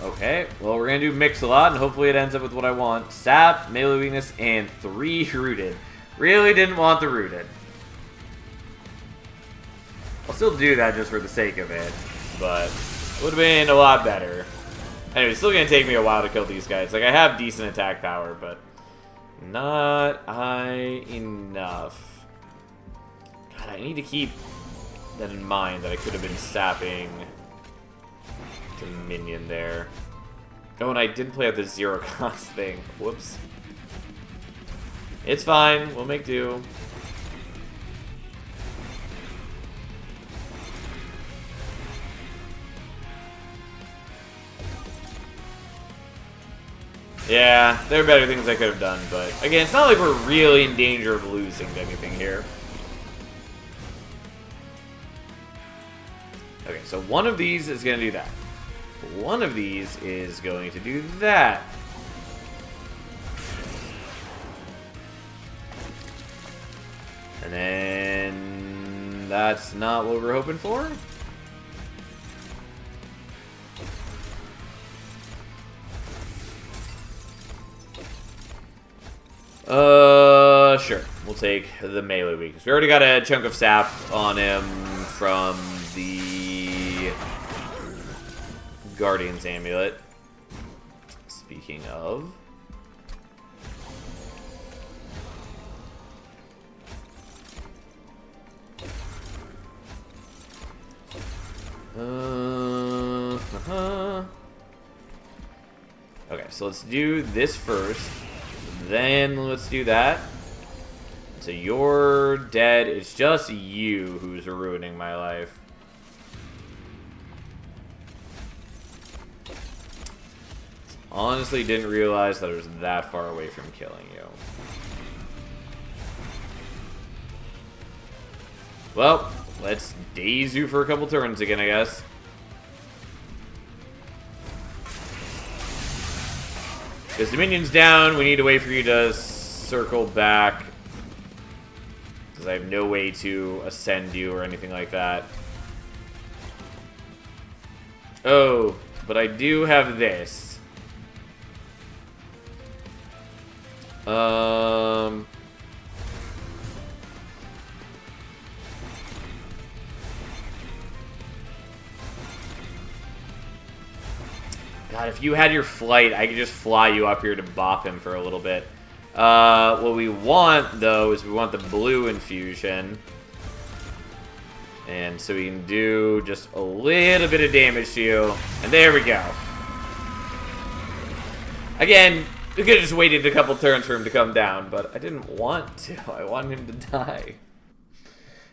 Okay, well, we're gonna do mix a lot, and hopefully it ends up with what I want. Sap, melee weakness, and 3 rooted. Really didn't want the rooted. I'll still do that just for the sake of it, but it would have been a lot better. Anyway, it's still gonna take me a while to kill these guys. Like, I have decent attack power, but not high enough. God, I need to keep that in mind, that I could have been sapping the minion there. Oh, and I didn't play out the zero cost thing. Whoops. It's fine. We'll make do. Yeah, there are better things I could have done, but again, it's not like we're really in danger of losing to anything here. Okay, so one of these is going to do that. One of these is going to do that. And then that's not what we're hoping for. Sure. We'll take the melee weakness. We already got a chunk of sap on him from the Guardian's Amulet. Speaking of... Okay, so let's do this first. Then let's do that. So you're dead. It's just you who's ruining my life. Honestly, didn't realize that I was that far away from killing you. Well, let's daze you for a couple turns again, I guess. Because Dominion's down, we need to wait for you to circle back. Because I have no way to ascend you or anything like that. Oh, but I do have this. God, if you had your flight, I could just fly you up here to bop him for a little bit. What we want, though, is we want the blue infusion. And so we can do just a little bit of damage to you. And there we go. Again, we could have just waited a couple turns for him to come down, but I didn't want to. I wanted him to die.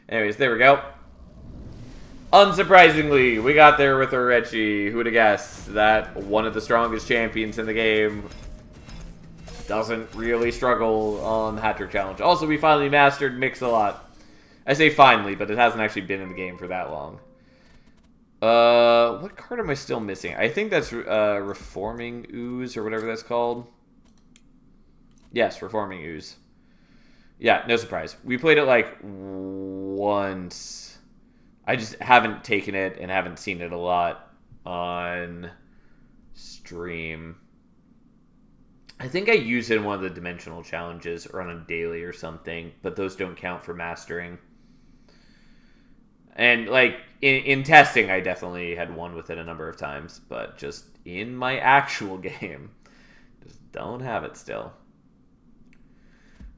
Anyways, there we go. Unsurprisingly, we got there with Orechi. Who would have guessed that one of the strongest champions in the game doesn't really struggle on the hat-trick challenge. Also, we finally mastered Mix-a-Lot. I say finally, but it hasn't actually been in the game for that long. What card am I still missing? I think that's Reforming Ooze or whatever that's called. Yes, Reforming Ooze. Yeah, no surprise. We played it like once. I just haven't taken it and haven't seen it a lot on stream. I think I used it in one of the dimensional challenges or on a daily or something, but those don't count for mastering. And, like, in testing, I definitely had won with it a number of times, but just in my actual game, just don't have it still.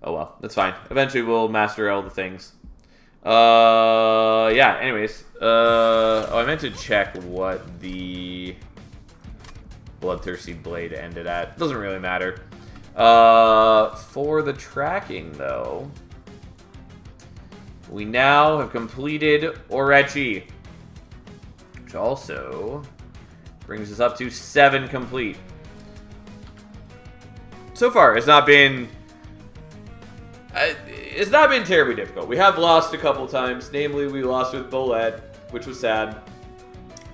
Oh well, that's fine. Eventually we'll master all the things. Yeah, anyways. Oh, I meant to check what the Bloodthirsty Blade ended at. Doesn't really matter. For the tracking, though, we now have completed Orechi, which also brings us up to 7 complete. So far, it's not been terribly difficult. We have lost a couple times. Namely, we lost with Bolette, which was sad.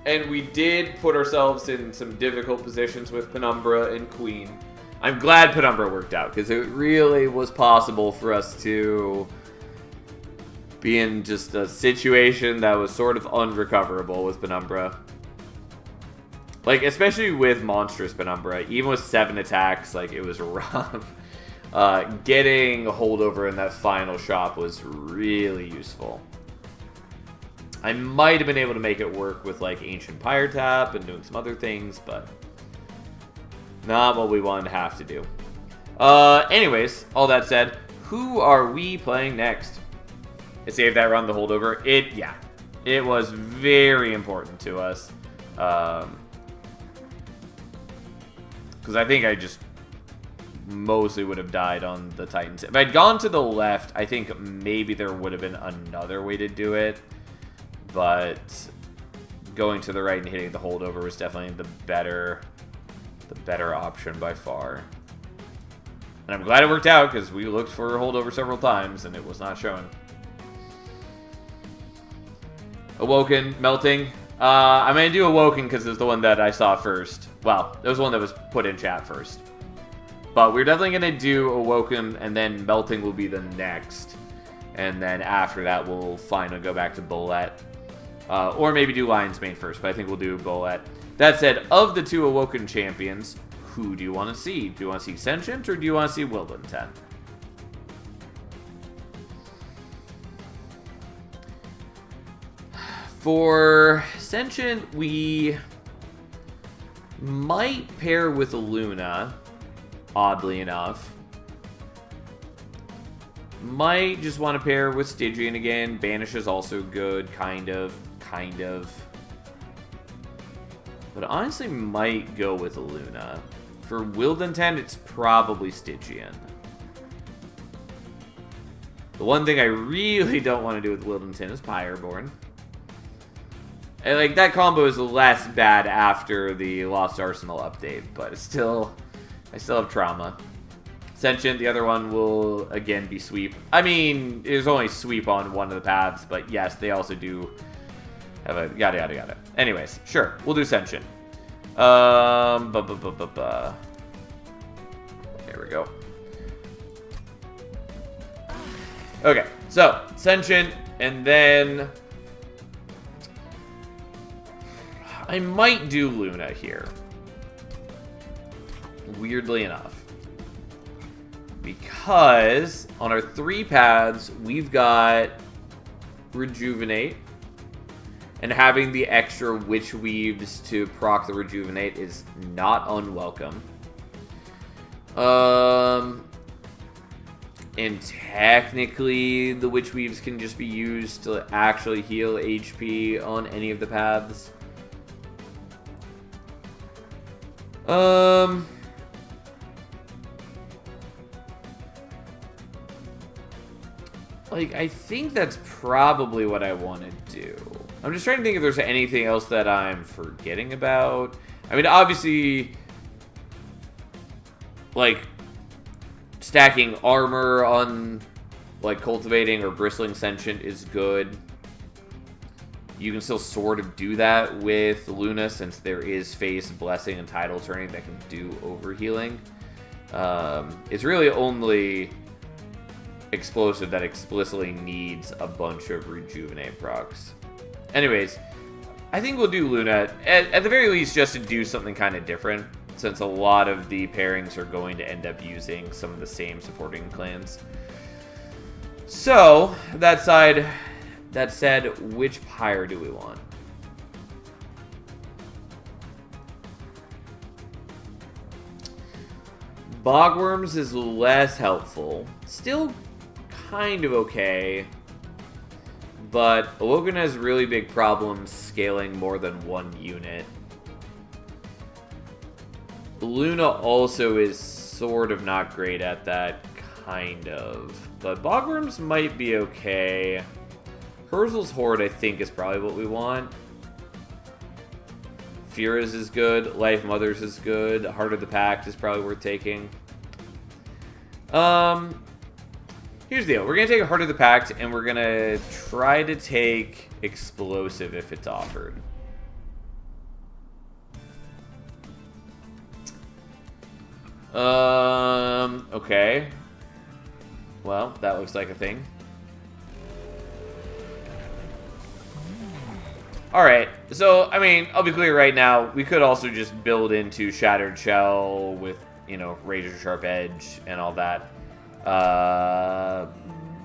And we did put ourselves in some difficult positions with Penumbra and Queen. I'm glad Penumbra worked out, because it really was possible for us to be in just a situation that was sort of unrecoverable with Penumbra. Like, especially with Monstrous Penumbra, even with 7 attacks, like, it was rough. Getting a holdover in that final shop was really useful. I might have been able to make it work with, like, Ancient Pyre Tap and doing some other things, but not what we wanted to have to do. Anyways, all that said, who are we playing next? I saved that run, the holdover. It was very important to us. Because I think I just mostly would have died on the Titans. If I'd gone to the left, I think maybe there would have been another way to do it. But going to the right and hitting the holdover was definitely the better option by far. And I'm glad it worked out, because we looked for a holdover several times and it was not showing. Awoken, Melting. I'm going to do Awoken because it's the one that I saw first. Well, it was the one that was put in chat first. But we're definitely going to do Awoken, and then Melting will be the next. And then after that, we'll finally go back to Bolette. Or maybe do Lion's Mane first, but I think we'll do Bolette. That said, of the 2 Awoken champions, who do you want to see? Do you want to see Sentient, or do you want to see Wildentent? For Sentient, we might pair with Luna, oddly enough. Might just want to pair with Stygian again. Banish is also good, kind of. But honestly, might go with Luna. For Wildentent, it's probably Stygian. The one thing I really don't want to do with Wildenton is Pyreborn. And, like, that combo is less bad after the Lost Arsenal update, but it's still... I still have trauma. Sentient, the other one will, again, be sweep. I mean, there's only sweep on one of the paths, but yes, they also do have a yada yada yada. Anyways, sure, we'll do Sentient. There we go. Okay, so, Sentient, and then... I might do Luna here. Weirdly enough. Because on our 3 paths, we've got Rejuvenate. And having the extra Witch Weaves to proc the Rejuvenate is not unwelcome. And technically, the Witch Weaves can just be used to actually heal HP on any of the paths. Like, I think that's probably what I want to do. I'm just trying to think if there's anything else that I'm forgetting about. I mean, obviously, like, stacking armor on, like, Cultivating or Bristling Sentient is good. You can still sort of do that with Luna, since there is Phase, Blessing, and Tidal Turning that can do overhealing. It's really only Explosive that explicitly needs a bunch of Rejuvenate procs. Anyways, I think we'll do Luna, at the very least, just to do something kind of different, since a lot of the pairings are going to end up using some of the same supporting clans. So, that said, which Pyre do we want? Bogworms is less helpful. Still kind of okay. But Logan has really big problems scaling more than one unit. Luna also is sort of not great at that, kind of. But Bogworms might be okay. Herzl's Horde, I think, is probably what we want. Fira's is good. Life Mothers is good. Heart of the Pact is probably worth taking. Here's the deal. We're going to take a Heart of the Pact, and we're going to try to take Explosive if it's offered. Okay. Well, that looks like a thing. Alright, so, I mean, I'll be clear right now, we could also just build into Shattered Shell with, you know, Razor Sharp Edge and all that. But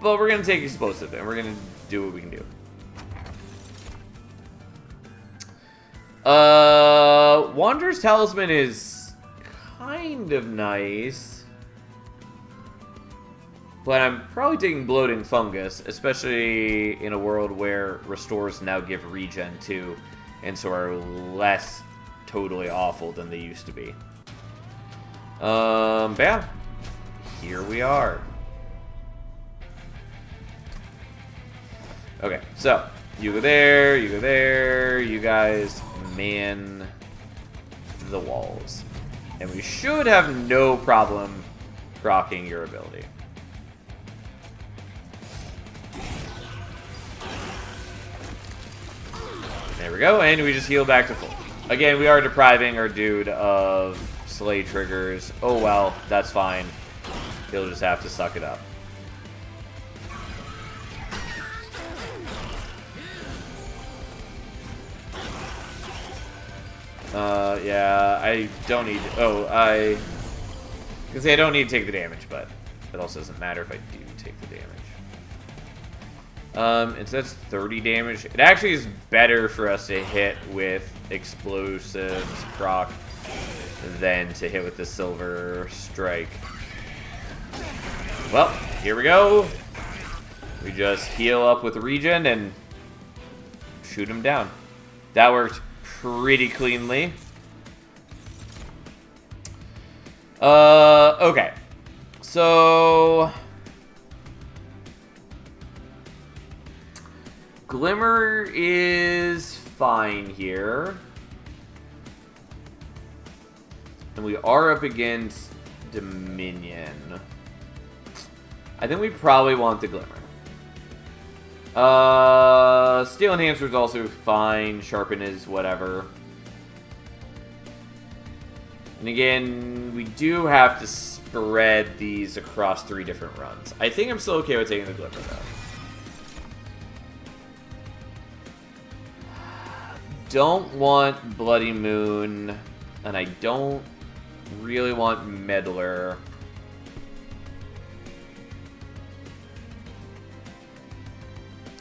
we're going to take Explosive, and we're going to do what we can do. Wanderer's Talisman is kind of nice. But I'm probably taking Bloating Fungus, especially in a world where Restores now give regen too, and so are less totally awful than they used to be. But yeah, here we are. Okay, so you go there, you go there, you guys man the walls. And we should have no problem proccing your ability. There we go, and we just heal back to full. Again, we are depriving our dude of Slay triggers. Oh well, that's fine. He'll just have to suck it up. Yeah, I don't need... Oh, I can say I don't need to take the damage, but it also doesn't matter if I do take the damage. And so that's 30 damage. It actually is better for us to hit with Explosives proc than to hit with the Silver Strike. Well, here we go. We just heal up with regen and shoot him down. That worked pretty cleanly. Okay. So Glimmer is fine here. And we are up against Dominion. I think we probably want the Glimmer. Steel Enhancer is also fine. Sharpen is whatever. And again, we do have to spread these across 3 different runs. I think I'm still okay with taking the Glimmer, though. Don't want Bloody Moon, and I don't really want Meddler.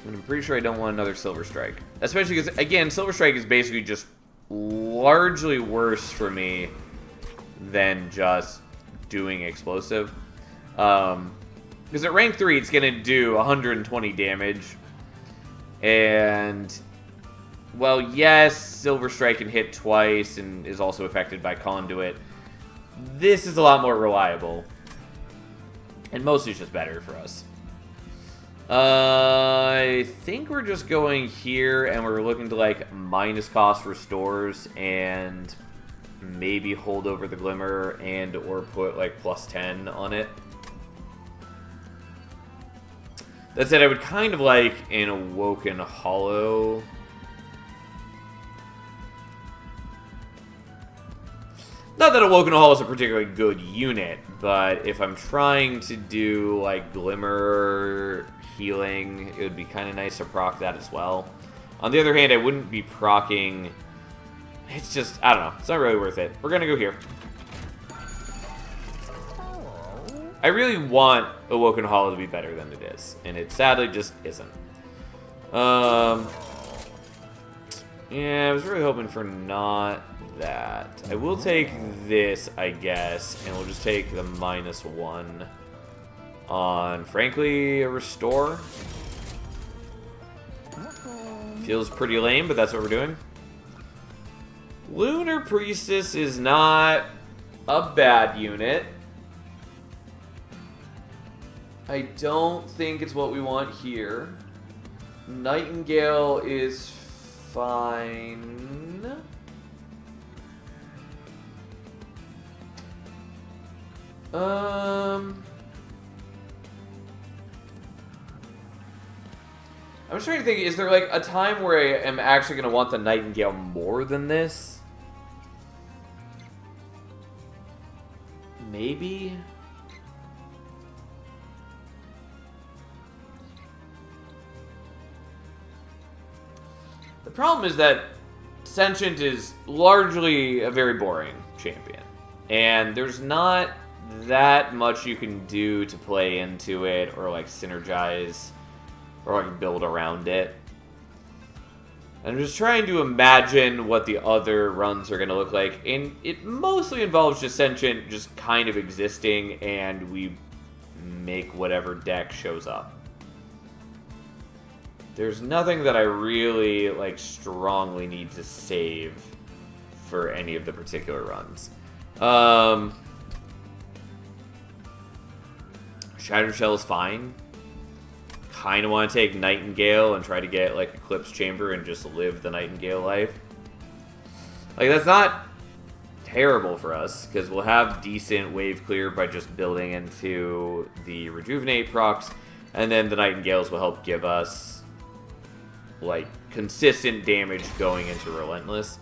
And I'm pretty sure I don't want another Silver Strike. Especially because, again, Silver Strike is basically just largely worse for me than just doing Explosive. Because at rank 3, it's going to do 120 damage. And, well, yes, Silver Strike can hit twice and is also affected by Conduit. This is a lot more reliable. And mostly it's just better for us. I think we're just going here and we're looking to like minus cost restores and maybe hold over the Glimmer and or put like plus 10 on it. That said, I would kind of like an Awoken Hollow. Not that Awoken Hollow is a particularly good unit, but if I'm trying to do like Glimmer healing, it would be kind of nice to proc that as well. On the other hand, I wouldn't be proccing. It's just, I don't know. It's not really worth it. We're going to go here. I really want Awoken Hollow to be better than it is, and it sadly just isn't. Yeah, I was really hoping for not that. I will take this, I guess, and we'll just take the -1 on, frankly, a Restore. Feels pretty lame, but that's what we're doing. Lunar Priestess is not a bad unit. I don't think it's what we want here. Nightingale is fine. I'm just trying to think, is there like a time where I am actually going to want the Nightingale more than this? Maybe? The problem is that Sentient is largely a very boring champion. And there's not that much you can do to play into it or like synergize or like build around it. I'm just trying to imagine what the other runs are going to look like, and it mostly involves just Sentient just kind of existing and we make whatever deck shows up. There's nothing that I really like strongly need to save for any of the particular runs. Shattered Shell is fine. Kind of want to take Nightingale and try to get like Eclipse Chamber and just live the Nightingale life. Like, that's not terrible for us because we'll have decent wave clear by just building into the Rejuvenate procs, and then the Nightingales will help give us like consistent damage going into Relentless.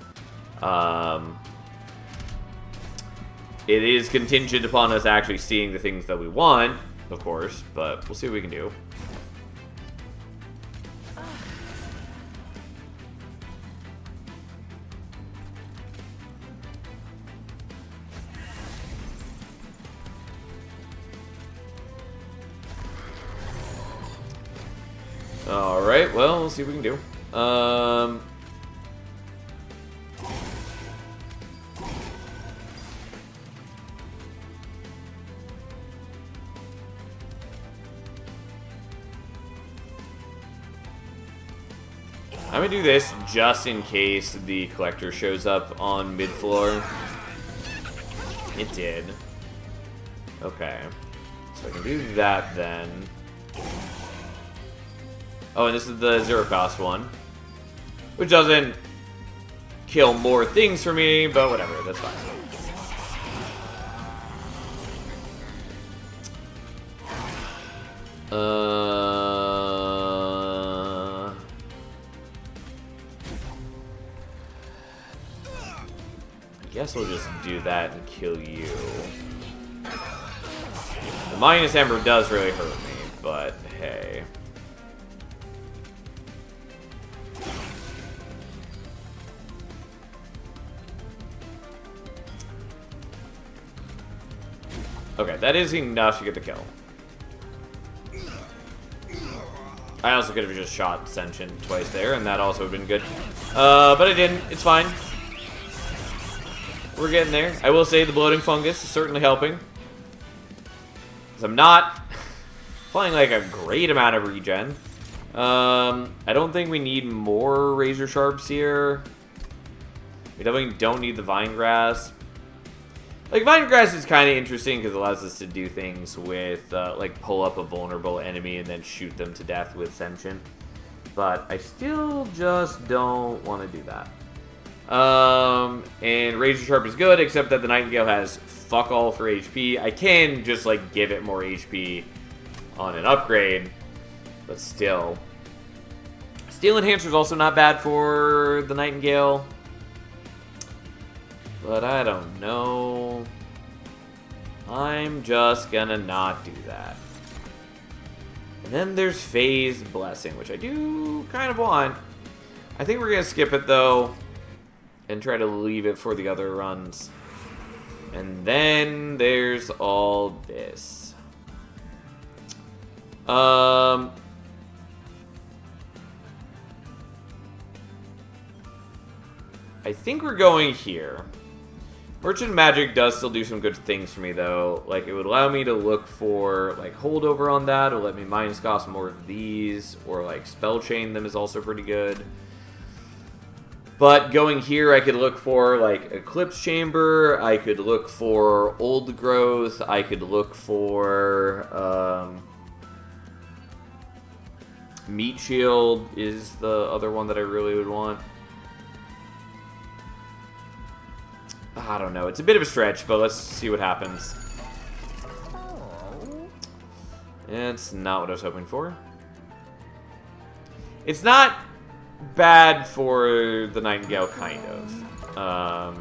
It is contingent upon us actually seeing the things that we want, of course, but we'll see what we can do. Alright, well, we'll see what we can do. I'm gonna do this just in case the Collector shows up on mid-floor. It did. Okay. So I can do that then. Oh, and this is the 0-cost one. Which doesn't kill more things for me, but whatever, that's fine. I guess we'll just do that and kill you. The minus Ember does really hurt me, but hey. Okay, that is enough to get the kill. I also could have just shot Sentient twice there, and that also would have been good. But I didn't. It's fine. We're getting there. I will say the Bloating Fungus is certainly helping. Because I'm not playing like a great amount of regen. I don't think we need more Razor Sharps here. We definitely don't need the Vine Grass. Like, Vine Grass is kind of interesting because it allows us to do things with, like, pull up a vulnerable enemy and then shoot them to death with Sentient. But I still just don't want to do that. And Razor Sharp is good, except that the Nightingale has fuck all for HP. I can just, like, give it more HP on an upgrade, but still. Steel Enhancer is also not bad for the Nightingale. But I don't know. I'm just gonna not do that. And then there's Phase Blessing, which I do kind of want. I think we're gonna skip it though, and try to leave it for the other runs. And then there's all this. I think we're going here. Merchant Magic does still do some good things for me, though. Like, it would allow me to look for, like, holdover on that, or let me minus cost more of these, or, like, Spell Chain them is also pretty good. But going here, I could look for, like, Eclipse Chamber, I could look for Old Growth, I could look for, Meat Shield is the other one that I really would want. I don't know. It's a bit of a stretch, but let's see what happens. It's not what I was hoping for. It's not bad for the Nightingale, kind of.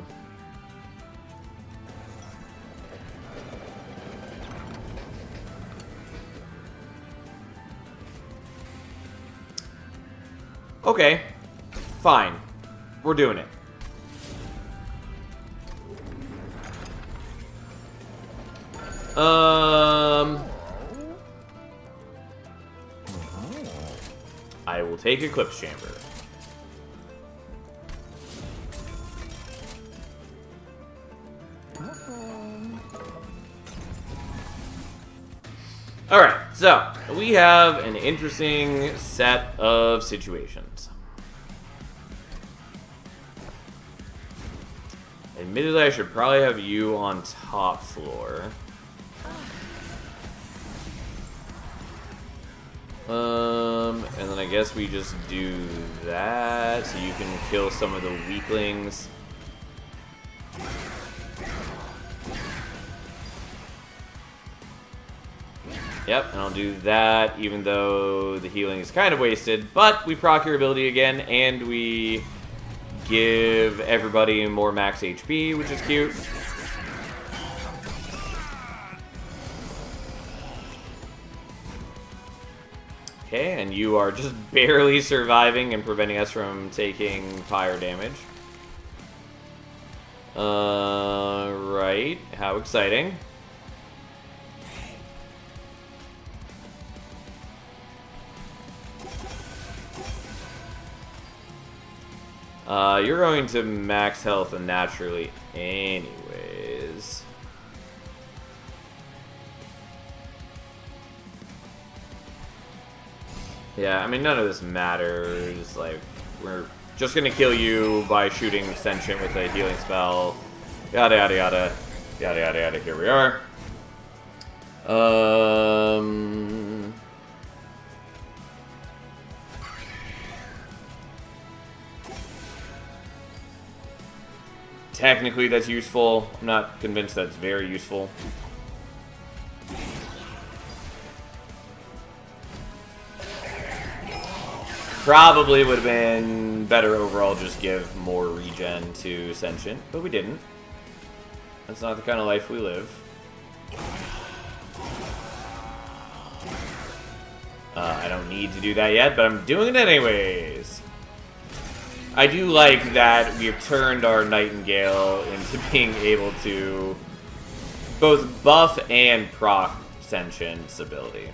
Okay. Fine. We're doing it. I will take Eclipse Chamber. Alright, so we have an interesting set of situations. Admittedly, I should probably have you on top floor. And then I guess we just do that so you can kill some of the weaklings. Yep, and I'll do that even though the healing is kind of wasted, but we proc your ability again and we give everybody more max HP, which is cute. Okay, and you are just barely surviving and preventing us from taking fire damage. Right. How exciting. You're going to max health naturally anyways. Yeah, I mean, none of this matters. Like, we're just gonna kill you by shooting Sentient with a healing spell. Yada, yada, yada. Yada, yada, yada. Here we are. technically that's useful. I'm not convinced that's very useful. Probably would have been better overall just give more regen to Sentient, but we didn't. That's not the kind of life we live. I don't need to do that yet, but I'm doing it anyways. I do like that we've turned our Nightingale into being able to both buff and proc Sentient's ability.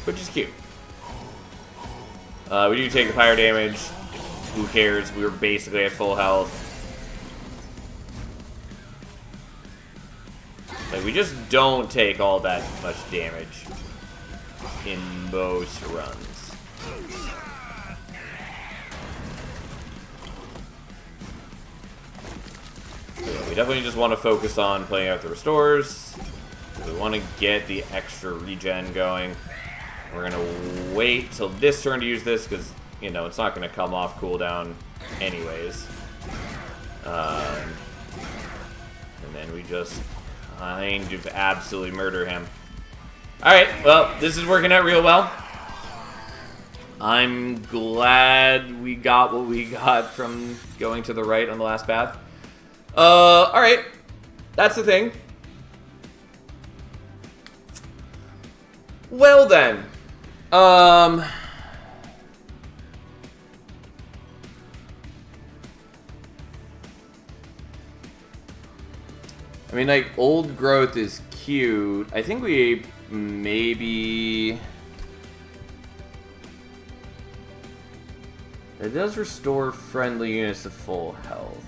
Which is cute. We do take the fire damage. Who cares? We were basically at full health. Like, we just don't take all that much damage in most runs. So yeah, we definitely just want to focus on playing out the restores. We want to get the extra regen going. We're going to wait till this turn to use this because, you know, it's not going to come off cooldown anyways. And then we just kind of absolutely murder him. Alright, well, this is working out real well. I'm glad we got what we got from going to the right on the last path. Alright. That's the thing. Well then. I mean, like, old growth is cute. I think we maybe... It does restore friendly units to full health.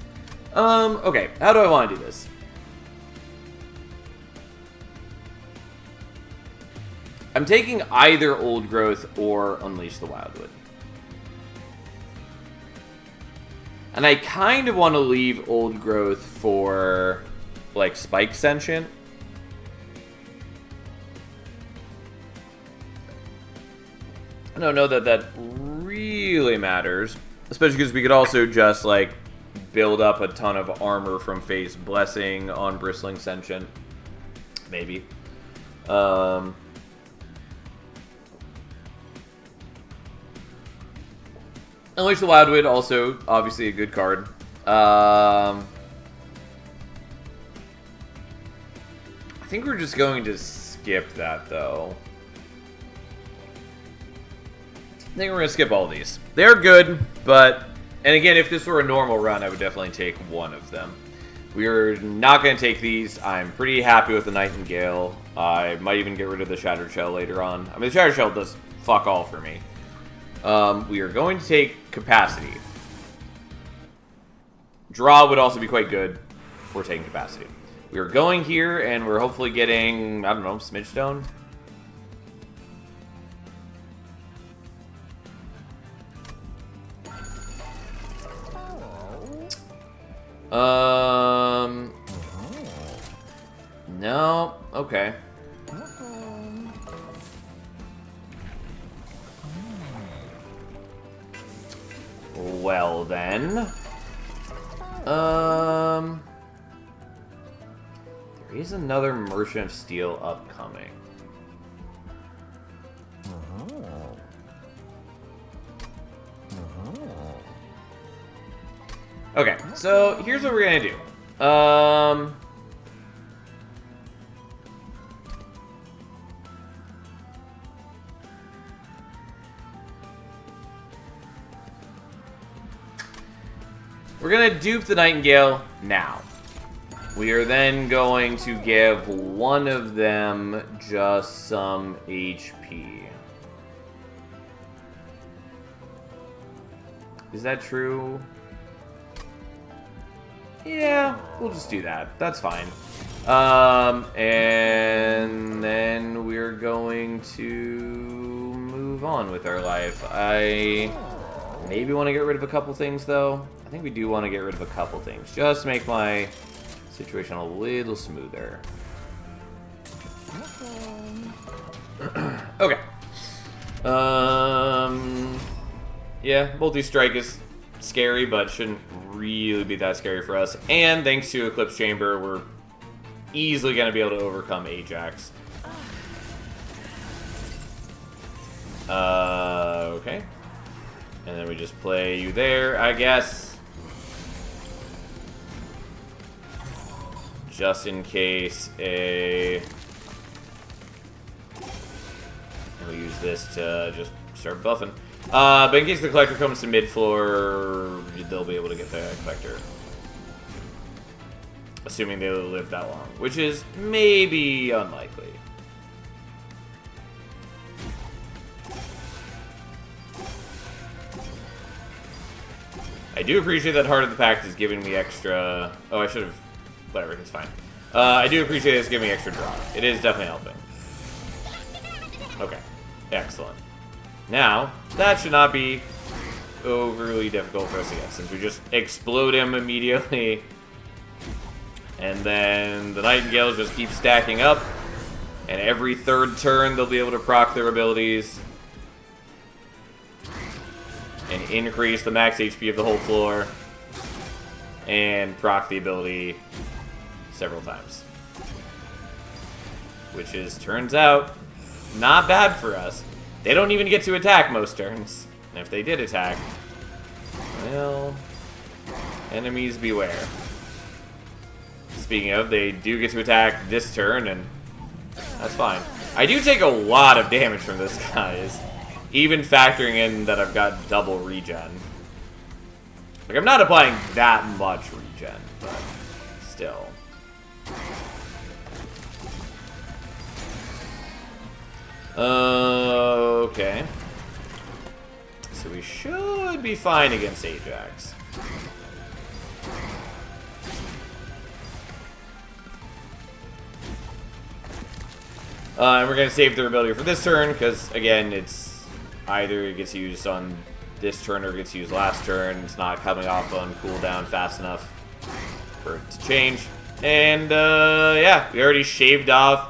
Okay, how do I want to do this? I'm taking either Old Growth or Unleash the Wildwood. And I kind of want to leave Old Growth for, like, Spike Sentient. I don't know that that really matters. Especially because we could also just, like, build up a ton of armor from Phase Blessing on Bristling Sentient. Maybe. Unleash the Wildwood, also obviously a good card. I think we're just going to skip that, though. I think we're going to skip all these. They're good, but... And again, if this were a normal run, I would definitely take one of them. We're not going to take these. I'm pretty happy with the Nightingale. I might even get rid of the Shattered Shell later on. I mean, the Shattered Shell does fuck all for me. We are going to take Capacity. Draw would also be quite good for taking Capacity. We are going here, and we're hopefully getting, I don't know, Smidge Stone? No. Okay. Well, then. There is another Merchant of Steel upcoming. Okay, so here's what we're gonna do. We're gonna dupe the Nightingale now. We are then going to give one of them just some HP. Is that true? Yeah, we'll just do that. That's fine. And then we're going to move on with our life. I maybe want to get rid of a couple things, though. I think we do want to get rid of a couple things. Just to make my situation a little smoother. Okay. Yeah, multi-strike is scary, but shouldn't really be that scary for us. And thanks to Eclipse Chamber, we're easily going to be able to overcome Ajax. Okay. And then we just play you there, I guess. Just in case we'll use this to just start buffing. But in case the Collector comes to mid-floor, they'll be able to get the Collector. Assuming they live that long, which is maybe unlikely. I do appreciate that Heart of the Pact is giving me extra... Oh, I should have... Whatever, it's fine. I do appreciate it's giving me extra draw. It is definitely helping. Okay, excellent. Now, that should not be overly difficult for us to get, since we just explode him immediately. And then the Nightingales just keep stacking up. And every third turn, they'll be able to proc their abilities. And increase the max HP of the whole floor. And proc the ability several times. Which is, turns out, not bad for us. They don't even get to attack most turns. And if they did attack, well, enemies beware. Speaking of, they do get to attack this turn, and that's fine. I do take a lot of damage from this, guys. Even factoring in that I've got double regen. Like, I'm not applying that much regen, but still. Okay. So we should be fine against Ajax. And we're going to save their ability for this turn, because, again, it's either it gets used on this turn or it gets used last turn. It's not coming off on cooldown fast enough for it to change. And, yeah, we already shaved off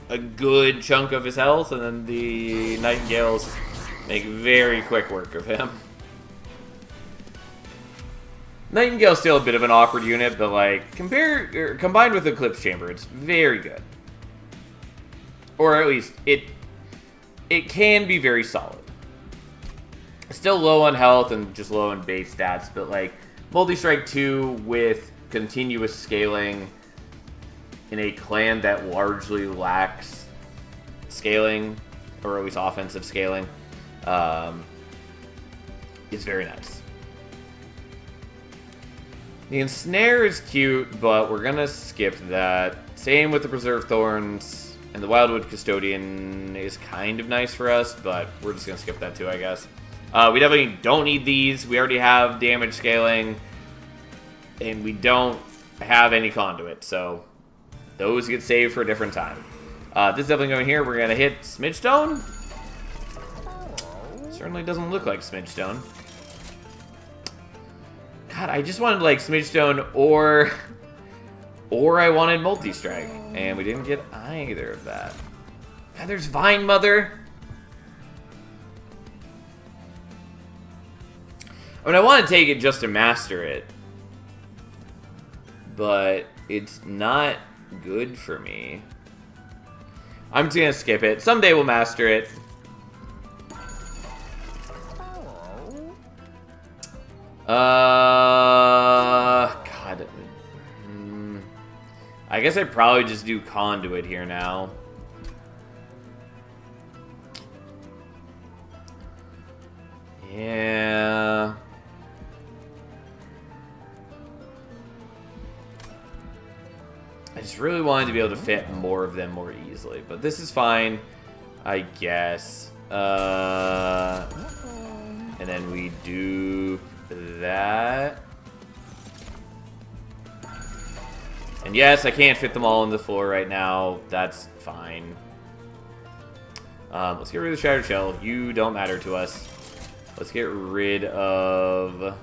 a good chunk of his health, and then the Nightingales make very quick work of him. Nightingale's still a bit of an awkward unit, but, like, combined with Eclipse Chamber, it's very good. Or at least, it can be very solid. Still low on health and just low on base stats, but like, Multi-Strike 2 with continuous scaling in a clan that largely lacks scaling, or at least offensive scaling, is very nice. The Ensnare is cute, but we're gonna skip that. Same with the Preserved Thorns. And the Wildwood Custodian is kind of nice for us, but we're just going to skip that too, I guess. We definitely don't need these. We already have damage scaling, and we don't have any conduit, so those get saved for a different time. This is definitely going here. We're going to hit Smidgestone. Certainly doesn't look like Smidgestone. God, I just wanted like Smidgestone or I wanted Multi-Strike, and we didn't get either of that. God, there's Vine Mother. I mean, I want to take it just to master it, but it's not good for me. I'm just going to skip it. Someday we'll master it. God. I guess I'd probably just do Conduit here now. Yeah. I just really wanted to be able to fit more of them more easily, but this is fine, I guess. And then we do that. And yes, I can't fit them all on the floor right now. That's fine. Let's get rid of the Shattered Shell. You don't matter to us. Let's get rid of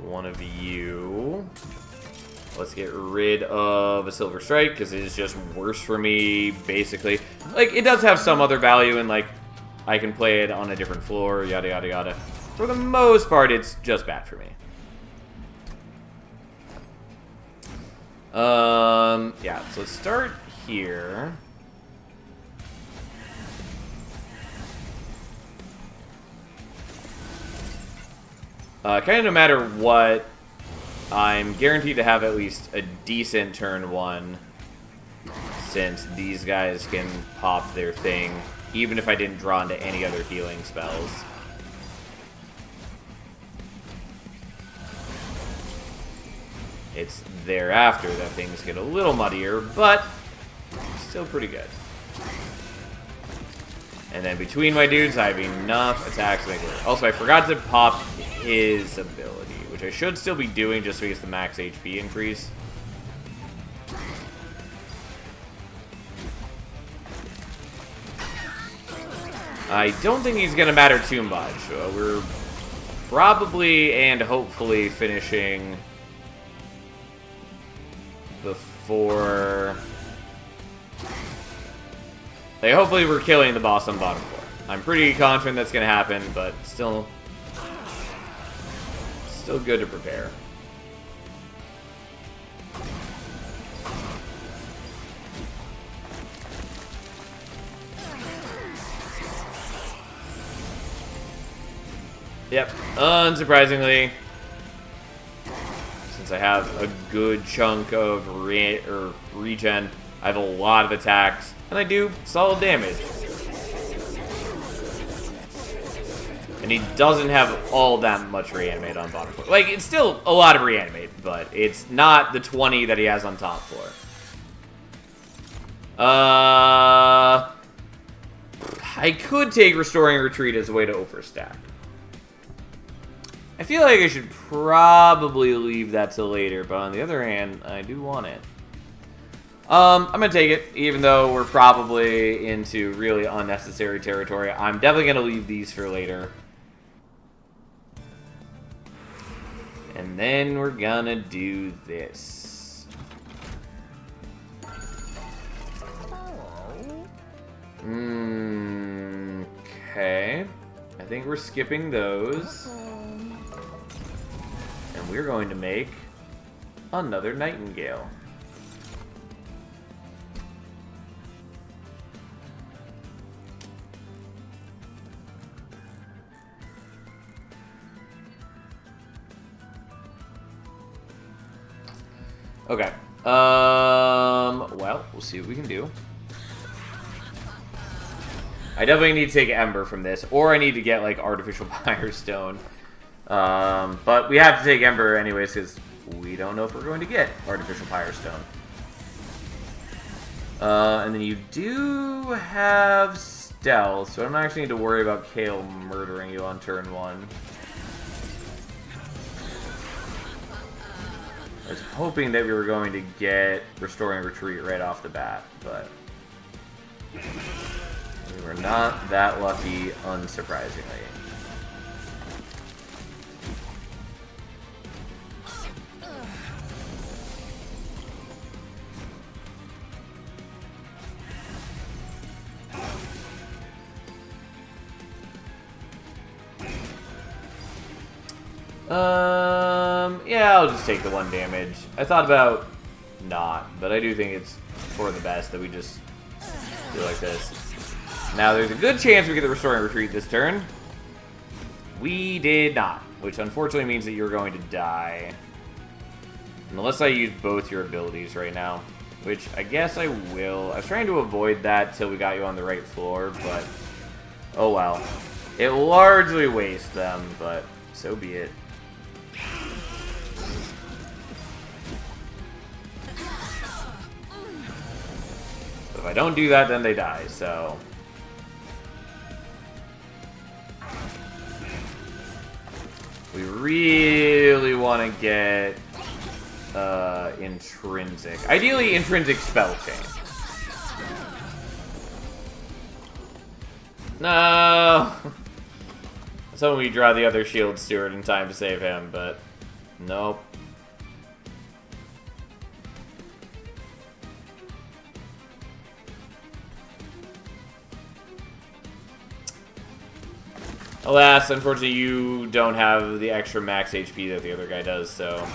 one of you. Let's get rid of a Silver Strike, because it is just worse for me, basically. Like, it does have some other value in, like, I can play it on a different floor, yada yada yada. For the most part, it's just bad for me. Yeah, so let's start here. Kind of no matter what, I'm guaranteed to have at least a decent turn 1, since these guys can pop their thing, even if I didn't draw into any other healing spells. It's thereafter that things get a little muddier, but still pretty good. And then between my dudes, I have enough attacks to make it work. Also, I forgot to pop his ability, which I should still be doing just so he gets the max HP increase. I don't think he's going to matter too much. We're probably and hopefully finishing before... Like, hopefully we're killing the boss on bottom floor. I'm pretty confident that's going to happen, but still good to prepare. Yep, unsurprisingly, since I have a good chunk of regen, I have a lot of attacks, and I do solid damage. And he doesn't have all that much reanimate on bottom floor. Like, it's still a lot of reanimate, but it's not the 20 that he has on top floor. I could take Restoring Retreat as a way to overstack. I feel like I should probably leave that till later, but on the other hand, I do want it. I'm gonna take it, even though we're probably into really unnecessary territory. I'm definitely gonna leave these for later. And then we're gonna do this. Okay. I think we're skipping those. And we're going to make another Nightingale. Okay. Well, we'll see what we can do. I definitely need to take Ember from this, or I need to get, like, Artificial Firestone. But we have to take Ember anyways, because we don't know if we're going to get Artificial Firestone. And then you do have Stealth, so I don't actually need to worry about Kale murdering you on turn 1. I was hoping that we were going to get Restoring Retreat right off the bat, but we were not that lucky, unsurprisingly. Yeah, I'll just take the 1 damage. I thought about not, but I do think it's for the best that we just do like this. Now, there's a good chance we get the Restoring Retreat this turn. We did not, which unfortunately means that you're going to die. Unless I use both your abilities right now, which I guess I will. I was trying to avoid that till we got you on the right floor, but oh well. It largely wastes them, but so be it. But if I don't do that, then they die, so... We really want to get Intrinsic. Ideally, Intrinsic Spell Chain. No! So we draw the other Shield Steward in time to save him, but nope. Alas, unfortunately, you don't have the extra max HP that the other guy does, so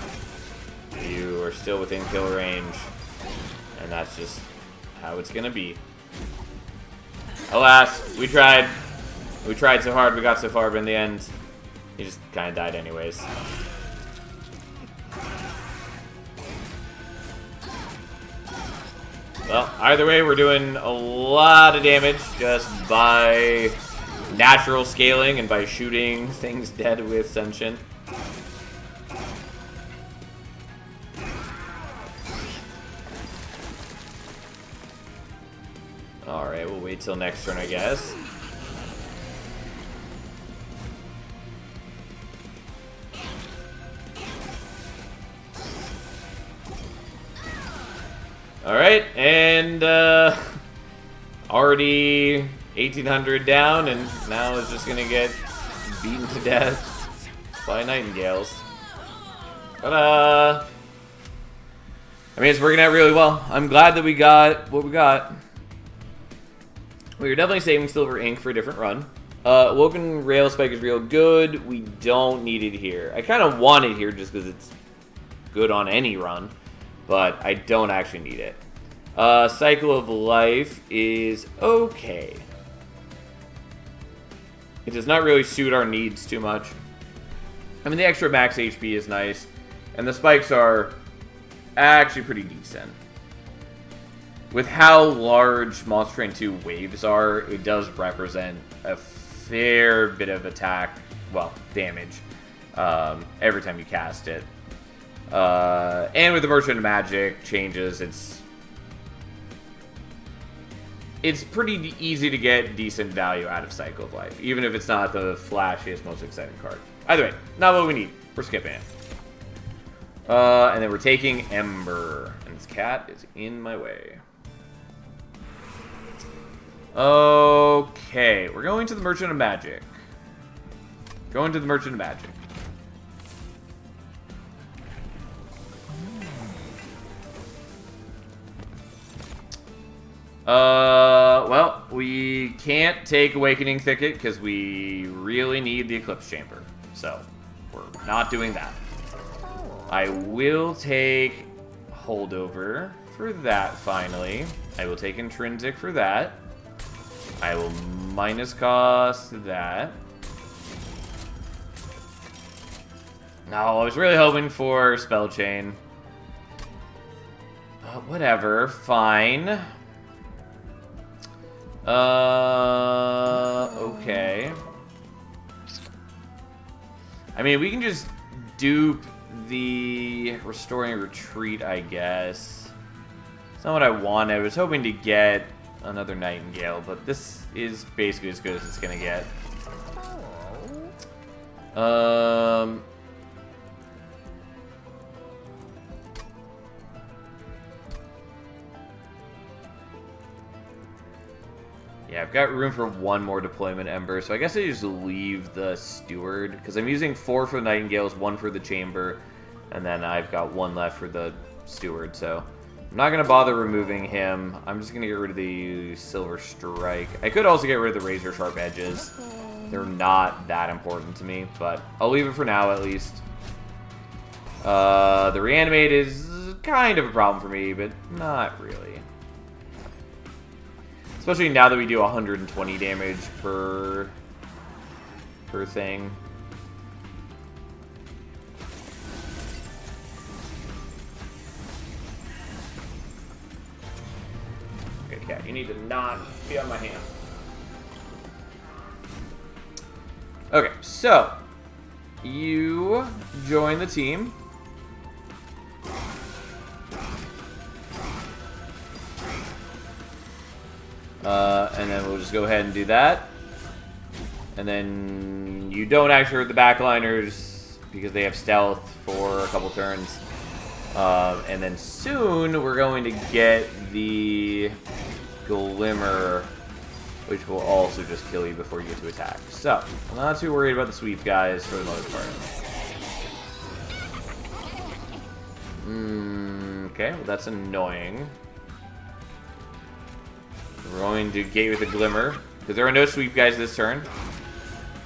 you are still within kill range, and that's just how it's gonna be. Alas, we tried. We tried so hard, we got so far, but in the end, he just kind of died anyways. Well, either way, we're doing a lot of damage just by natural scaling and by shooting things dead with Sentient. Alright, we'll wait till next turn, I guess. Alright, and already 1800 down, and now it's just gonna get beaten to death by Nightingales. But I mean, it's working out really well. I'm glad that we got what we got. We were definitely saving Silver Ink for a different run. Woken Rail Spike is real good. We don't need it here. I kind of want it here just because it's good on any run, but I don't actually need it. Cycle of Life is okay. It does not really suit our needs too much. I mean, the extra max HP is nice, and the spikes are actually pretty decent. With how large Monster Train 2 waves are, it does represent a fair bit of attack, well, damage, every time you cast it. And with the Merchant of Magic changes, it's pretty easy to get decent value out of Cycle of Life, even if it's not the flashiest, most exciting card. Either way, not what we need. We're skipping it. And then we're taking Ember, and this cat is in my way. Okay, we're going to the Merchant of Magic. Going to the Merchant of Magic. Well, we can't take Awakening Thicket because we really need the Eclipse Chamber. So, we're not doing that. I will take Holdover for that, finally. I will take Intrinsic for that. I will minus cost that. No, I was really hoping for Spell Chain. Whatever, fine. Okay. I mean, we can just dupe the Restoring Retreat, I guess. It's not what I wanted. I was hoping to get another Nightingale, but this is basically as good as it's gonna get. Yeah, I've got room for one more Deployment Ember, so I guess I just leave the Steward, because I'm using 4 for the Nightingales, 1 for the Chamber, and then I've got 1 left for the Steward, so I'm not going to bother removing him. I'm just going to get rid of the Silver Strike. I could also get rid of the Razor Sharp Edges. They're not that important to me, but I'll leave it for now at least. The Reanimate is kind of a problem for me, but not really. Especially now that we do 120 damage per thing. Okay, cat, you need to not be on my hand. Okay, so you join the team. And then we'll just go ahead and do that. And then you don't actually hurt the backliners because they have stealth for a couple turns. And then soon we're going to get the Glimmer, which will also just kill you before you get to attack. So, I'm not too worried about the sweep guys for the most part. Okay, well that's annoying. We're going to gate with a Glimmer, because there are no sweep guys this turn.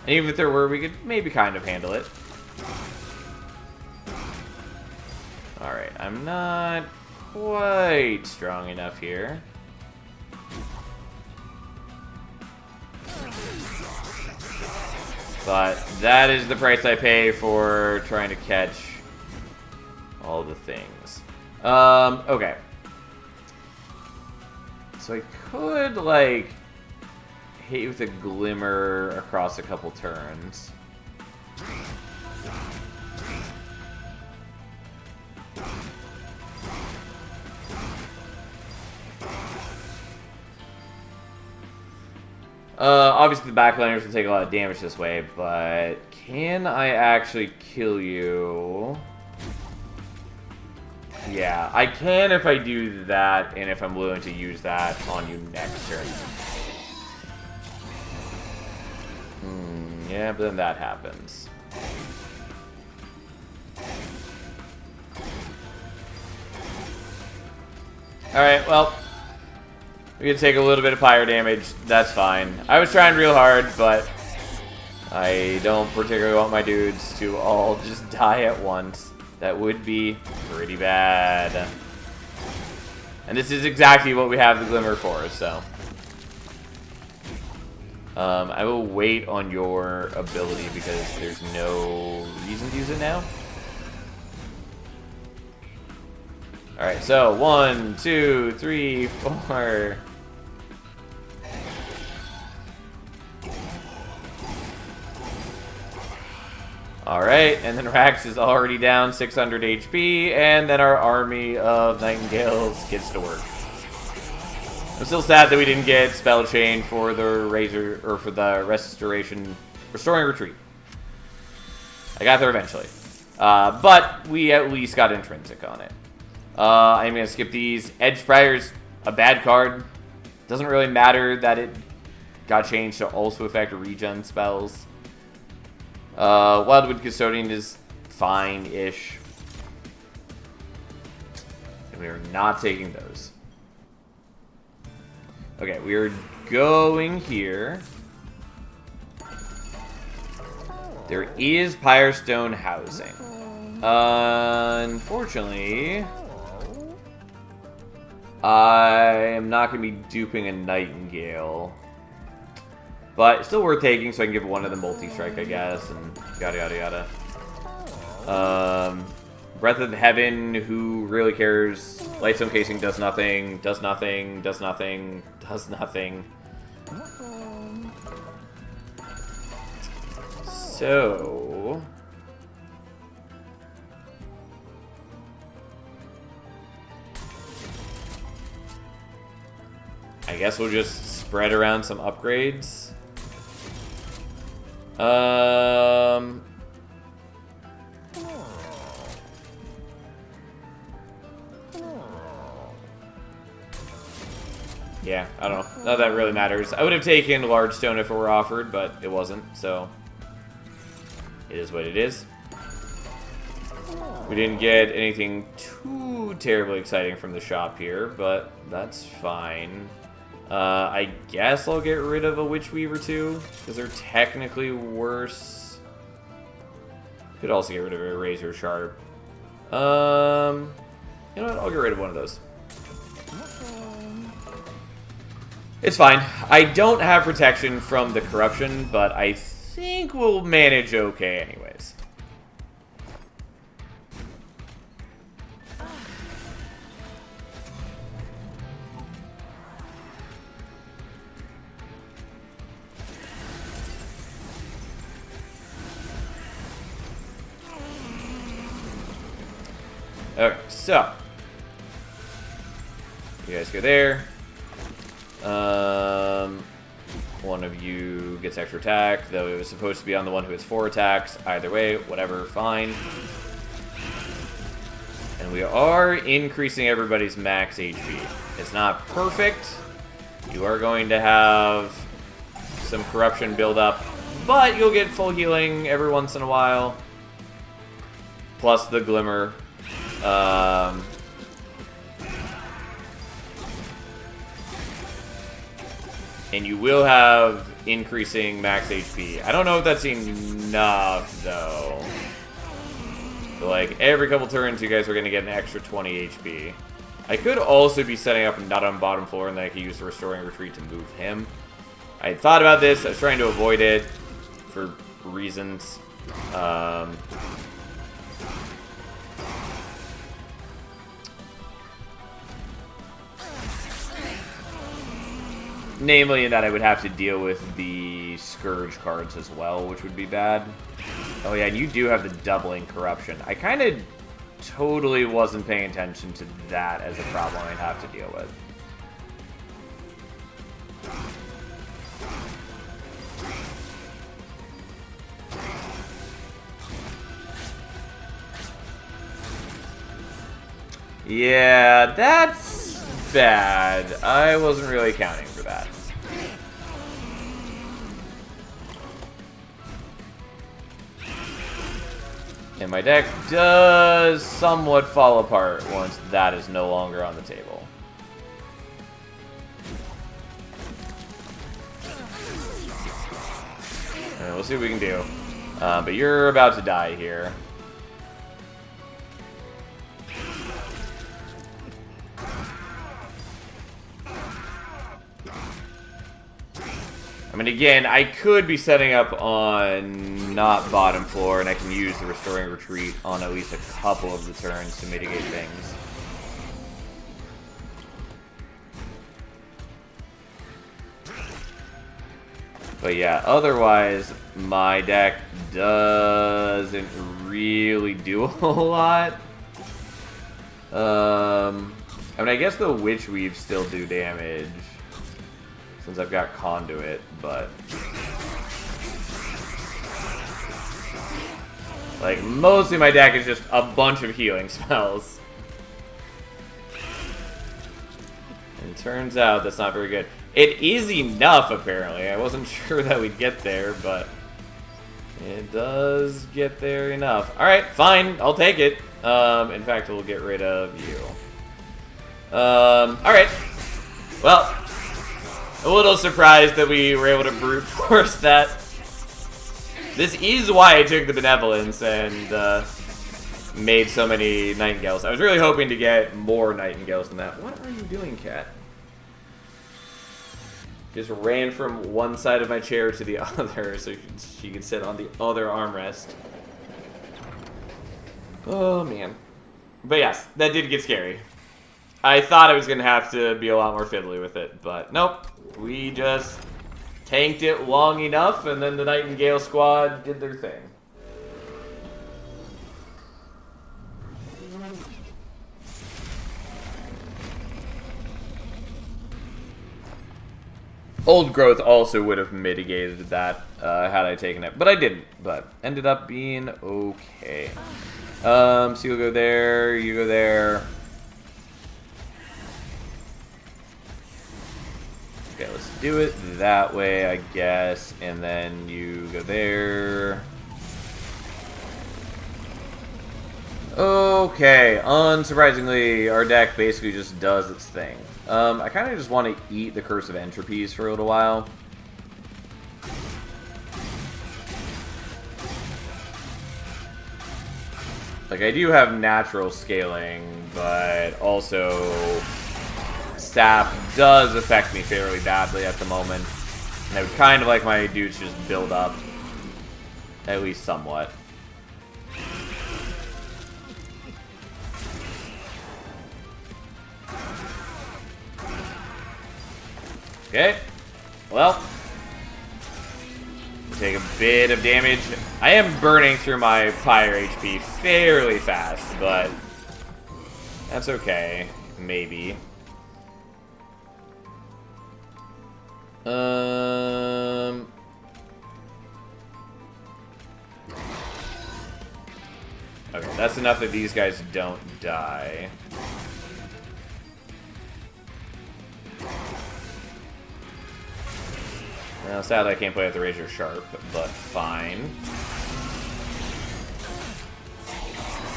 And even if there were, we could maybe kind of handle it. Alright, I'm not quite strong enough here. But that is the price I pay for trying to catch all the things. Okay. So I could, like, hit you with a Glimmer across a couple turns. Obviously the backliners will take a lot of damage this way, but can I actually kill you? Yeah, I can if I do that, and if I'm willing to use that on you next turn. Yeah, but then that happens. Alright, well, we can take a little bit of pyre damage. That's fine. I was trying real hard, but I don't particularly want my dudes to all just die at once. That would be pretty bad. And this is exactly what we have the Glimmer for, so. I will wait on your ability because there's no reason to use it now. Alright, so 1, 2, 3, 4. Alright, and then Rax is already down 600 HP, and then our army of Nightingales gets to work. I'm still sad that we didn't get Spell Chain for the Razor, or for the Restoring Retreat. I got there eventually. But we at least got Intrinsic on it. I'm going to skip these. Edge Prior's a bad card. Doesn't really matter that it got changed to also affect regen spells. Wildwood Custodian is fine-ish. And we are not taking those. Okay, we are going here. There is Pyrestone housing. Unfortunately, I am not going to be duping a Nightingale. But it's still worth taking, so I can give one of them multi-strike, I guess, and yada yada yada. Breath of Heaven, who really cares? Lightstone Casing does nothing, does nothing, does nothing, does nothing. So... I guess we'll just spread around some upgrades. Yeah, I don't know. None of that really matters. I would have taken Large Stone if it were offered, but it wasn't, so it is what it is. We didn't get anything too terribly exciting from the shop here, but that's fine. I guess I'll get rid of a Witch Weaver too, because they're technically worse. Could also get rid of a Razor Sharp. You know what? I'll get rid of one of those. It's fine. I don't have protection from the corruption, but I think we'll manage okay anyways. Okay, so you guys go there. One of you gets extra attack, though it was supposed to be on the one who has 4 attacks. Either way, whatever, fine. And we are increasing everybody's max HP. It's not perfect. You are going to have some corruption build up, but you'll get full healing every once in a while. Plus the Glimmer. And you will have increasing max HP. I don't know if that's enough, though. But, like, every couple turns, you guys are going to get an extra 20 HP. I could also be setting up not on bottom floor, and then I could use the Restoring Retreat to move him. I thought about this. I was trying to avoid it for reasons. Namely, in that I would have to deal with the Scourge cards as well, which would be bad. Oh yeah, and you do have the doubling Corruption. I kind of totally wasn't paying attention to that as a problem I'd have to deal with. Yeah, that's bad. I wasn't really counting for that. And my deck does somewhat fall apart once that is no longer on the table. And we'll see what we can do. But you're about to die here. I mean, again, I could be setting up on not bottom floor, and I can use the Restoring Retreat on at least a couple of the turns to mitigate things. But yeah, otherwise, my deck doesn't really do a whole lot. I mean, I guess the Witch Weave still do damage, since I've got Conduit, but like, mostly my deck is just a bunch of healing spells. And turns out that's not very good. It is enough, apparently. I wasn't sure that we'd get there, but it does get there enough. Alright, fine, I'll take it. In fact, we'll get rid of you. Alright. Well, a little surprised that we were able to brute force that. This is why I took the Benevolence and made so many Nightingales. I was really hoping to get more Nightingales than that. What are you doing, cat? Just ran from one side of my chair to the other so she could sit on the other armrest. Oh, man. But yes, that did get scary. I thought I was going to have to be a lot more fiddly with it, but nope. We just tanked it long enough, and then the Nightingale squad did their thing. Old Growth also would have mitigated that had I taken it, but I didn't. But ended up being okay. So you'll go there, you go there. Okay, let's do it that way, I guess, and then you go there. Okay, unsurprisingly, our deck basically just does its thing. I kind of just want to eat the Curse of Entropies for a little while. Like, I do have natural scaling, but also Sap does affect me fairly badly at the moment. And I would kind of like my dudes to just build up, at least somewhat. Okay, well, take a bit of damage. I am burning through my Pyre HP fairly fast, but that's okay, maybe. Okay, that's enough that these guys don't die. Well, sadly I can't play with the Razor Sharp, but fine.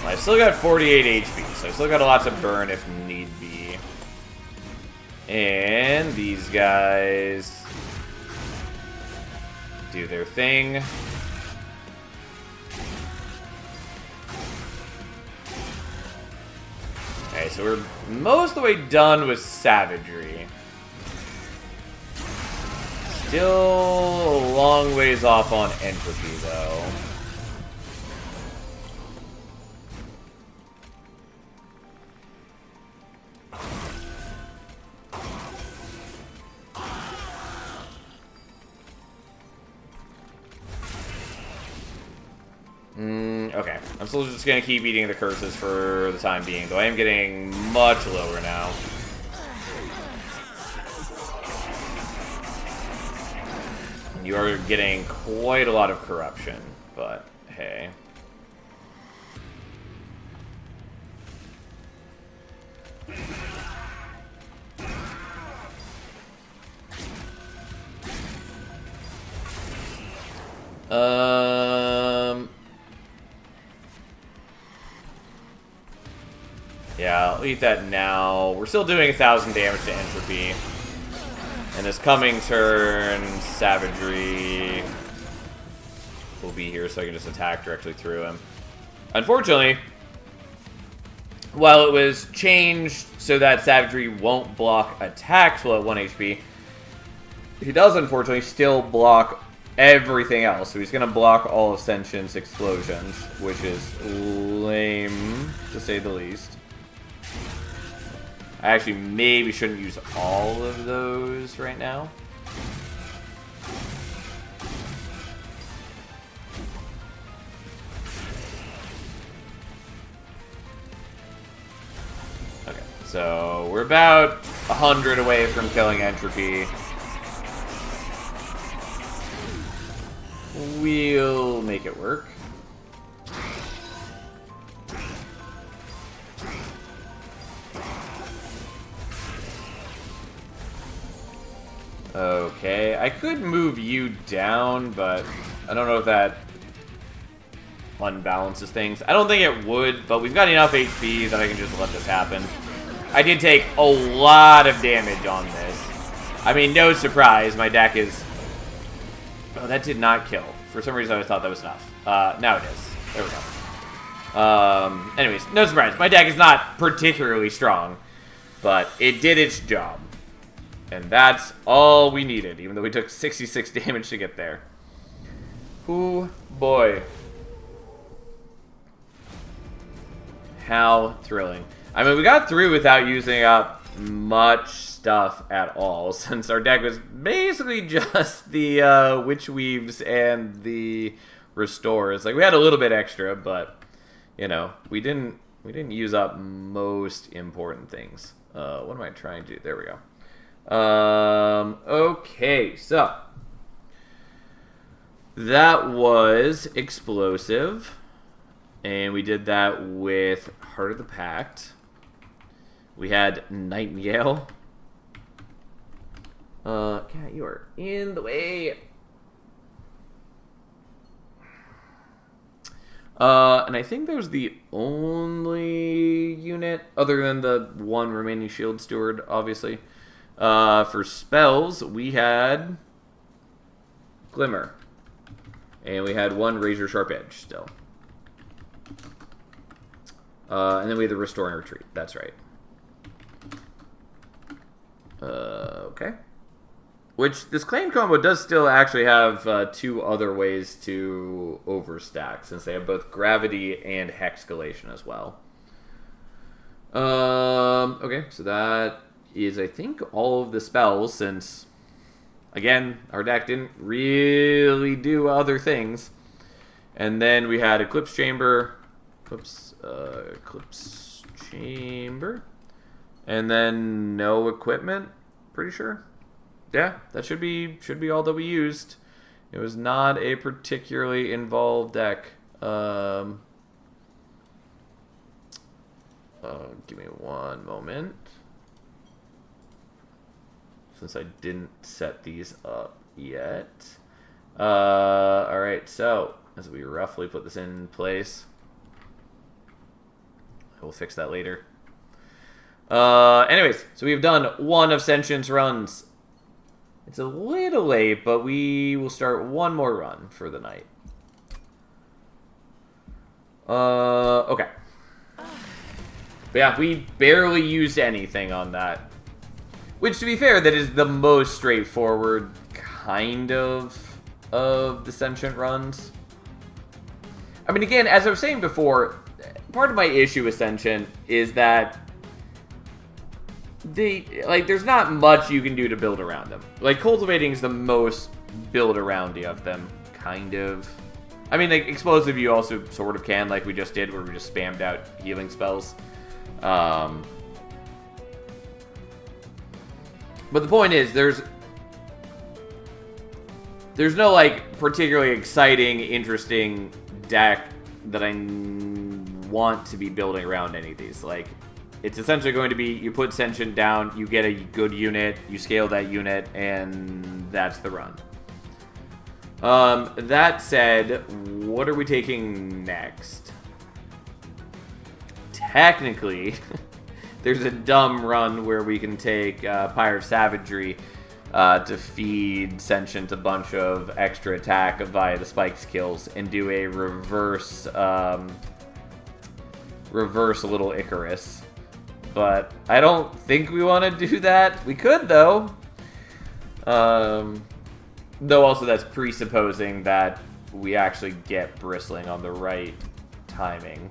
I've still got 48 HP, so I've still got a lot to burn if need be. And these guys do their thing. Okay, so we're most of the way done with Savagery. Still a long ways off on Entropy, though. Okay. I'm still just gonna keep eating the curses for the time being, though I am getting much lower now. You are getting quite a lot of corruption, but hey. Yeah, I'll eat that now. We're still doing 1,000 damage to Entropy. And this coming turn, Savagery will be here, so I can just attack directly through him. Unfortunately, while it was changed so that Savagery won't block attacks while at 1 HP, he does unfortunately still block everything else. So he's going to block all of Sentient's explosions, which is lame, to say the least. I actually maybe shouldn't use all of those right now. Okay, so we're about 100 away from killing Entropy. We'll make it work. Okay, I could move you down, but I don't know if that unbalances things. I don't think it would, but we've got enough HP that I can just let this happen. I did take a lot of damage on this. I mean, no surprise, my deck is... Oh, that did not kill. For some reason, I thought that was enough. Now it is. There we go. Anyways, no surprise. My deck is not particularly strong, but it did its job. And that's all we needed, even though we took 66 damage to get there. Ooh, boy. How thrilling. I mean, we got through without using up much stuff at all, since our deck was basically just the Witch Weaves and the Restores. Like, we had a little bit extra, but, you know, we didn't use up most important things. What am I trying to do? There we go. Okay, so that was Explosive, and we did that with Heart of the Pact. We had Nightingale. Cat, you are in the way. And I think that was the only unit, other than the one remaining Shield Steward, obviously. For spells, we had Glimmer. And we had one Razor Sharp Edge still. And then we had the Restore and Retreat. That's right. Okay. Which, this Claim combo does still actually have two other ways to overstack, since they have both Gravity and Hexcalation as well. Okay, so that is, I think, all of the spells, since, again, our deck didn't really do other things. And then we had Eclipse Chamber, Eclipse Chamber, and then no equipment, pretty sure. Yeah, that should be all that we used. It was not a particularly involved deck. Give me one moment, since I didn't set these up yet. Alright, so as we roughly put this in place, I will fix that later. Anyways, so we've done one of Sentient's runs It's a little late, but we will start one more run for the night. Okay. But yeah, we barely used anything on that. Which, to be fair, that is the most straightforward kind of the Sentient runs. I mean, again, as I was saying before, part of my issue with Sentient is that there's not much you can do to build around them. Like, cultivating is the most build-aroundy of them, kind of. I mean, like, explosive you also sort of can, like we just did, where we just spammed out healing spells. But the point is, there's no, like, particularly exciting, interesting deck that I want to be building around any of these. Like, it's essentially going to be, you put Sentient down, you get a good unit, you scale that unit, and that's the run. That said, what are we taking next? Technically, there's a dumb run where we can take Pyre of Savagery to feed Sentient a bunch of extra attack via the spike skills and do a reverse little Icarus. But I don't think we want to do that. We could, though. Though also that's presupposing that we actually get Bristling on the right timing.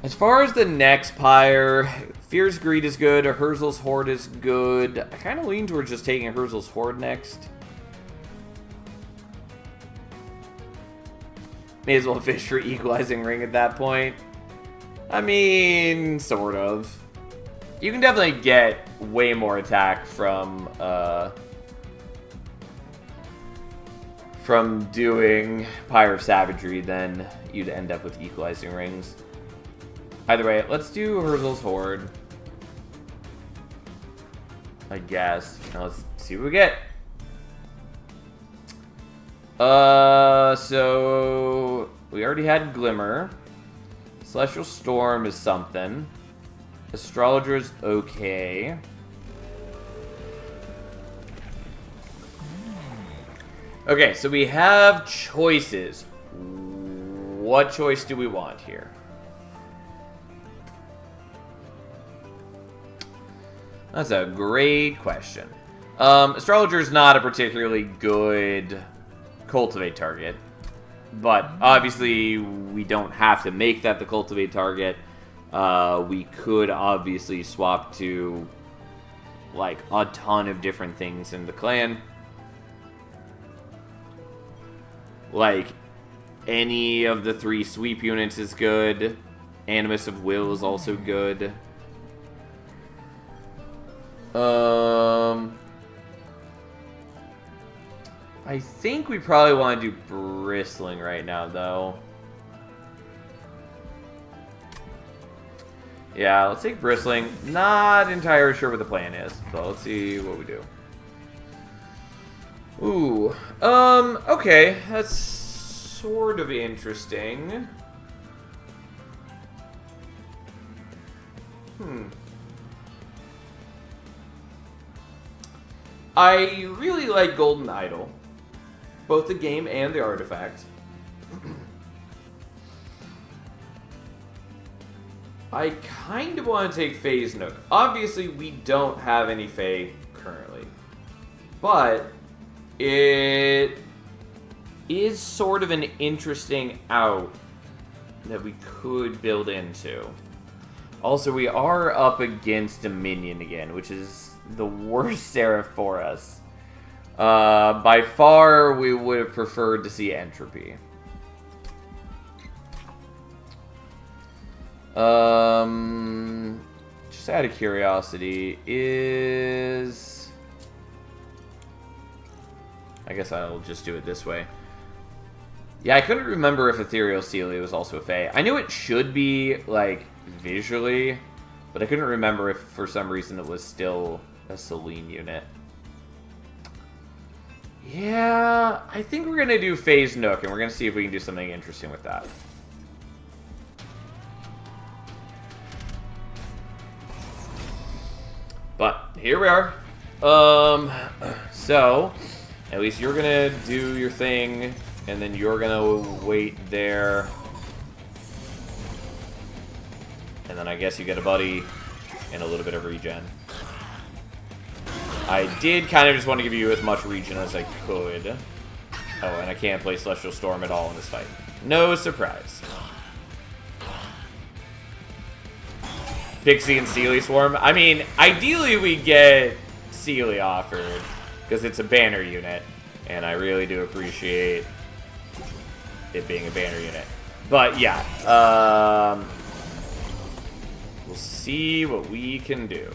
As far as the next Pyre, Fierce Greed is good, Herzl's Horde is good. I kind of lean towards just taking Herzl's Horde next. May as well fish for Equalizing Ring at that point. I mean, sort of. You can definitely get way more attack from doing Pyre of Savagery than you'd end up with Equalizing Rings. Either way, let's do Herzl's Horde. I guess. Now let's see what we get. So we already had Glimmer. Celestial Storm is something. Astrologer's okay. Okay, so we have choices. What choice do we want here? That's a great question. Astrologer's not a particularly good cultivate target. But obviously, we don't have to make that the cultivate target. We could obviously swap to, like, a ton of different things in the clan. Like, any of the 3 sweep units is good. Animus of Will is also good. I think we probably want to do Bristling right now, though. Yeah, let's take Bristling. Not entirely sure what the plan is, so let's see what we do. Ooh, okay, that's sort of interesting. I really like Golden Idol. Both the game and the artifact. I kind of want to take Fae's Nook. Obviously, we don't have any Fae currently. But it is sort of an interesting out that we could build into. Also, we are up against Dominion again, which is the worst Seraph for us. By far, we would have preferred to see Entropy. Just out of curiosity, is... I guess I'll just do it this way. Yeah, I couldn't remember if Ethereal Celia was also a Fae. I knew it should be, like, visually, but I couldn't remember if for some reason it was still a Selene unit. Yeah, I think we're going to do Fae's Nook, and we're going to see if we can do something interesting with that. But here we are. So, at least you're gonna do your thing, and then you're gonna wait there. And then I guess you get a buddy and a little bit of regen. I did kind of just want to give you as much regen as I could. Oh, and I can't play Celestial Storm at all in this fight. No surprise. Pixie and Sealy Swarm. I mean, ideally we get Sealy offered, because it's a banner unit, and I really do appreciate it being a banner unit. But yeah, we'll see what we can do.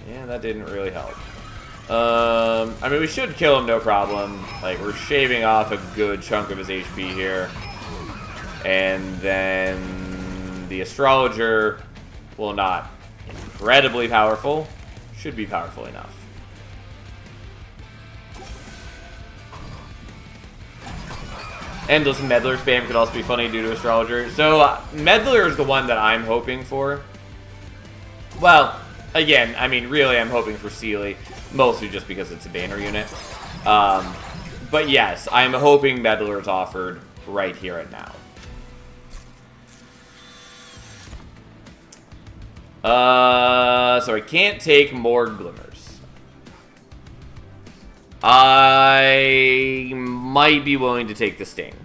Yeah, that didn't really help. I mean, we should kill him, no problem. Like, we're shaving off a good chunk of his HP here. And then the Astrologer, well, not incredibly powerful, should be powerful enough. Endless Meddler spam could also be funny due to Astrologer. So, Meddler is the one that I'm hoping for. Well, again, I mean, really I'm hoping for Sealy, mostly just because it's a banner unit. But yes, I'm hoping Meddler is offered right here and now. So I can't take more Glimmers. I might be willing to take the Sting.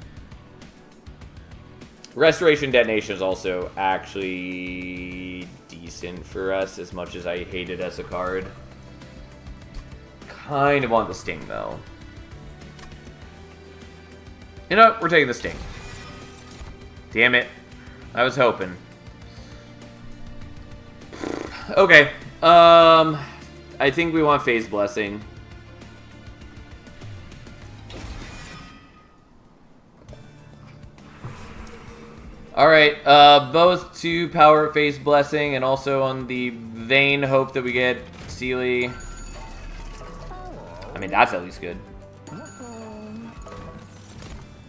Restoration Detonation is also actually decent for us, as much as I hate it as a card. Kind of want the Sting, though. You know what? We're taking the Sting. Damn it. I was hoping. Okay. I think we want Phase Blessing. Alright, both to power Phase Blessing, and also on the vain hope that we get Sealy. I mean, that's at least good.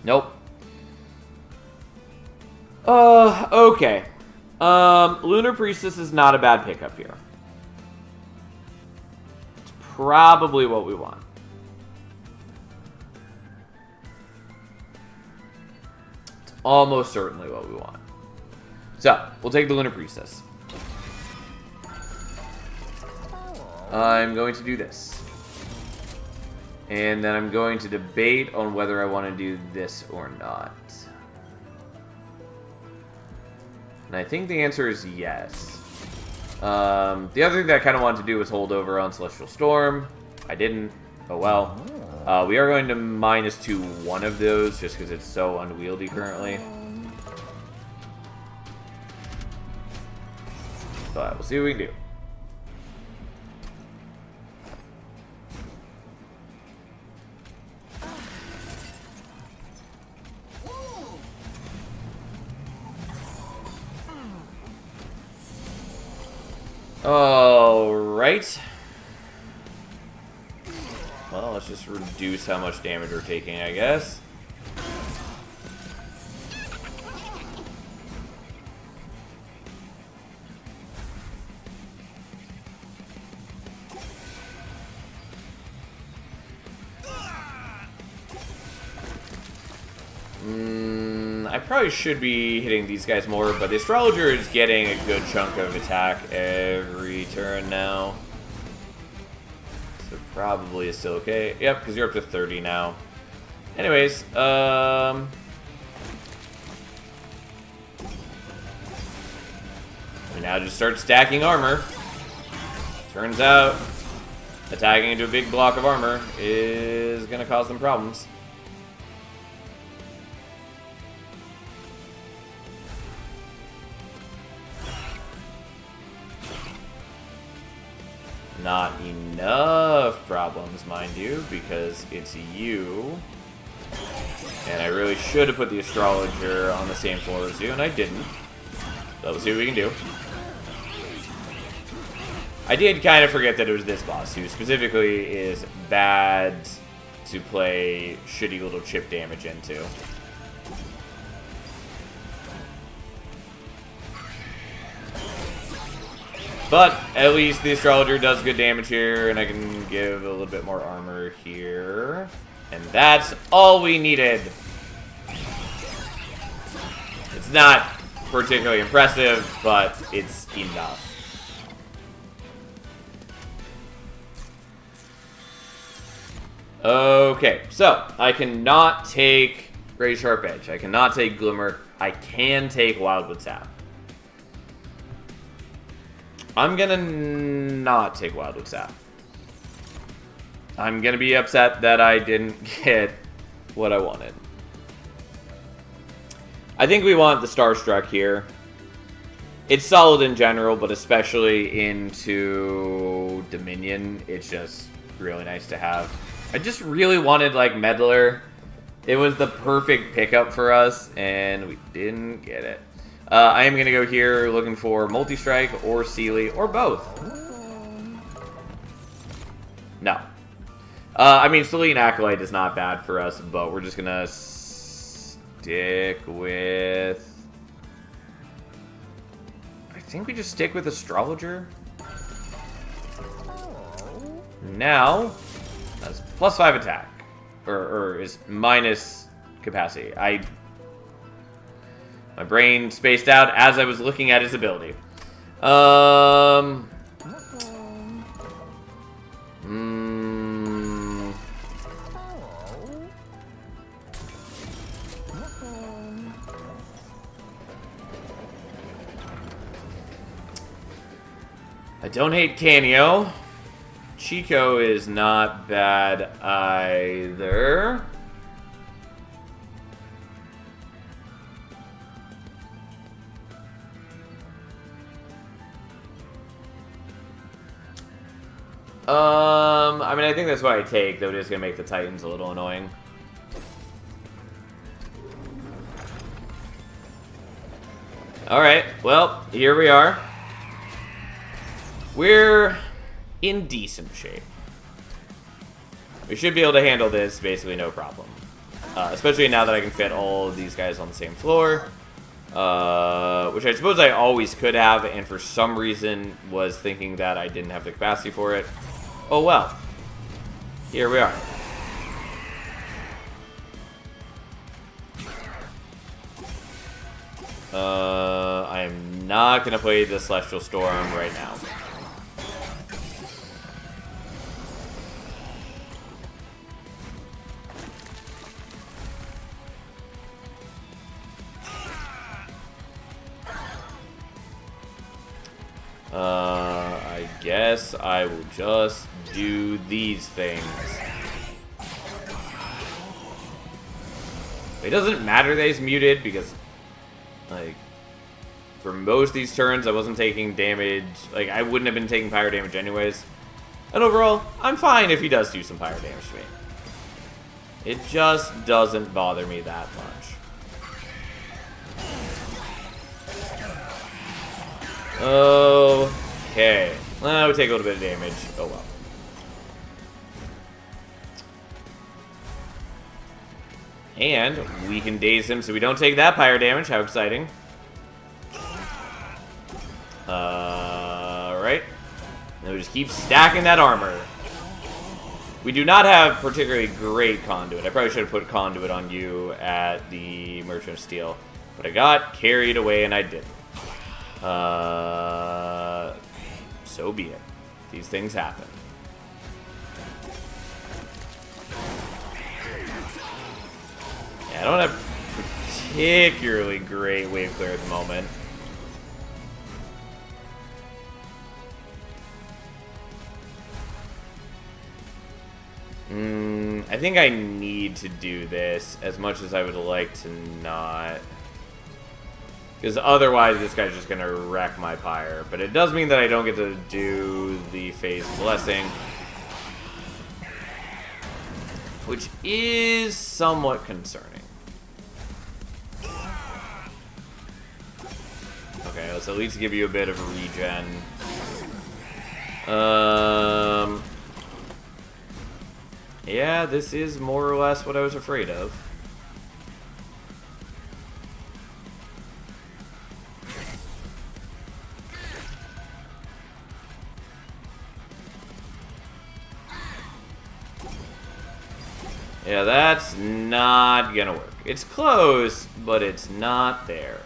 Nope. Okay. Lunar Priestess is not a bad pickup here. It's probably what we want. It's almost certainly what we want. So, we'll take the Lunar Priestess. I'm going to do this. And then I'm going to debate on whether I want to do this or not. And I think the answer is yes. The other thing that I kind of wanted to do was hold over on Celestial Storm. I didn't. Oh well. We are going to -2 one of those, just because it's so unwieldy currently. But we'll see what we can do. Alright. Well, let's just reduce how much damage we're taking, I guess. I probably should be hitting these guys more, but the Astrologer is getting a good chunk of attack every turn now. So probably is still okay. Yep, because you're up to 30 now. Anyways, we now just start stacking armor. Turns out, attacking into a big block of armor is going to cause them problems. Not enough problems, mind you, because it's you. And I really should have put the Astrologer on the same floor as you, and I didn't. So we'll see what we can do. I did kind of forget that it was this boss, who specifically is bad to play shitty little chip damage into. But at least the Astrologer does good damage here, and I can give a little bit more armor here. And that's all we needed. It's not particularly impressive, but it's enough. Okay, so I cannot take Razor Sharp Edge. I cannot take Glimmer. I can take Wildwood Sap. I'm gonna not take Wildwood Sap. I'm gonna be upset that I didn't get what I wanted. I think we want the Starstruck here. It's solid in general, but especially into Dominion, it's just really nice to have. I just really wanted, like, Meddler. It was the perfect pickup for us, and we didn't get it. I am going to go here looking for Multi-Strike or Sealy or both. No. I mean, Celine Acolyte is not bad for us, but we're just going to stick with... I think we just stick with Astrologer. Now, that's +5 attack. Or is minus capacity. My brain spaced out as I was looking at his ability. I don't hate Canio. Chico is not bad either. I mean, I think that's what I take, though it is going to make the Titans a little annoying. Alright, well, here we are. We're in decent shape. We should be able to handle this basically no problem. Especially now that I can fit all of these guys on the same floor. Which I suppose I always could have, and for some reason was thinking that I didn't have the capacity for it. Oh well. Here we are. I am not going to play the Celestial Storm right now. I guess I will just do these things. It doesn't matter that he's muted because, like, for most of these turns I wasn't taking damage. Like, I wouldn't have been taking pyro damage anyways. And overall, I'm fine if he does do some pyro damage to me. It just doesn't bother me that much. Okay. Well, we take a little bit of damage. Oh well. And we can daze him so we don't take that pyro damage. How exciting. Alright. And we just keep stacking that armor. We do not have particularly great conduit. I probably should have put conduit on you at the Merchant of Steel. But I got carried away and I didn't. So be it. These things happen. Yeah, I don't have particularly great wave clear at the moment. I think I need to do this as much as I would like to not. Because otherwise, this guy's just going to wreck my pyre. But it does mean that I don't get to do the Phase Blessing. Which is somewhat concerning. Okay, let's at least give you a bit of regen. Yeah, this is more or less what I was afraid of. Yeah, that's not gonna work. It's close, but it's not there.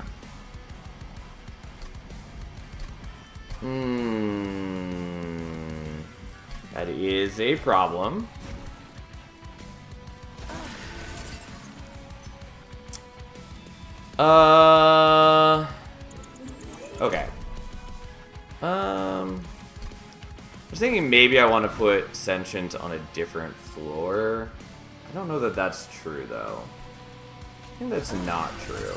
That is a problem. Okay. I was thinking maybe I want to put Sentient on a different floor. I don't know that that's true, though. I think that's not true.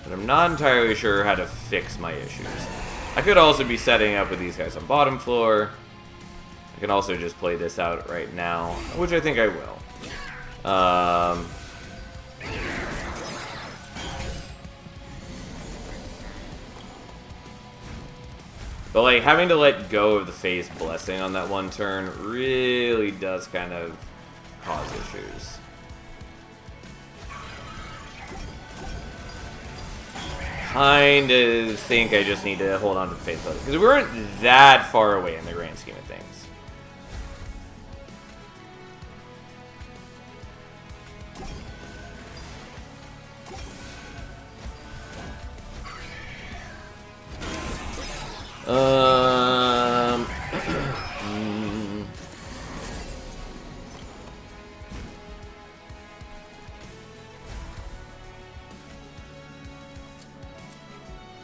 But I'm not entirely sure how to fix my issues. I could also be setting up with these guys on bottom floor. I can also just play this out right now, which I think I will. But, like, having to let go of the Phase Blessing on that one turn really does kind of cause issues. Kind of think I just need to hold on to the Phase Blessing. Because we weren't that far away in the grand scheme of things.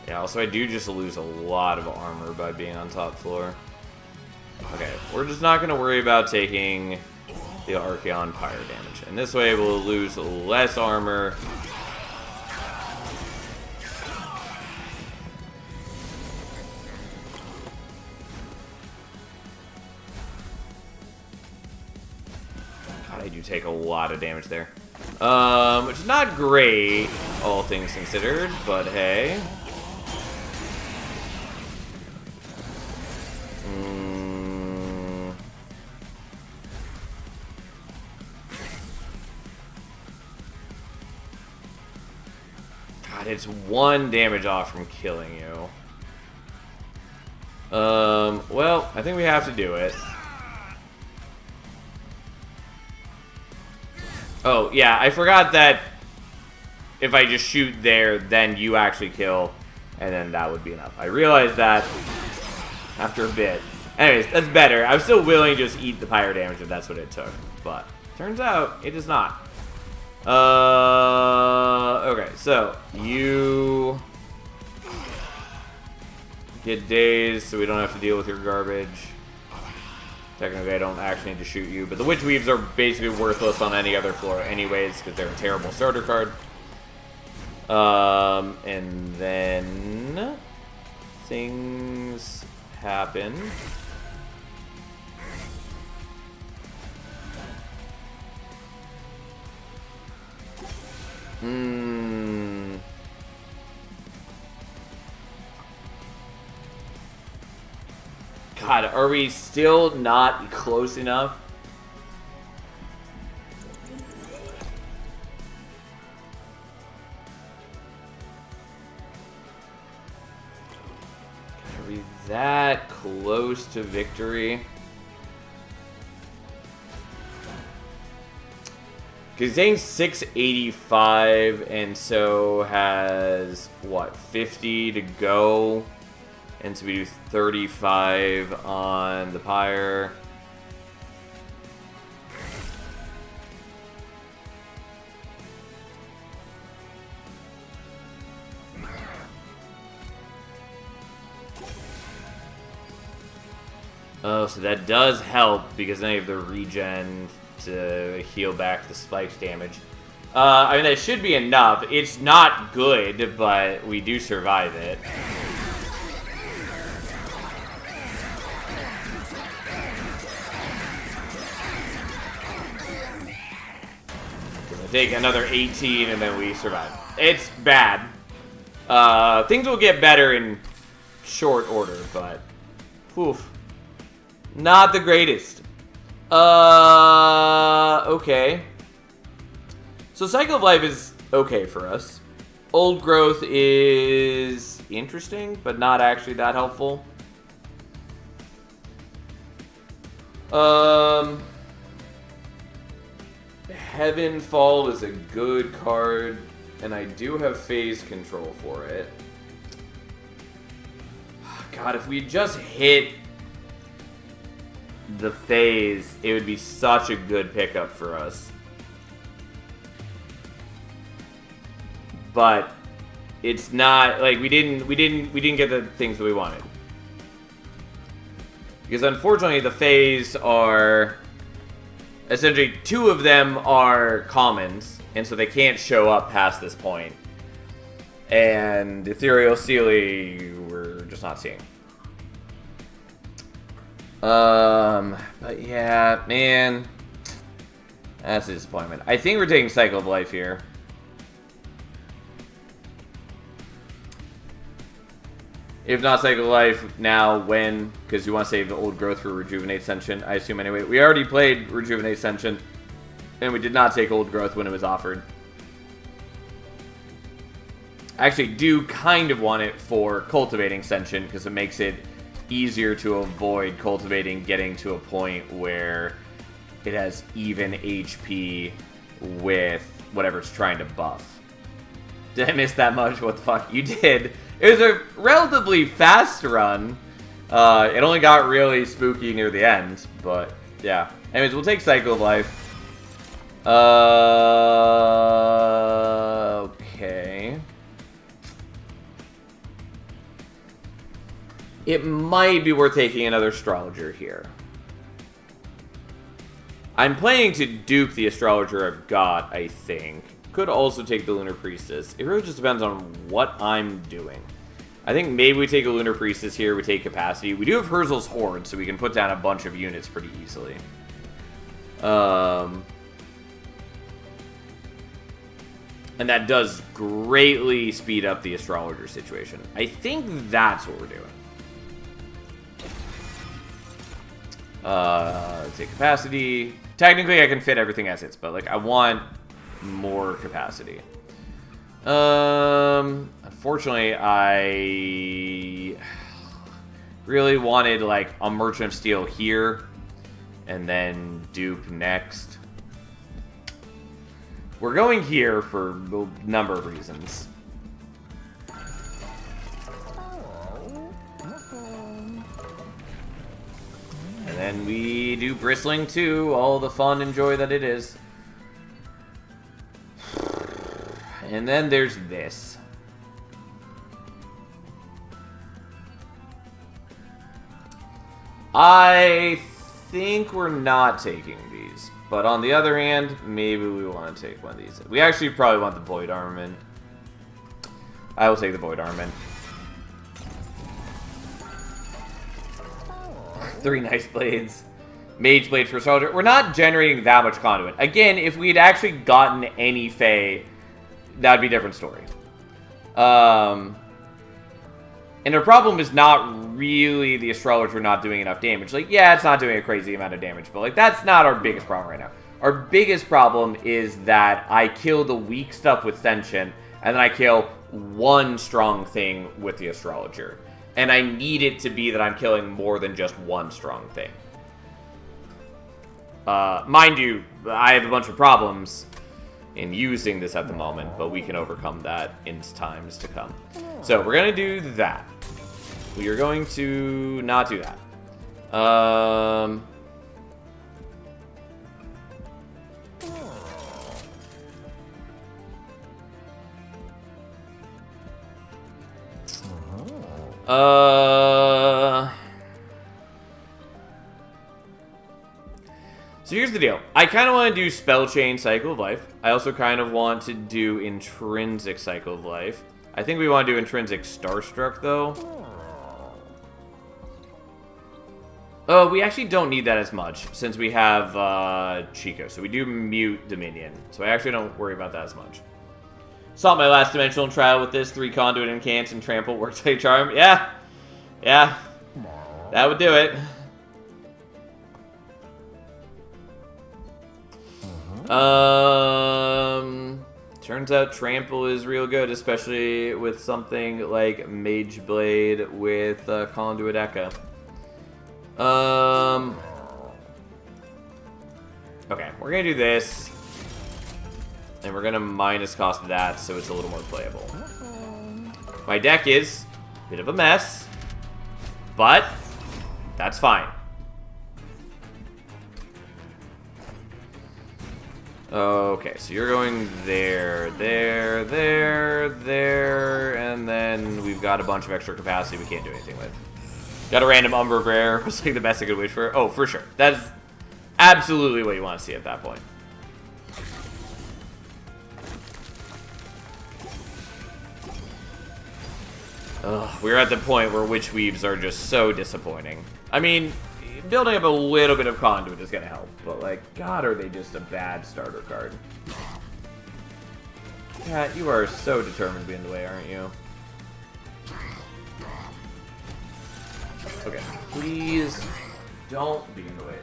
Yeah, also I do just lose a lot of armor by being on top floor. Okay, we're just not going to worry about taking the Archeon Pyre damage. And this way we'll lose less armor. God, I do take a lot of damage there. Which is not great, all things considered, but hey. God, it's 1 damage off from killing you. Well, I think we have to do it. Oh, yeah, I forgot that if I just shoot there, then you actually kill, and then that would be enough. I realized that after a bit. Anyways, that's better. I was still willing to just eat the pyre damage if that's what it took, but turns out it is not. Okay, so you get dazed so we don't have to deal with your garbage. Technically, I don't actually need to shoot you, but the Witch Weaves are basically worthless on any other floor anyways, because they're a terrible starter card. And then things happen. God, are we still not close enough? Are we that close to victory? Because Zane's 685 and so has, what, 50 to go? And so we do 35 on the pyre. Oh, so that does help because then you have the regen to heal back the spikes damage. I mean, that should be enough. It's not good, but we do survive it. Take another 18 and then we survive. It's bad. Things will get better in short order, but oof. Not the greatest. Okay. So Cycle of Life is okay for us. Old Growth is interesting, but not actually that helpful. Heavenfall is a good card, and I do have phase control for it. God, if we just hit the phase, it would be such a good pickup for us. But it's not like we didn't get the things that we wanted. Because unfortunately the phase are essentially 2 of them are commons, and so they can't show up past this point. And Ethereal Sealy, we're just not seeing. But yeah, man, that's a disappointment. I think we're taking Cycle of Life here. If not Cycle of Life, now when? Because you want to save the Old Growth for Rejuvenate Ascension, I assume anyway. We already played Rejuvenate Ascension, and we did not take Old Growth when it was offered. I actually do kind of want it for Cultivating Ascension, because it makes it easier to avoid cultivating getting to a point where it has even HP with whatever it's trying to buff. Did I miss that much? What the fuck? You did. It was a relatively fast run. It only got really spooky near the end, but yeah. Anyways, we'll take Cycle of Life. Okay. It might be worth taking another Astrologer here. I'm planning to dupe the Astrologer I've got, I think. Could also take the Lunar Priestess. It really just depends on what I'm doing. I think maybe we take a Lunar Priestess here, we take Capacity. We do have Herzl's Horde, so we can put down a bunch of units pretty easily. And that does greatly speed up the Astrologer situation. I think that's what we're doing. Take Capacity. Technically, I can fit everything as it's, but like I want more capacity. Unfortunately, I really wanted like a Merchant of Steel here, and then dupe next. We're going here for a number of reasons. And then we do Bristling too, all the fun and joy that it is. And then there's this. I think we're not taking these. But on the other hand, maybe we want to take one of these. We actually probably want the Void Armament. I will take the Void Armament. 3 Nice Blades. Mage Blade for Soldier. We're not generating that much conduit. Again, if we had actually gotten any Fae, that would be a different story. And our problem is not really the Astrologer not doing enough damage. Like, yeah, it's not doing a crazy amount of damage, but like that's not our biggest problem right now. Our biggest problem is that I kill the weak stuff with Sentient, and then I kill one strong thing with the Astrologer. And I need it to be that I'm killing more than just one strong thing. Mind you, I have a bunch of problems in using this at the moment, but we can overcome that in times to come. So we're going to do that. We are going to not do that. So here's the deal. I kind of want to do Spell Chain Cycle of Life. I also kind of want to do Intrinsic Cycle of Life. I think we want to do Intrinsic Starstruck, though. Oh, we actually don't need that as much, since we have Chico. So we do Mute Dominion. So I actually don't worry about that as much. Saw my last Dimensional Trial with this. 3 Conduit, Incant, and Trample, Workday Charm. Yeah. Yeah. That would do it. Turns out Trample is real good, especially with something like Mage Blade with Conduit Echo. Okay, we're gonna do this. And we're going to minus cost that so it's a little more playable. My deck is a bit of a mess, but that's fine. Okay, so you're going there, there, there, there, and then we've got a bunch of extra capacity we can't do anything with. Got a random Umbra Rare, was like the best I could wish for. Oh, for sure. That's absolutely what you want to see at that point. Ugh, we're at the point where Witch Weaves are just so disappointing. I mean, building up a little bit of Conduit is going to help, but like, God, are they just a bad starter card. Cat, you are so determined to be in the way, aren't you? Okay, please don't be in the way,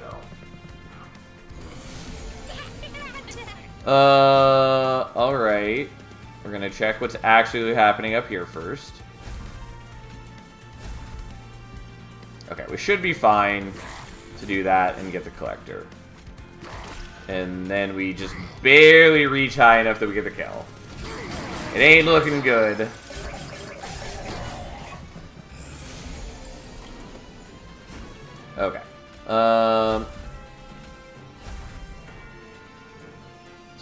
though. Alright. We're going to check what's actually happening up here first. Okay, we should be fine to do that and get the Collector. And then we just barely reach high enough that we get the kill. It ain't looking good. Okay. So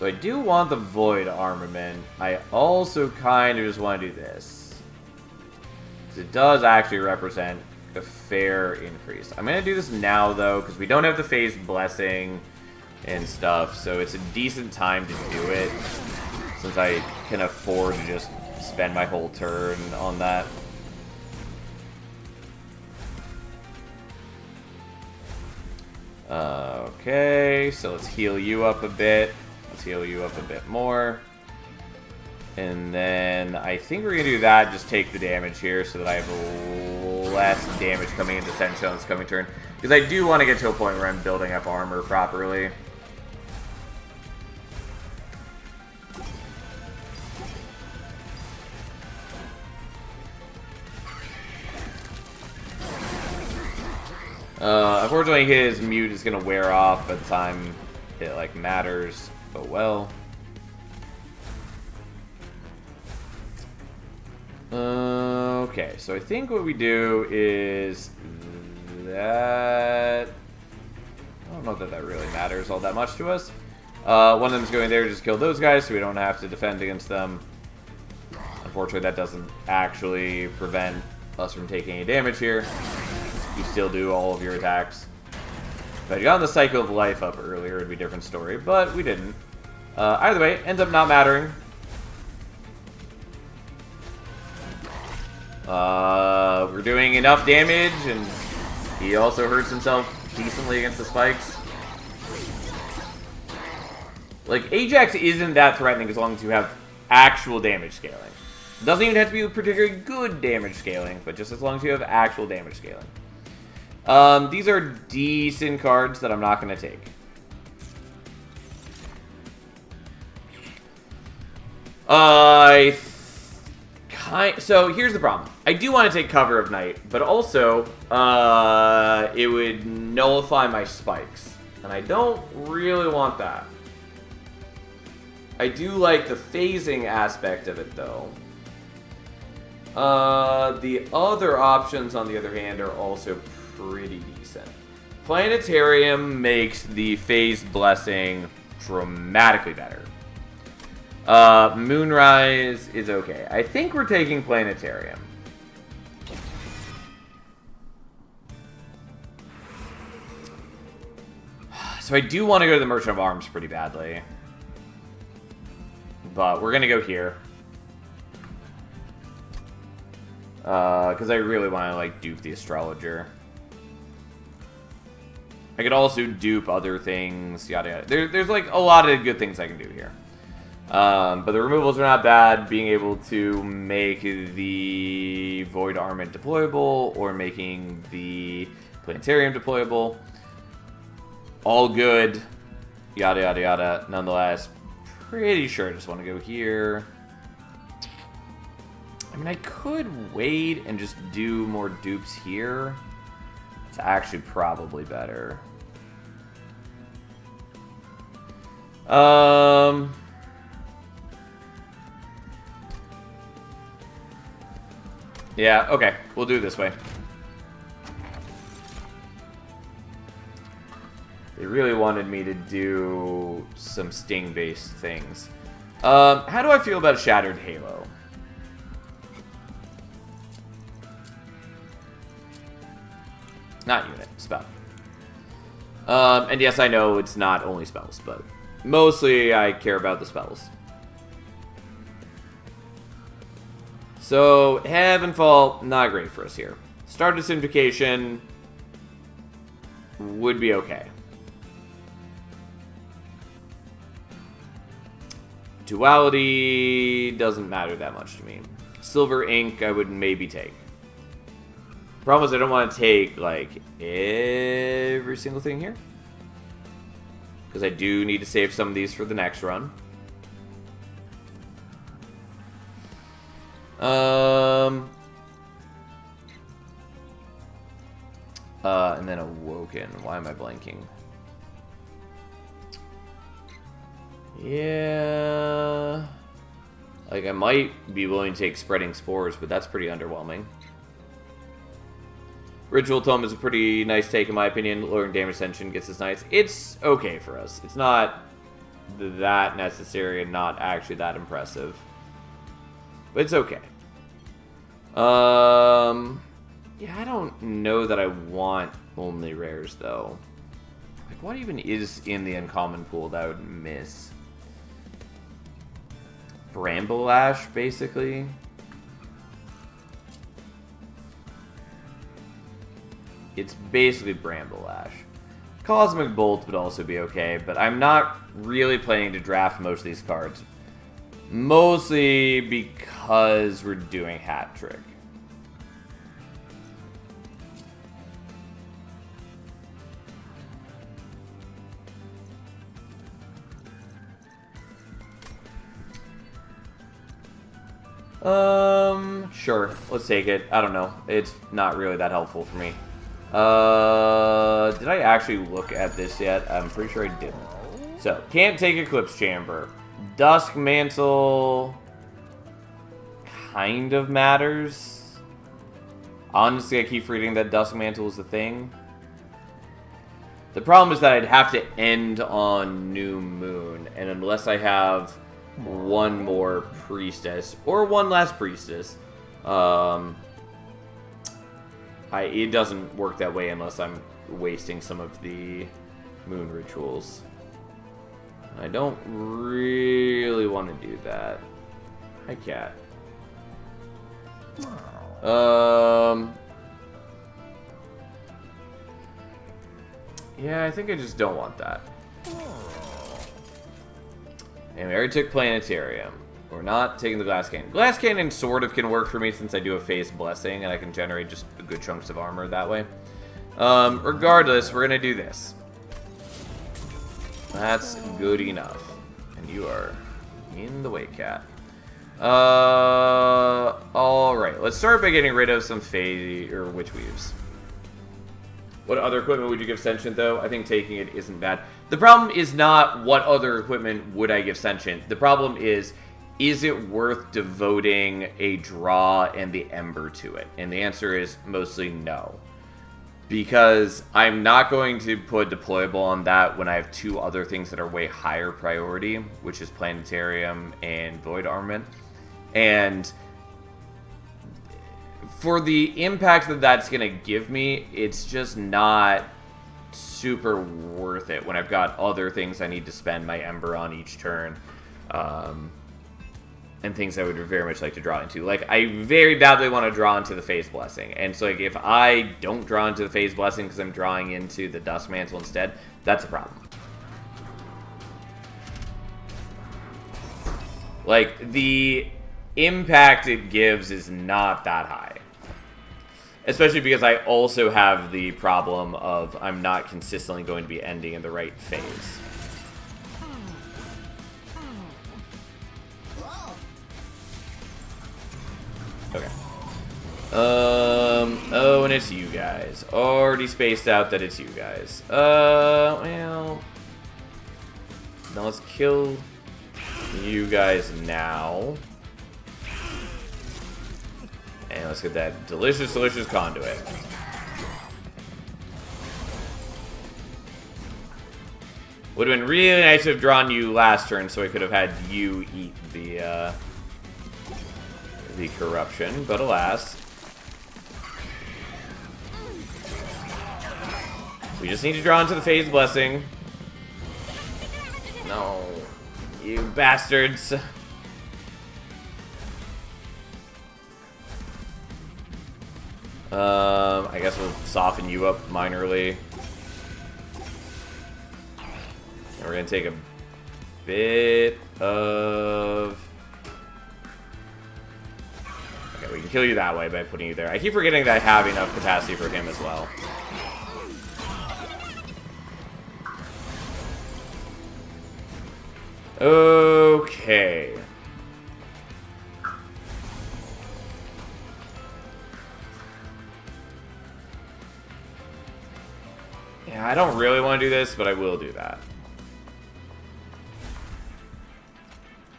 I do want the Void Armament. I also kind of just want to do this. Because it does actually represent a fair increase. I'm going to do this now, though, because we don't have the Phase Blessing and stuff, so it's a decent time to do it, since I can afford to just spend my whole turn on that. Okay, so let's heal you up a bit. Let's heal you up a bit more. And then I think we're going to do that, just take the damage here so that I have less damage coming into Sensho on this coming turn. Because I do want to get to a point where I'm building up armor properly. Unfortunately, his mute is going to wear off by the time it, like, matters. But well. Okay, so I think what we do is that... I don't know that that really matters all that much to us. One of them's going there to just kill those guys so we don't have to defend against them. Unfortunately, that doesn't actually prevent us from taking any damage here. You still do all of your attacks. If I'd gotten the Cycle of Life up earlier, it'd be a different story, but we didn't. Either way, ends up not mattering. We're doing enough damage, and he also hurts himself decently against the spikes. Like, Ajax isn't that threatening as long as you have actual damage scaling. It doesn't even have to be particularly good damage scaling, but just as long as you have actual damage scaling. These are decent cards that I'm not going to take. So here's the problem. I do want to take Cover of Night, but also it would nullify my spikes, and I don't really want that. I do like the phasing aspect of it, though. The other options, on the other hand, are also pretty decent. Planetarium makes the Phase Blessing dramatically better. Moonrise is okay. I think we're taking Planetarium. So I do want to go to the Merchant of Arms pretty badly. But we're going to go here. Because I really want to, like, dupe the Astrologer. I could also dupe other things, yada yada. There's like, a lot of good things I can do here. But the removals are not bad. Being able to make the Void Armament deployable, or making the Planetarium deployable. All good. Yada yada yada. Nonetheless, pretty sure I just want to go here. I mean, I could wait and just do more dupes here. It's actually probably better. Yeah, okay. We'll do it this way. They really wanted me to do some sting-based things. How do I feel about Shattered Halo? Not unit, spell. And yes, I know it's not only spells, but mostly I care about the spells. So, Heavenfall, not great for us here. Star Disintegration would be okay. Duality doesn't matter that much to me. Silver Ink I would maybe take. Problem is I don't want to take, like, every single thing here. Because I do need to save some of these for the next run. And then Awoken. Why am I blanking? Yeah. Like, I might be willing to take Spreading Spores, but that's pretty underwhelming. Ritual Tome is a pretty nice take, in my opinion. Lowering damage tension gets us nice. It's okay for us. It's not that necessary and not actually that impressive. But it's okay. Yeah, I don't know that I want only rares, though. Like, what even is in the uncommon pool that I would miss? Bramble Ash, basically. It's basically Bramble Ash. Cosmic Bolt would also be okay, but I'm not really planning to draft most of these cards. Mostly because we're doing Hat Trick. Sure. Let's take it. I don't know. It's not really that helpful for me. Did I actually look at this yet? I'm pretty sure I didn't. So, can't take Eclipse Chamber. Dusk Mantle kind of matters. Honestly, I keep reading that Dusk Mantle is the thing. The problem is that I'd have to end on New Moon, and unless I have one more Priestess, or one less Priestess, it doesn't work that way unless I'm wasting some of the Moon Rituals. I don't really want to do that. Hi, cat. Yeah, I think I just don't want that. And we already took Planetarium. We're not taking the Glass Cannon. Glass Cannon sort of can work for me since I do a Phase Blessing, and I can generate just good chunks of armor that way. Regardless, we're going to do this. That's good enough. And you are in the way, cat. Alright, let's start by getting rid of some Phase or Witch Weaves. What other equipment would you give Sentient, though? I think taking it isn't bad. The problem is not what other equipment would I give Sentient. The problem is it worth devoting a draw and the Ember to it? And the answer is mostly no. Because I'm not going to put Deployable on that when I have two other things that are way higher priority, which is Planetarium and Void Armament. And for the impact that that's going to give me, it's just not super worth it when I've got other things I need to spend my Ember on each turn. And things I would very much like to draw into. Like, I very badly want to draw into the Phase Blessing. And so, like, if I don't draw into the Phase Blessing because I'm drawing into the Dusk Mantle instead, that's a problem. Like, the impact it gives is not that high. Especially because I also have the problem of I'm not consistently going to be ending in the right phase. Okay. Oh, and it's you guys. Already spaced out that it's you guys. Well, now let's kill you guys now. And let's get that delicious, delicious conduit. Would have been really nice to have drawn you last turn so I could have had you eat the corruption, but alas. We just need to draw into the Phase Blessing. No. You bastards. I guess we'll soften you up minorly. And we're gonna take a bit of... Okay, we can kill you that way by putting you there. I keep forgetting that I have enough capacity for him as well. Okay. Yeah, I don't really want to do this, but I will do that.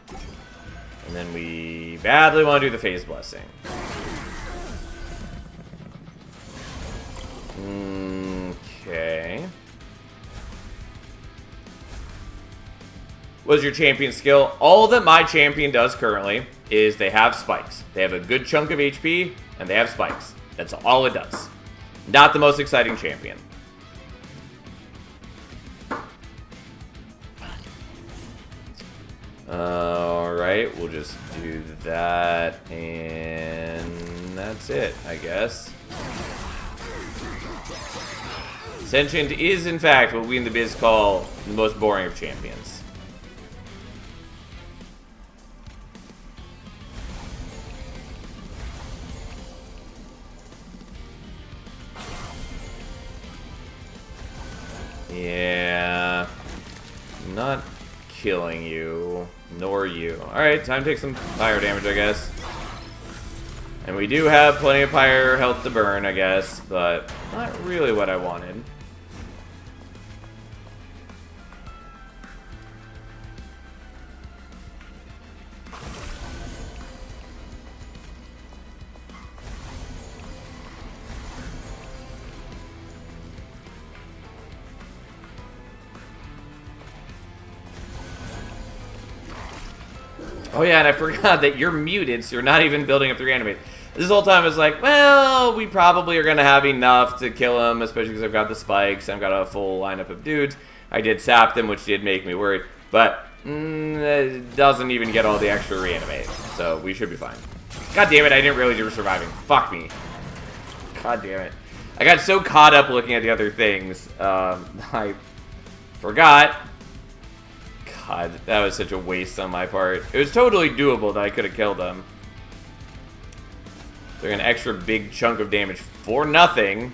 And then we badly want to do the Phase Blessing. Okay. What's your champion skill? All that my champion does currently is they have spikes. They have a good chunk of HP, and they have spikes. That's all it does. Not the most exciting champion. Alright, we'll just do that, and that's it, I guess. Sentient is, in fact, what we in the biz call the most boring of champions. Yeah. I'm not killing you, nor you. Alright, time to take some fire damage, I guess. And we do have plenty of fire health to burn, I guess, but not really what I wanted. Oh yeah, and I forgot that you're muted, so you're not even building up the reanimate. This whole time I was like, well, we probably are going to have enough to kill him, especially because I've got the spikes, I've got a full lineup of dudes. I did sap them, which did make me worried, but it doesn't even get all the extra reanimate, so we should be fine. God damn it, I didn't realize you were surviving. Fuck me. God damn it. I got so caught up looking at the other things, I forgot. God, that was such a waste on my part. It was totally doable that I could have killed them. Doing an extra big chunk of damage for nothing.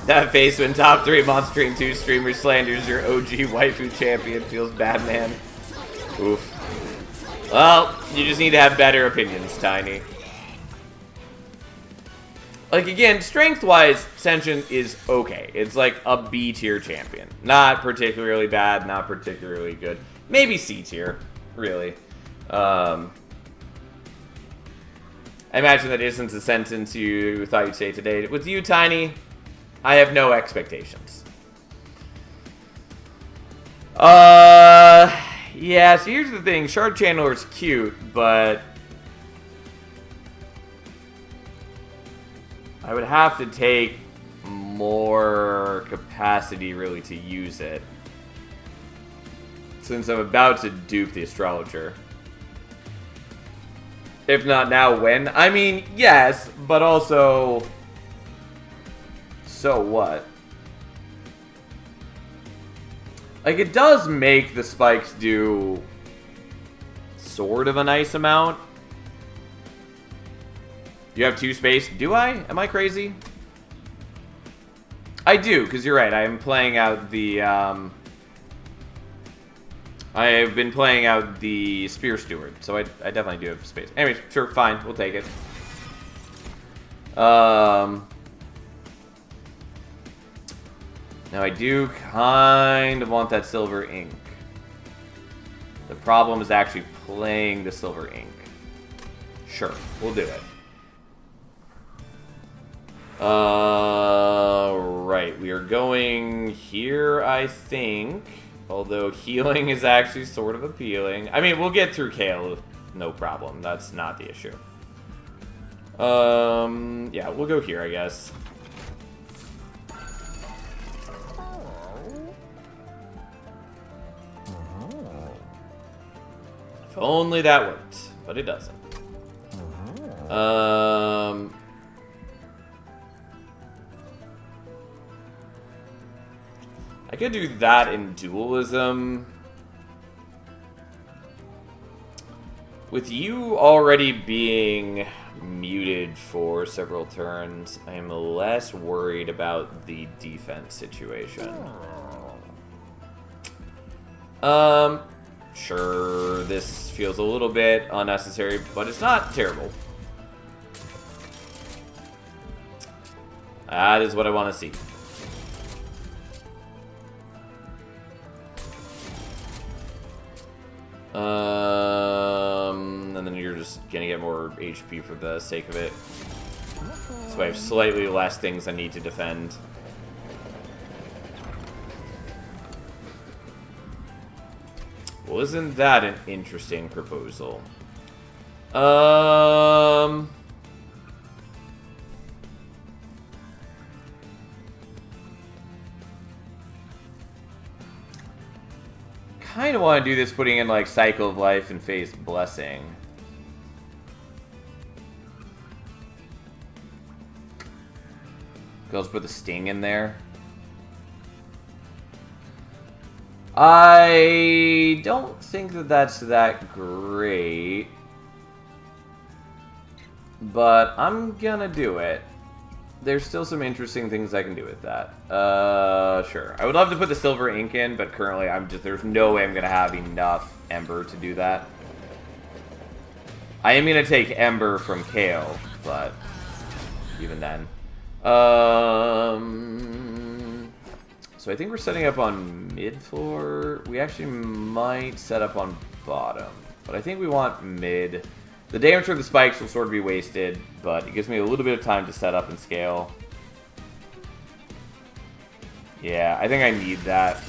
That face when top 3 Monster Train 2 streamer slanders your OG waifu champion feels bad, man. Oof. Well, you just need to have better opinions, Tiny. Like, again, strength-wise, Sentient is okay. It's like a B-tier champion. Not particularly bad, not particularly good. Maybe C-tier, really. I imagine that isn't the sentence you thought you'd say today. With you, Tiny, I have no expectations. Yeah, so here's the thing. Shard Channeler's cute, but I would have to take more capacity, really, to use it. Since I'm about to dupe the Astrologer. If not now, when? I mean, yes, but also... So what? Like, it does make the spikes do sort of a nice amount. You have 2 space? Do I? Am I crazy? I do, because you're right. I am playing out the, I have been playing out the Spear Steward, so I definitely do have space. Anyway, sure, fine. We'll take it. Now, I do kind of want that silver ink. The problem is actually playing the silver ink. Sure, we'll do it. Right, we are going here, I think. Although healing is actually sort of appealing. I mean, we'll get through Kale, no problem. That's not the issue. Yeah, we'll go here, I guess. If only that worked, but it doesn't. I could do that in Dualism. With you already being muted for several turns, I am less worried about the defense situation. Sure, this feels a little bit unnecessary, but it's not terrible. That is what I want to see. And then you're just gonna get more HP for the sake of it. So I have slightly less things I need to defend. Well, isn't that an interesting proposal? Kind of want to do this putting in like Cycle of Life and Face Blessing. Let's put the Sting in there. I don't think that that's that great, but I'm gonna do it. There's still some interesting things I can do with that. Sure. I would love to put the silver ink in, but currently there's no way I'm gonna have enough Ember to do that. I am gonna take Ember from Kale, but even then. So I think we're setting up on mid floor. We actually might set up on bottom, but I think we want mid. The damage from the spikes will sort of be wasted, but it gives me a little bit of time to set up and scale. Yeah, I think I need that.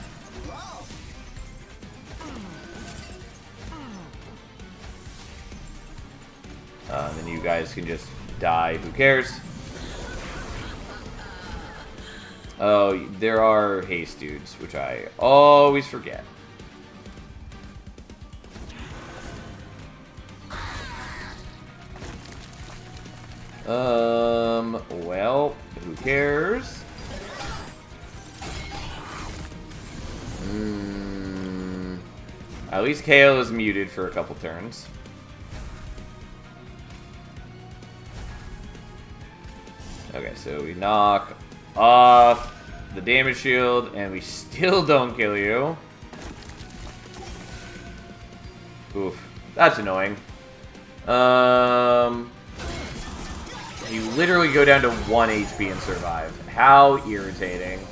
And then you guys can just die. Who cares? Oh, there are haste dudes, which I always forget. Well, who cares? At least Kale is muted for a couple turns. Okay, so we knock off the damage shield, and we still don't kill you. Oof, that's annoying. You literally go down to 1 HP and survive. How irritating.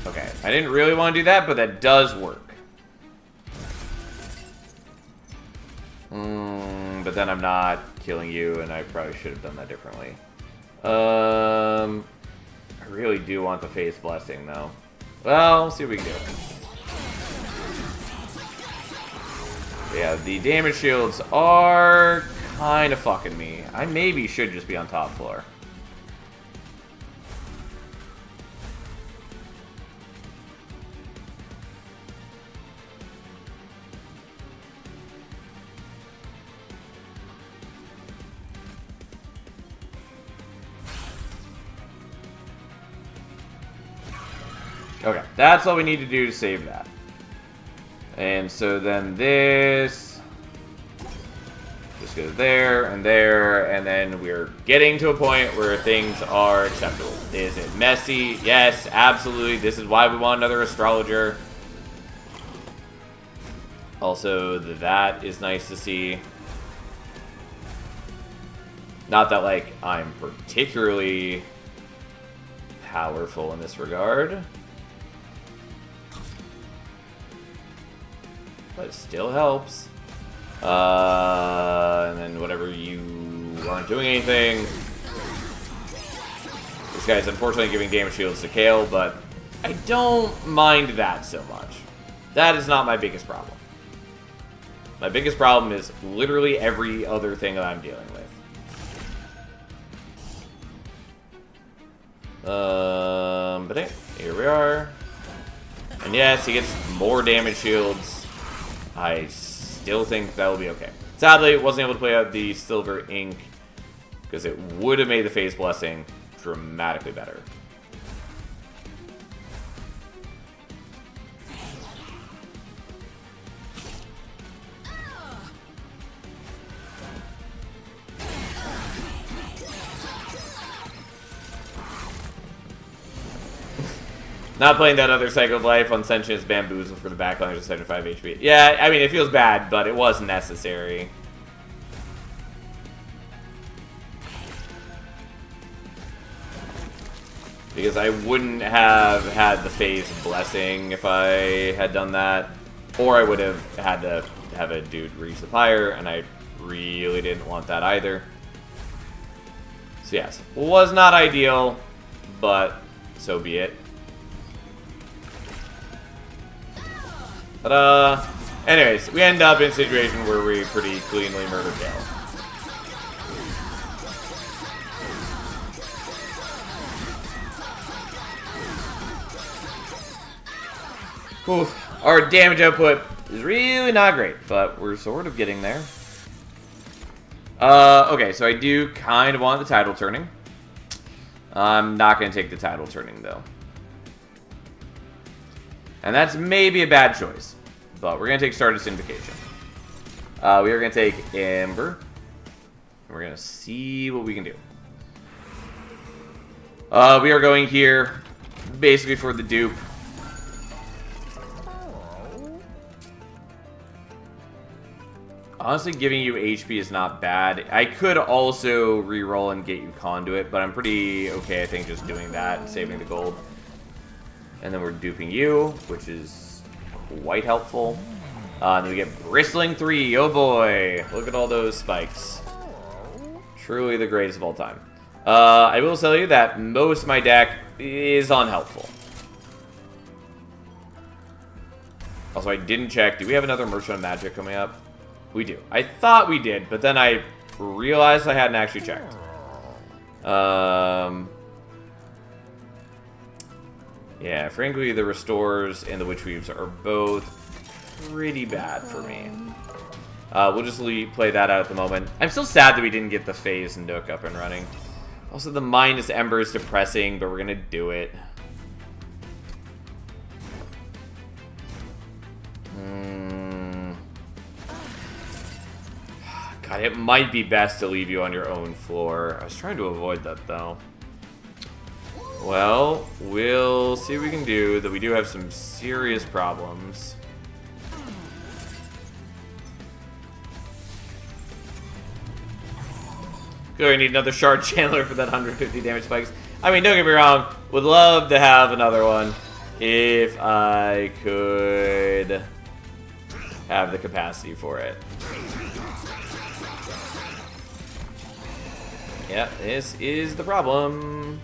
Okay, I didn't really want to do that, but that does work. But then I'm not killing you, and I probably should have done that differently. I really do want the Face Blessing, though. Well, we'll see what we can do. Yeah, the damage shields are kind of fucking me. I maybe should just be on top floor. Okay, that's all we need to do to save that. And so then this... Just go there, and then we're getting to a point where things are acceptable. Is it messy? Yes, absolutely. This is why we want another astrologer. Also, that is nice to see. Not that, like, I'm particularly powerful in this regard. But it still helps. And then whatever you aren't doing anything. This guy's unfortunately giving damage shields to Kale, but I don't mind that so much. That is not my biggest problem. My biggest problem is literally every other thing that I'm dealing with. But hey, here we are. And yes, he gets more damage shields. I still think that will be okay. Sadly, wasn't able to play out the Silver Ink because it would have made the Phase Blessing dramatically better. Not playing that other Cycle of Life on Sentience Bamboozle for the backline of 75 HP. Yeah, I mean, it feels bad, but it was necessary. Because I wouldn't have had the Phase Blessing if I had done that. Or I would have had to have a dude reach the pyre, and I really didn't want that either. So yes, was not ideal, but so be it. But, anyways, we end up in a situation where we pretty cleanly murder Gale. Oof. Our damage output is really not great, but we're sort of getting there. Okay, so I do kind of want the title turning. I'm not going to take the title turning, though. And that's maybe a bad choice. But we're going to take Stardust Invocation. We are going to take Ember. And we're going to see what we can do. We are going here basically for the dupe. Honestly, giving you HP is not bad. I could also reroll and get you Conduit, but I'm pretty okay, I think, just doing that and saving the gold. And then we're duping you, which is quite helpful. And then we get Bristling 3. Oh boy. Look at all those spikes. Truly the greatest of all time. I will tell you that most of my deck is unhelpful. Also, I didn't check. Do we have another Merchant of Magic coming up? We do. I thought we did, but then I realized I hadn't actually checked. Yeah, frankly, the Restores and the Witch Weaves are both pretty bad for me. We'll just play that out at the moment. I'm still sad that we didn't get the Phase Nook up and running. Also, the minus Ember is depressing, but we're gonna do it. God, it might be best to leave you on your own floor. I was trying to avoid that, though. Well, we'll see what we can do, though we do have some serious problems. Good, we need another Shard Chandler for that 150 damage spikes. I mean, don't get me wrong, would love to have another one if I could have the capacity for it. Yeah, this is the problem.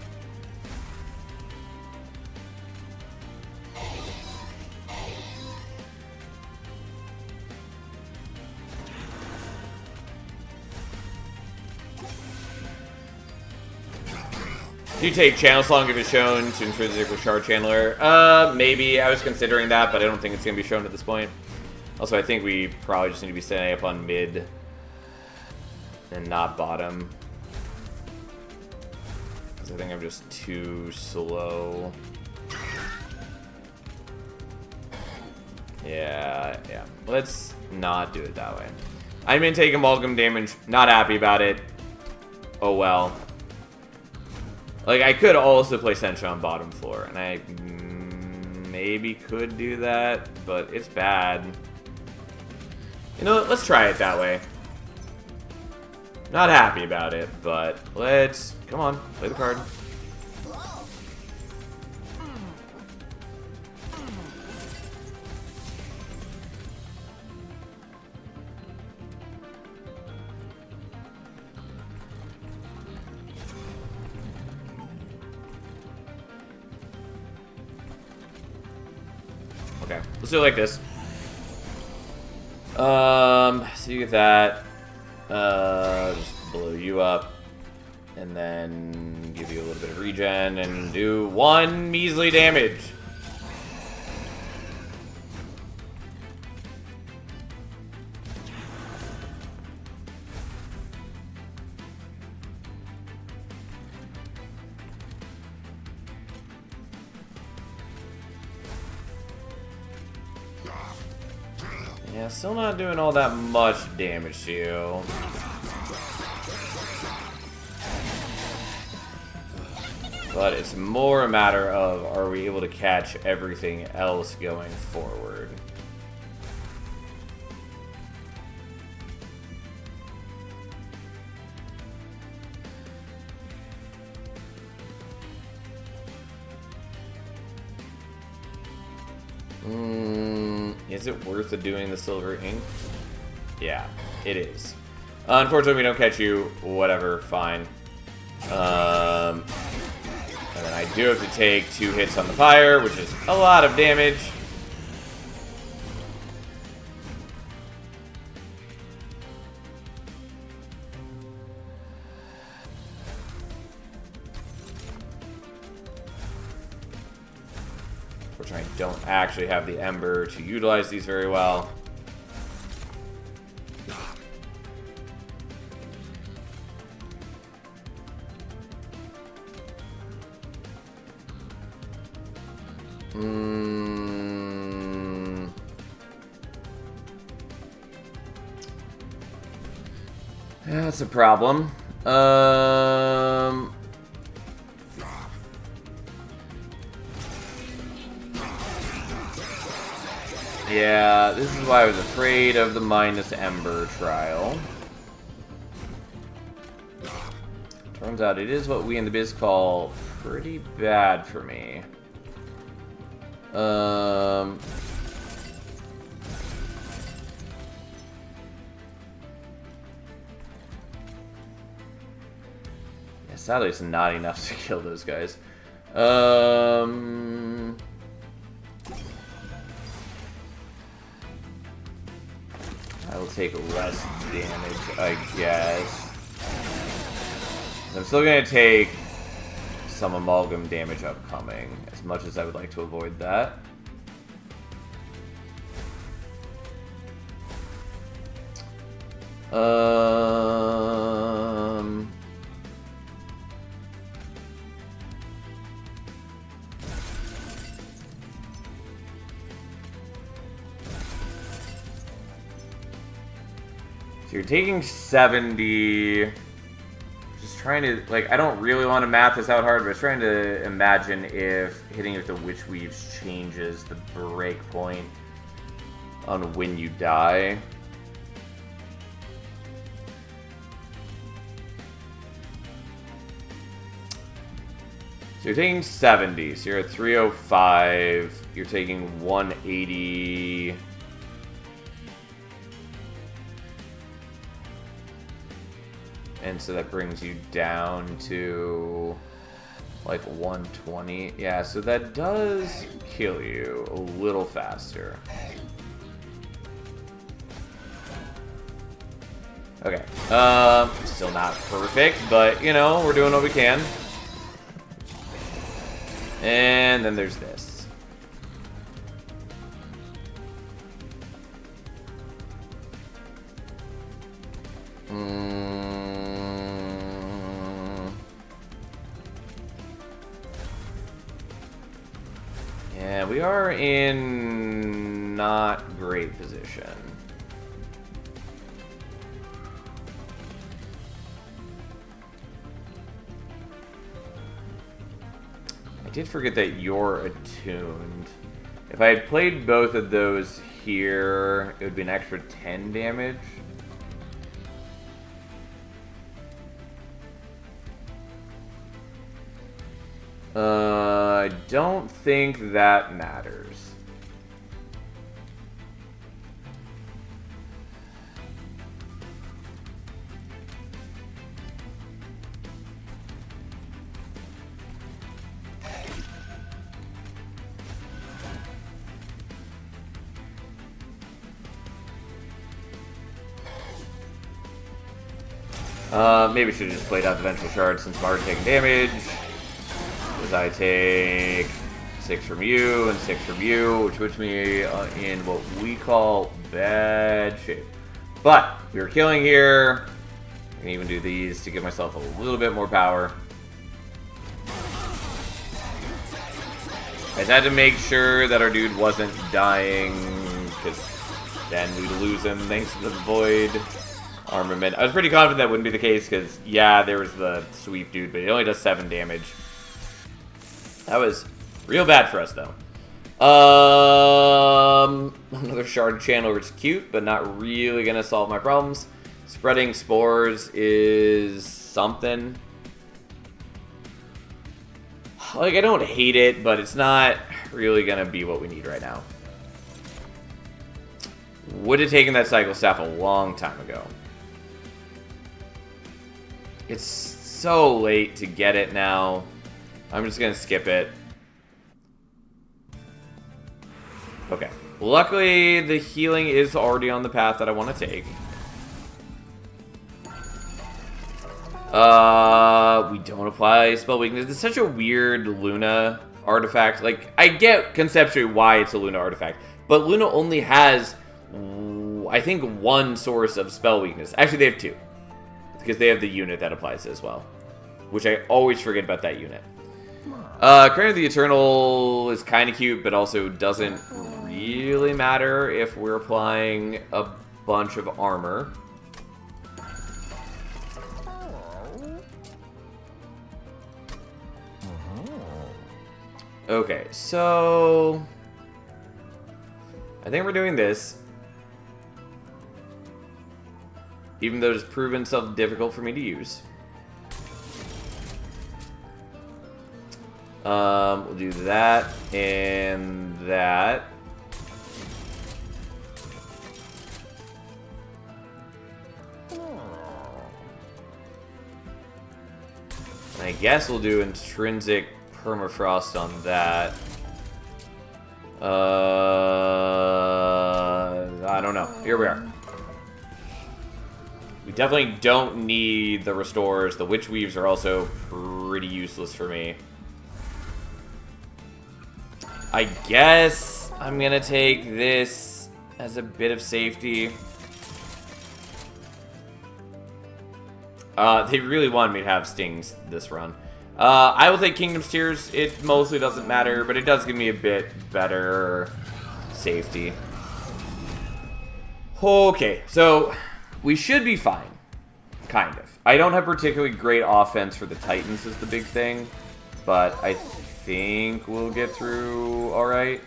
Do you take Channel Slong if it's shown to intrinsic with Shard Chandler? Maybe. I was considering that, but I don't think it's going to be shown at this point. Also, I think we probably just need to be setting up on mid and not bottom. Because I think I'm just too slow. Yeah. Let's not do it that way. I'm gonna take amalgam damage. Not happy about it. Oh well. Like, I could also play Sencha on bottom floor, and I maybe could do that, but it's bad. You know what? Let's try it that way. Not happy about it, but let's... Come on, play the card. Okay, let's do it like this. So you get that. Just blow you up. And then give you a little bit of regen and do 1 measly damage. Yeah, still not doing all that much damage to you. But it's more a matter of, are we able to catch everything else going forward? Is it worth it doing the silver ink? Yeah, it is. Unfortunately, we don't catch you. Whatever, fine. And then I do have to take 2 hits on the fire, which is a lot of damage. Fortunately, I don't actually have the Ember to utilize these very well. That's a problem. Yeah, this is why I was afraid of the minus Ember trial. Turns out it is what we in the biz call pretty bad for me. Yeah, sadly it's not enough to kill those guys. I will take less damage, I guess. I'm still gonna take some amalgam damage upcoming, as much as I would like to avoid that. So you're taking 70. Just trying to, like, I don't really want to math this out hard, but I was trying to imagine if hitting with the Witch Weaves changes the break point on when you die. So you're taking 70, so you're at 305, you're taking 180. And so that brings you down to like 120. Yeah, so that does kill you a little faster. Okay. Still not perfect, but you know, we're doing what we can. And then there's this. Yeah, we are in not great position. did forget that you're attuned. If I had played both of those here, it would be an extra 10 damage. I don't think that matters. Maybe should have just played out the Vengeful Shard since I'm already taking damage. Because I take 6 from you and 6 from you, which puts me in what we call bad shape. But we are killing here. I can even do these to give myself a little bit more power. I just had to make sure that our dude wasn't dying, because then we'd lose him thanks to the Void Armament. I was pretty confident that wouldn't be the case, because, yeah, there was the sweep dude, but it only does 7 damage. That was real bad for us, though. Another Shard Channel, which is cute, but not really going to solve my problems. Spreading Spores is something. Like, I don't hate it, but it's not really going to be what we need right now. Would have taken that Cycle Staff a long time ago. It's so late to get it now. I'm just going to skip it. Okay. Luckily, the healing is already on the path that I want to take. We don't apply Spell Weakness. It's such a weird Luna artifact. Like, I get conceptually why it's a Luna artifact, but Luna only has, I think, 1 source of Spell Weakness. Actually, they have 2. Because they have the unit that applies it as well. Which I always forget about that unit. Crown of the Eternal is kind of cute, but also doesn't really matter if we're applying a bunch of armor. Okay, so I think we're doing this. Even though it's proven itself difficult for me to use. We'll do that and that. And I guess we'll do Intrinsic Permafrost on that. I don't know. Here we are. We definitely don't need the Restores. The Witch Weaves are also pretty useless for me. I guess I'm gonna take this as a bit of safety. They really wanted me to have Stings this run. I will take Kingdom's Tears. It mostly doesn't matter, but it does give me a bit better safety. Okay, so we should be fine. Kind of. I don't have particularly great offense for the Titans is the big thing, but I think we'll get through alright.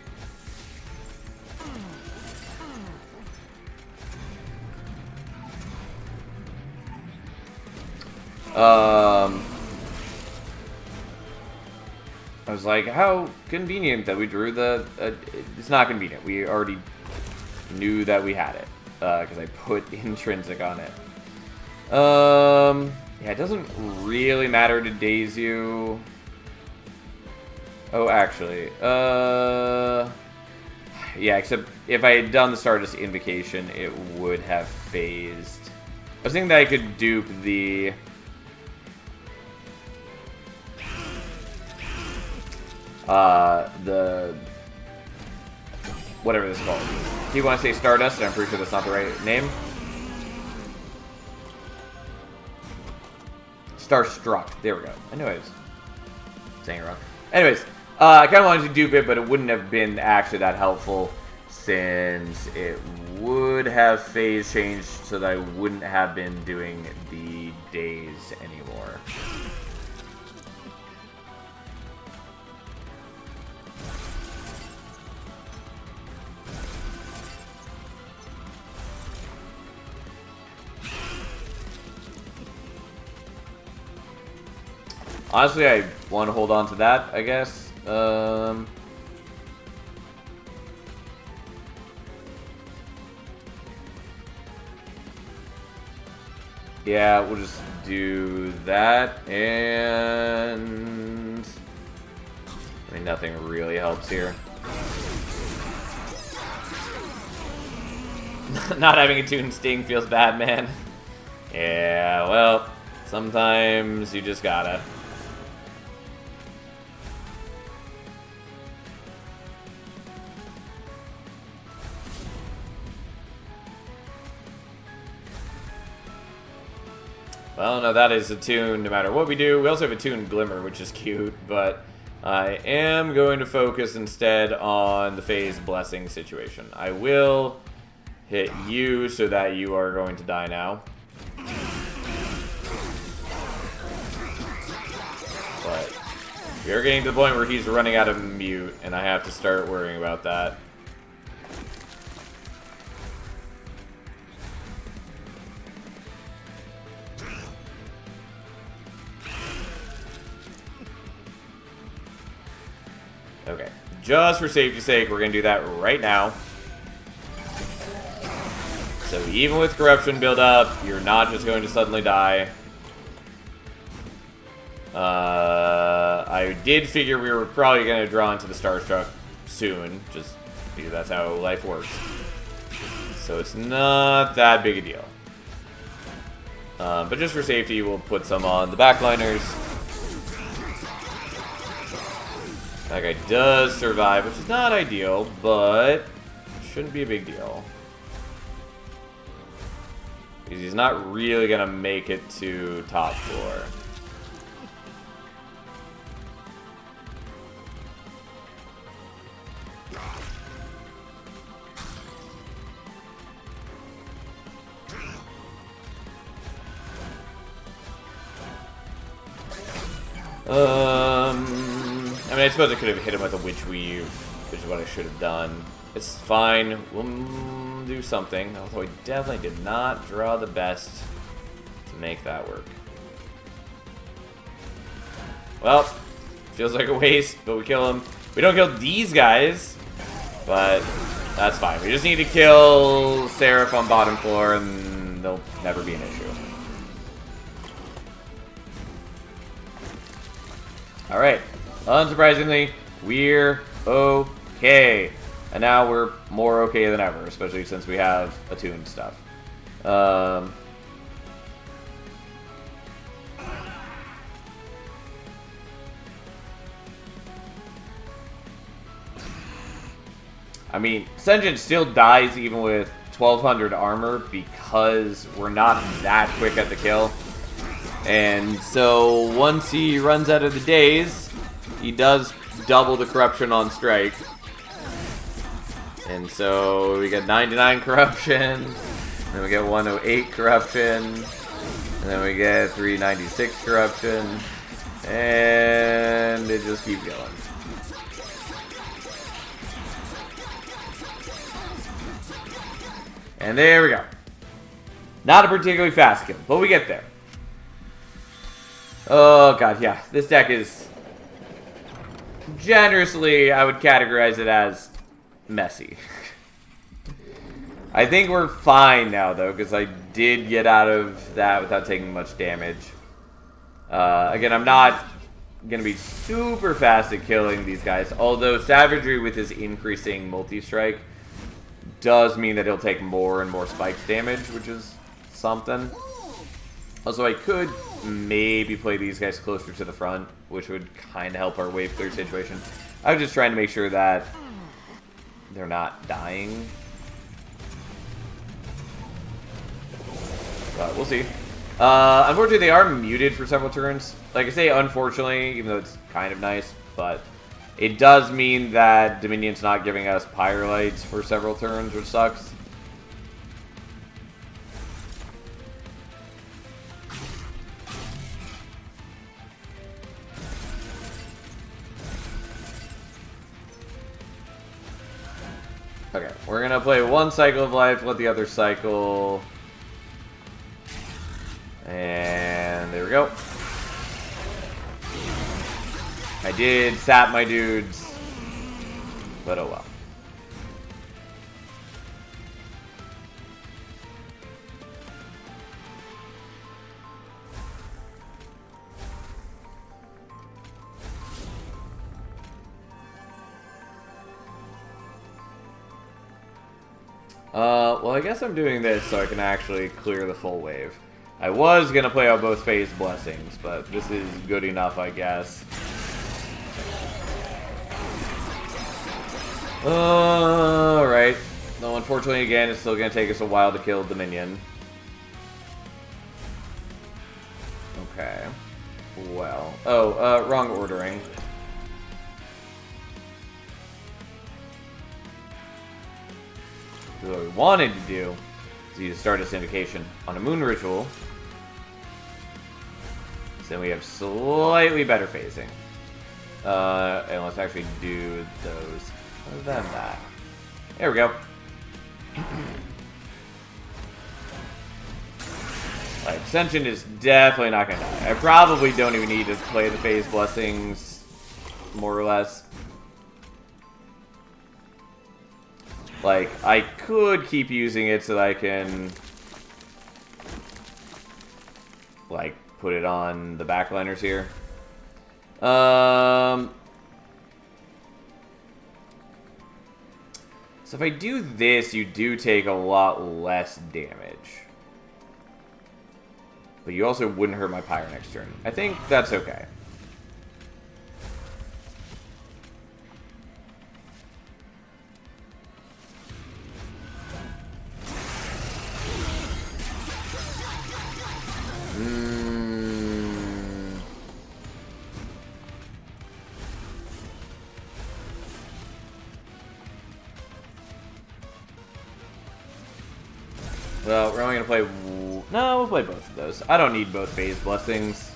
I was like, how convenient that we drew the... it's not convenient. We already knew that we had it, because I put Intrinsic on it. Yeah, it doesn't really matter to daze you. Oh, actually, yeah, except if I had done the Stardust Invocation, it would have phased. I was thinking that I could dupe the... whatever this is called. Do you want to say Stardust? I'm pretty sure that's not the right name. Starstruck. There we go. I knew I was saying it wrong. Anyways, I kind of wanted to dupe it, but it wouldn't have been actually that helpful since it would have phase changed so that I wouldn't have been doing the days anymore. Honestly, I want to hold on to that, I guess. Yeah, we'll just do that, and... I mean, nothing really helps here. Not having a Toon Sting feels bad, man. Yeah, well, sometimes you just gotta. Well, no, that is a tune no matter what we do. We also have a tune Glimmer, which is cute, but I am going to focus instead on the Phase Blessing situation. I will hit you so that you are going to die now. But we are getting to the point where he's running out of mute, and I have to start worrying about that. Okay, just for safety's sake, we're going to do that right now. So even with corruption build-up, you're not just going to suddenly die. I did figure we were probably going to draw into the Starstruck soon, just because that's how life works. So it's not that big a deal. But just for safety, we'll put some on the backliners. That guy does survive, which is not ideal, but shouldn't be a big deal. Because he's not really going to make it to top floor. I mean, I suppose I could have hit him with a Witch Weave, which is what I should have done. It's fine. We'll do something. Although I definitely did not draw the best to make that work. Well, feels like a waste, but we kill him. We don't kill these guys, but that's fine. We just need to kill Seraph on bottom floor, and they'll never be an issue. Alright, unsurprisingly, we're okay. And now we're more okay than ever, especially since we have attuned stuff. I mean, Sen'jin still dies even with 1200 armor because we're not that quick at the kill. And so once he runs out of the days, he does double the corruption on strike. And so we get 99 corruption, then we get 108 corruption, and then we get 396 corruption, and it just keeps going. And there we go. Not a particularly fast kill, but we get there. Oh god, yeah. This deck is generously, I would categorize it as messy. I think we're fine now, though, because I did get out of that without taking much damage. Again, I'm not going to be super fast at killing these guys, although Savagery with his increasing multi-strike does mean that he'll take more and more spikes damage, which is something. Also, I could maybe play these guys closer to the front, which would kind of help our wave clear situation. I was just trying to make sure that they're not dying. But we'll see. Unfortunately, they are muted for several turns. Like I say, unfortunately, even though it's kind of nice, but it does mean that Dominion's not giving us Pyrolites for several turns, which sucks. Okay, we're gonna play one cycle of life, let the other cycle. And there we go. I did sap my dudes, but oh well. Well, I guess I'm doing this so I can actually clear the full wave. I was gonna play out both phase blessings, but this is good enough, I guess. Alright. No, unfortunately, again, it's still gonna take us a while to kill Dominion. Okay. Well. Oh, wrong ordering. So what we wanted to do is use Stardust Invocation on a Moon Ritual. So then we have slightly better phasing. And let's actually do those. Other than that. There we go. Like, Ascension is definitely not gonna die. I probably don't even need to play the phase blessings, more or less. Like, I could keep using it so that I can, like, put it on the backliners here. So if I do this, you do take a lot less damage. But you also wouldn't hurt my Pyre next turn. I think that's okay. Well, we're only going to play... No, we'll play both of those. I don't need both phase blessings.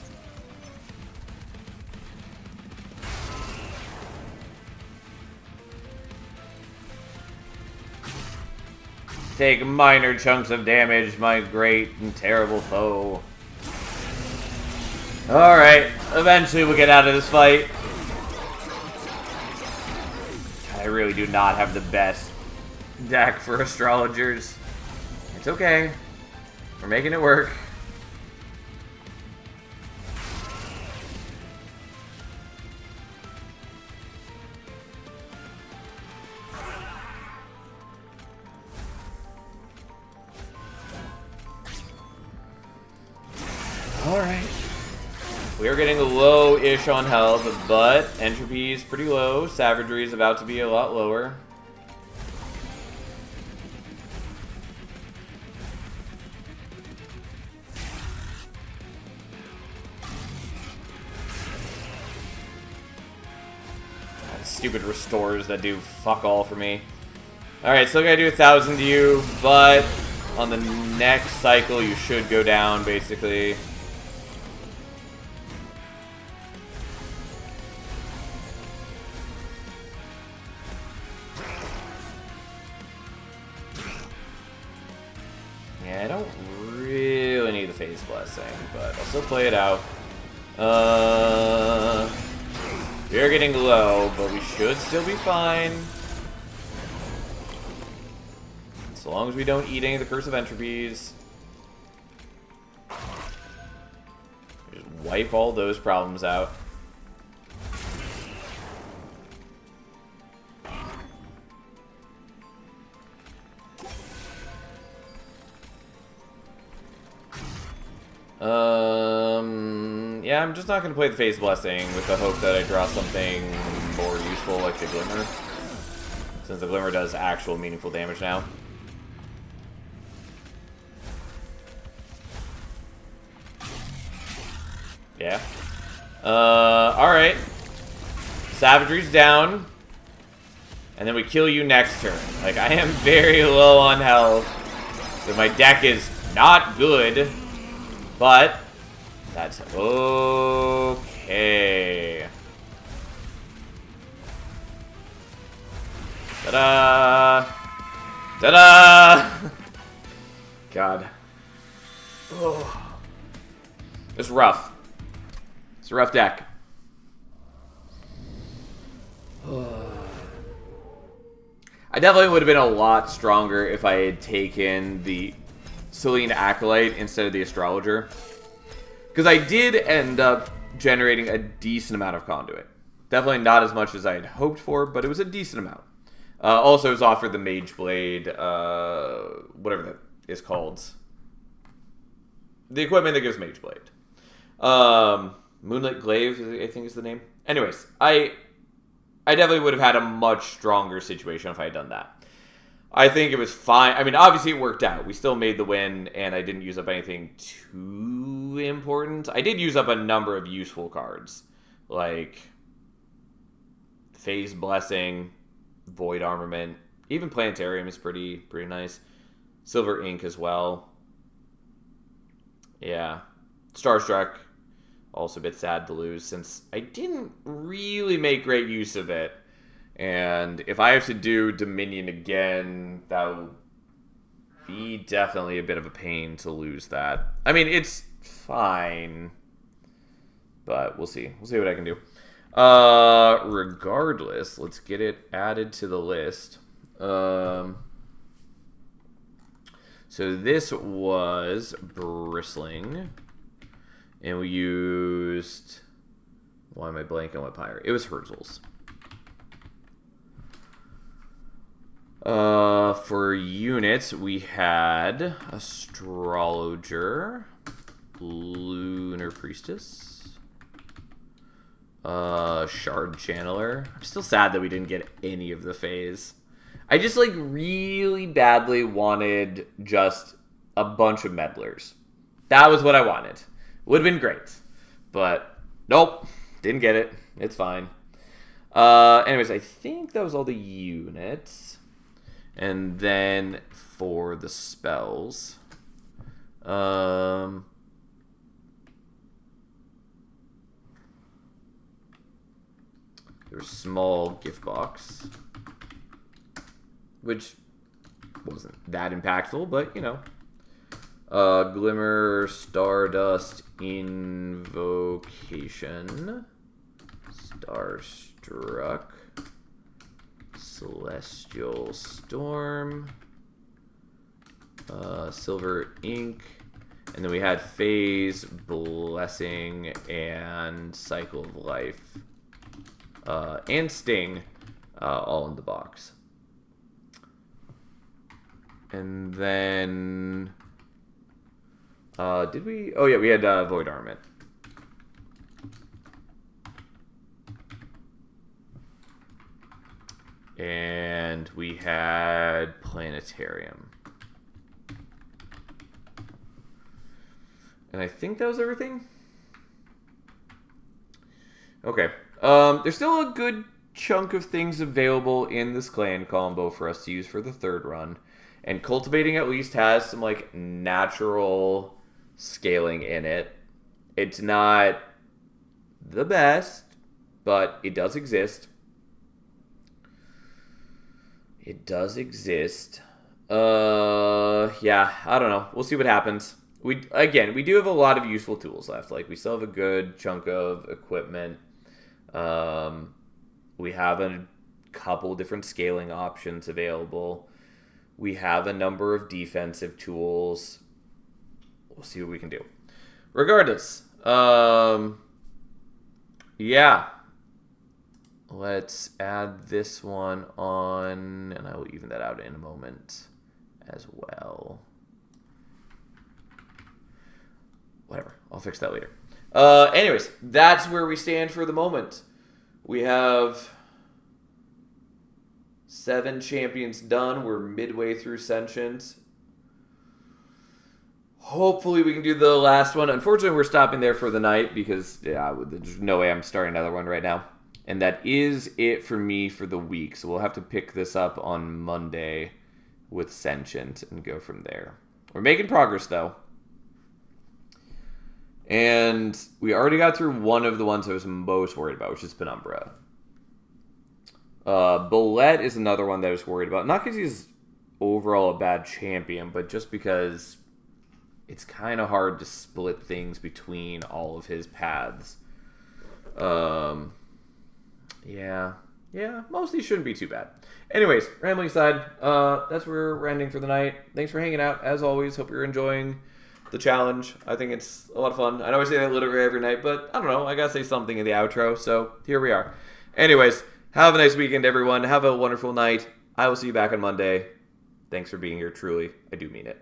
Take minor chunks of damage, my great and terrible foe. Alright, eventually we'll get out of this fight. I really do not have the best deck for astrologers. It's okay. We're making it work. Alright. We are getting low-ish on health, but entropy is pretty low. Savagery is about to be a lot lower. Stupid restores that do fuck all for me. Alright, still gotta do 1,000 to you, but on the next cycle you should go down, basically. Yeah, I don't really need the phase blessing, but I'll still play it out. We are getting low, but we should still be fine. So long as we don't eat any of the Curse of Entropies. Just wipe all those problems out. Yeah, I'm just not going to play the Phase Blessing with the hope that I draw something more useful like the Glimmer. Since the Glimmer does actual meaningful damage now. Yeah. Alright. Savagery's down. And then we kill you next turn. Like, I am very low on health. So my deck is not good. But that's okay. Ta-da! Ta-da! God. It's rough. It's a rough deck. I definitely would have been a lot stronger if I had taken the Selene Acolyte instead of the Astrologer. Because I did end up generating a decent amount of conduit. Definitely not as much as I had hoped for, but it was a decent amount. Also, it was offered the Mage Blade, whatever that is called. The equipment that gives Mage Blade. Moonlit Glaive, I think is the name. Anyways, I definitely would have had a much stronger situation if I had done that. I think it was fine. I mean, obviously it worked out. We still made the win, and I didn't use up anything too important. I did use up a number of useful cards, like Phase Blessing, Void Armament, even Planetarium is pretty nice. Silver Ink as well. Yeah. Starstruck, also a bit sad to lose since I didn't really make great use of it. And if I have to do Dominion again, that will be definitely a bit of a pain to lose that. I mean, it's fine, but we'll see. We'll see what I can do. Regardless, let's get it added to the list. So this was Bristling, and we used... Why am I blanking on what pirate? It was Herzl's. For units, we had Astrologer, Lunar Priestess, Shard Channeler. I'm still sad that we didn't get any of the phase. I just, like, really badly wanted just a bunch of meddlers. That was what I wanted. Would have been great. But, nope. Didn't get it. It's fine. Anyways, I think that was all the units. And then for the spells, there's small gift box, which wasn't that impactful, but you know, Glimmer, Stardust, Invocation, Starstruck, Celestial Storm, Silver Ink, and then we had Phase, Blessing, and Cycle of Life, and Sting, all in the box. And then, did we? Oh yeah, we had Void Armament. And we had Planetarium. And I think that was everything. Okay. There's still a good chunk of things available in this clan combo for us to use for the third run. And Cultivating at least has some, like, natural scaling in it. It's not the best, but it does exist. It does exist. Yeah, I don't know. We'll see what happens. We do have a lot of useful tools left. Like, we still have a good chunk of equipment. We have a couple different scaling options available. We have a number of defensive tools. We'll see what we can do. Regardless, yeah. Let's add this one on, and I will even that out in a moment as well. Whatever, I'll fix that later. Anyways, that's where we stand for the moment. We have 7 champions done. We're midway through Sentient. Hopefully we can do the last one. Unfortunately, we're stopping there for the night because, yeah, there's no way I'm starting another one right now. And that is it for me for the week. So we'll have to pick this up on Monday with Sentient and go from there. We're making progress, though. And we already got through one of the ones I was most worried about, which is Penumbra. Bullet is another one that I was worried about. Not because he's overall a bad champion, but just because it's kind of hard to split things between all of his paths. Yeah. Yeah, most of these shouldn't be too bad. Anyways, rambling aside, that's where we're ending for the night. Thanks for hanging out. As always, hope you're enjoying the challenge. I think it's a lot of fun. I know I say that literally every night, but I don't know. I gotta say something in the outro, so here we are. Anyways, have a nice weekend, everyone. Have a wonderful night. I will see you back on Monday. Thanks for being here. Truly, I do mean it.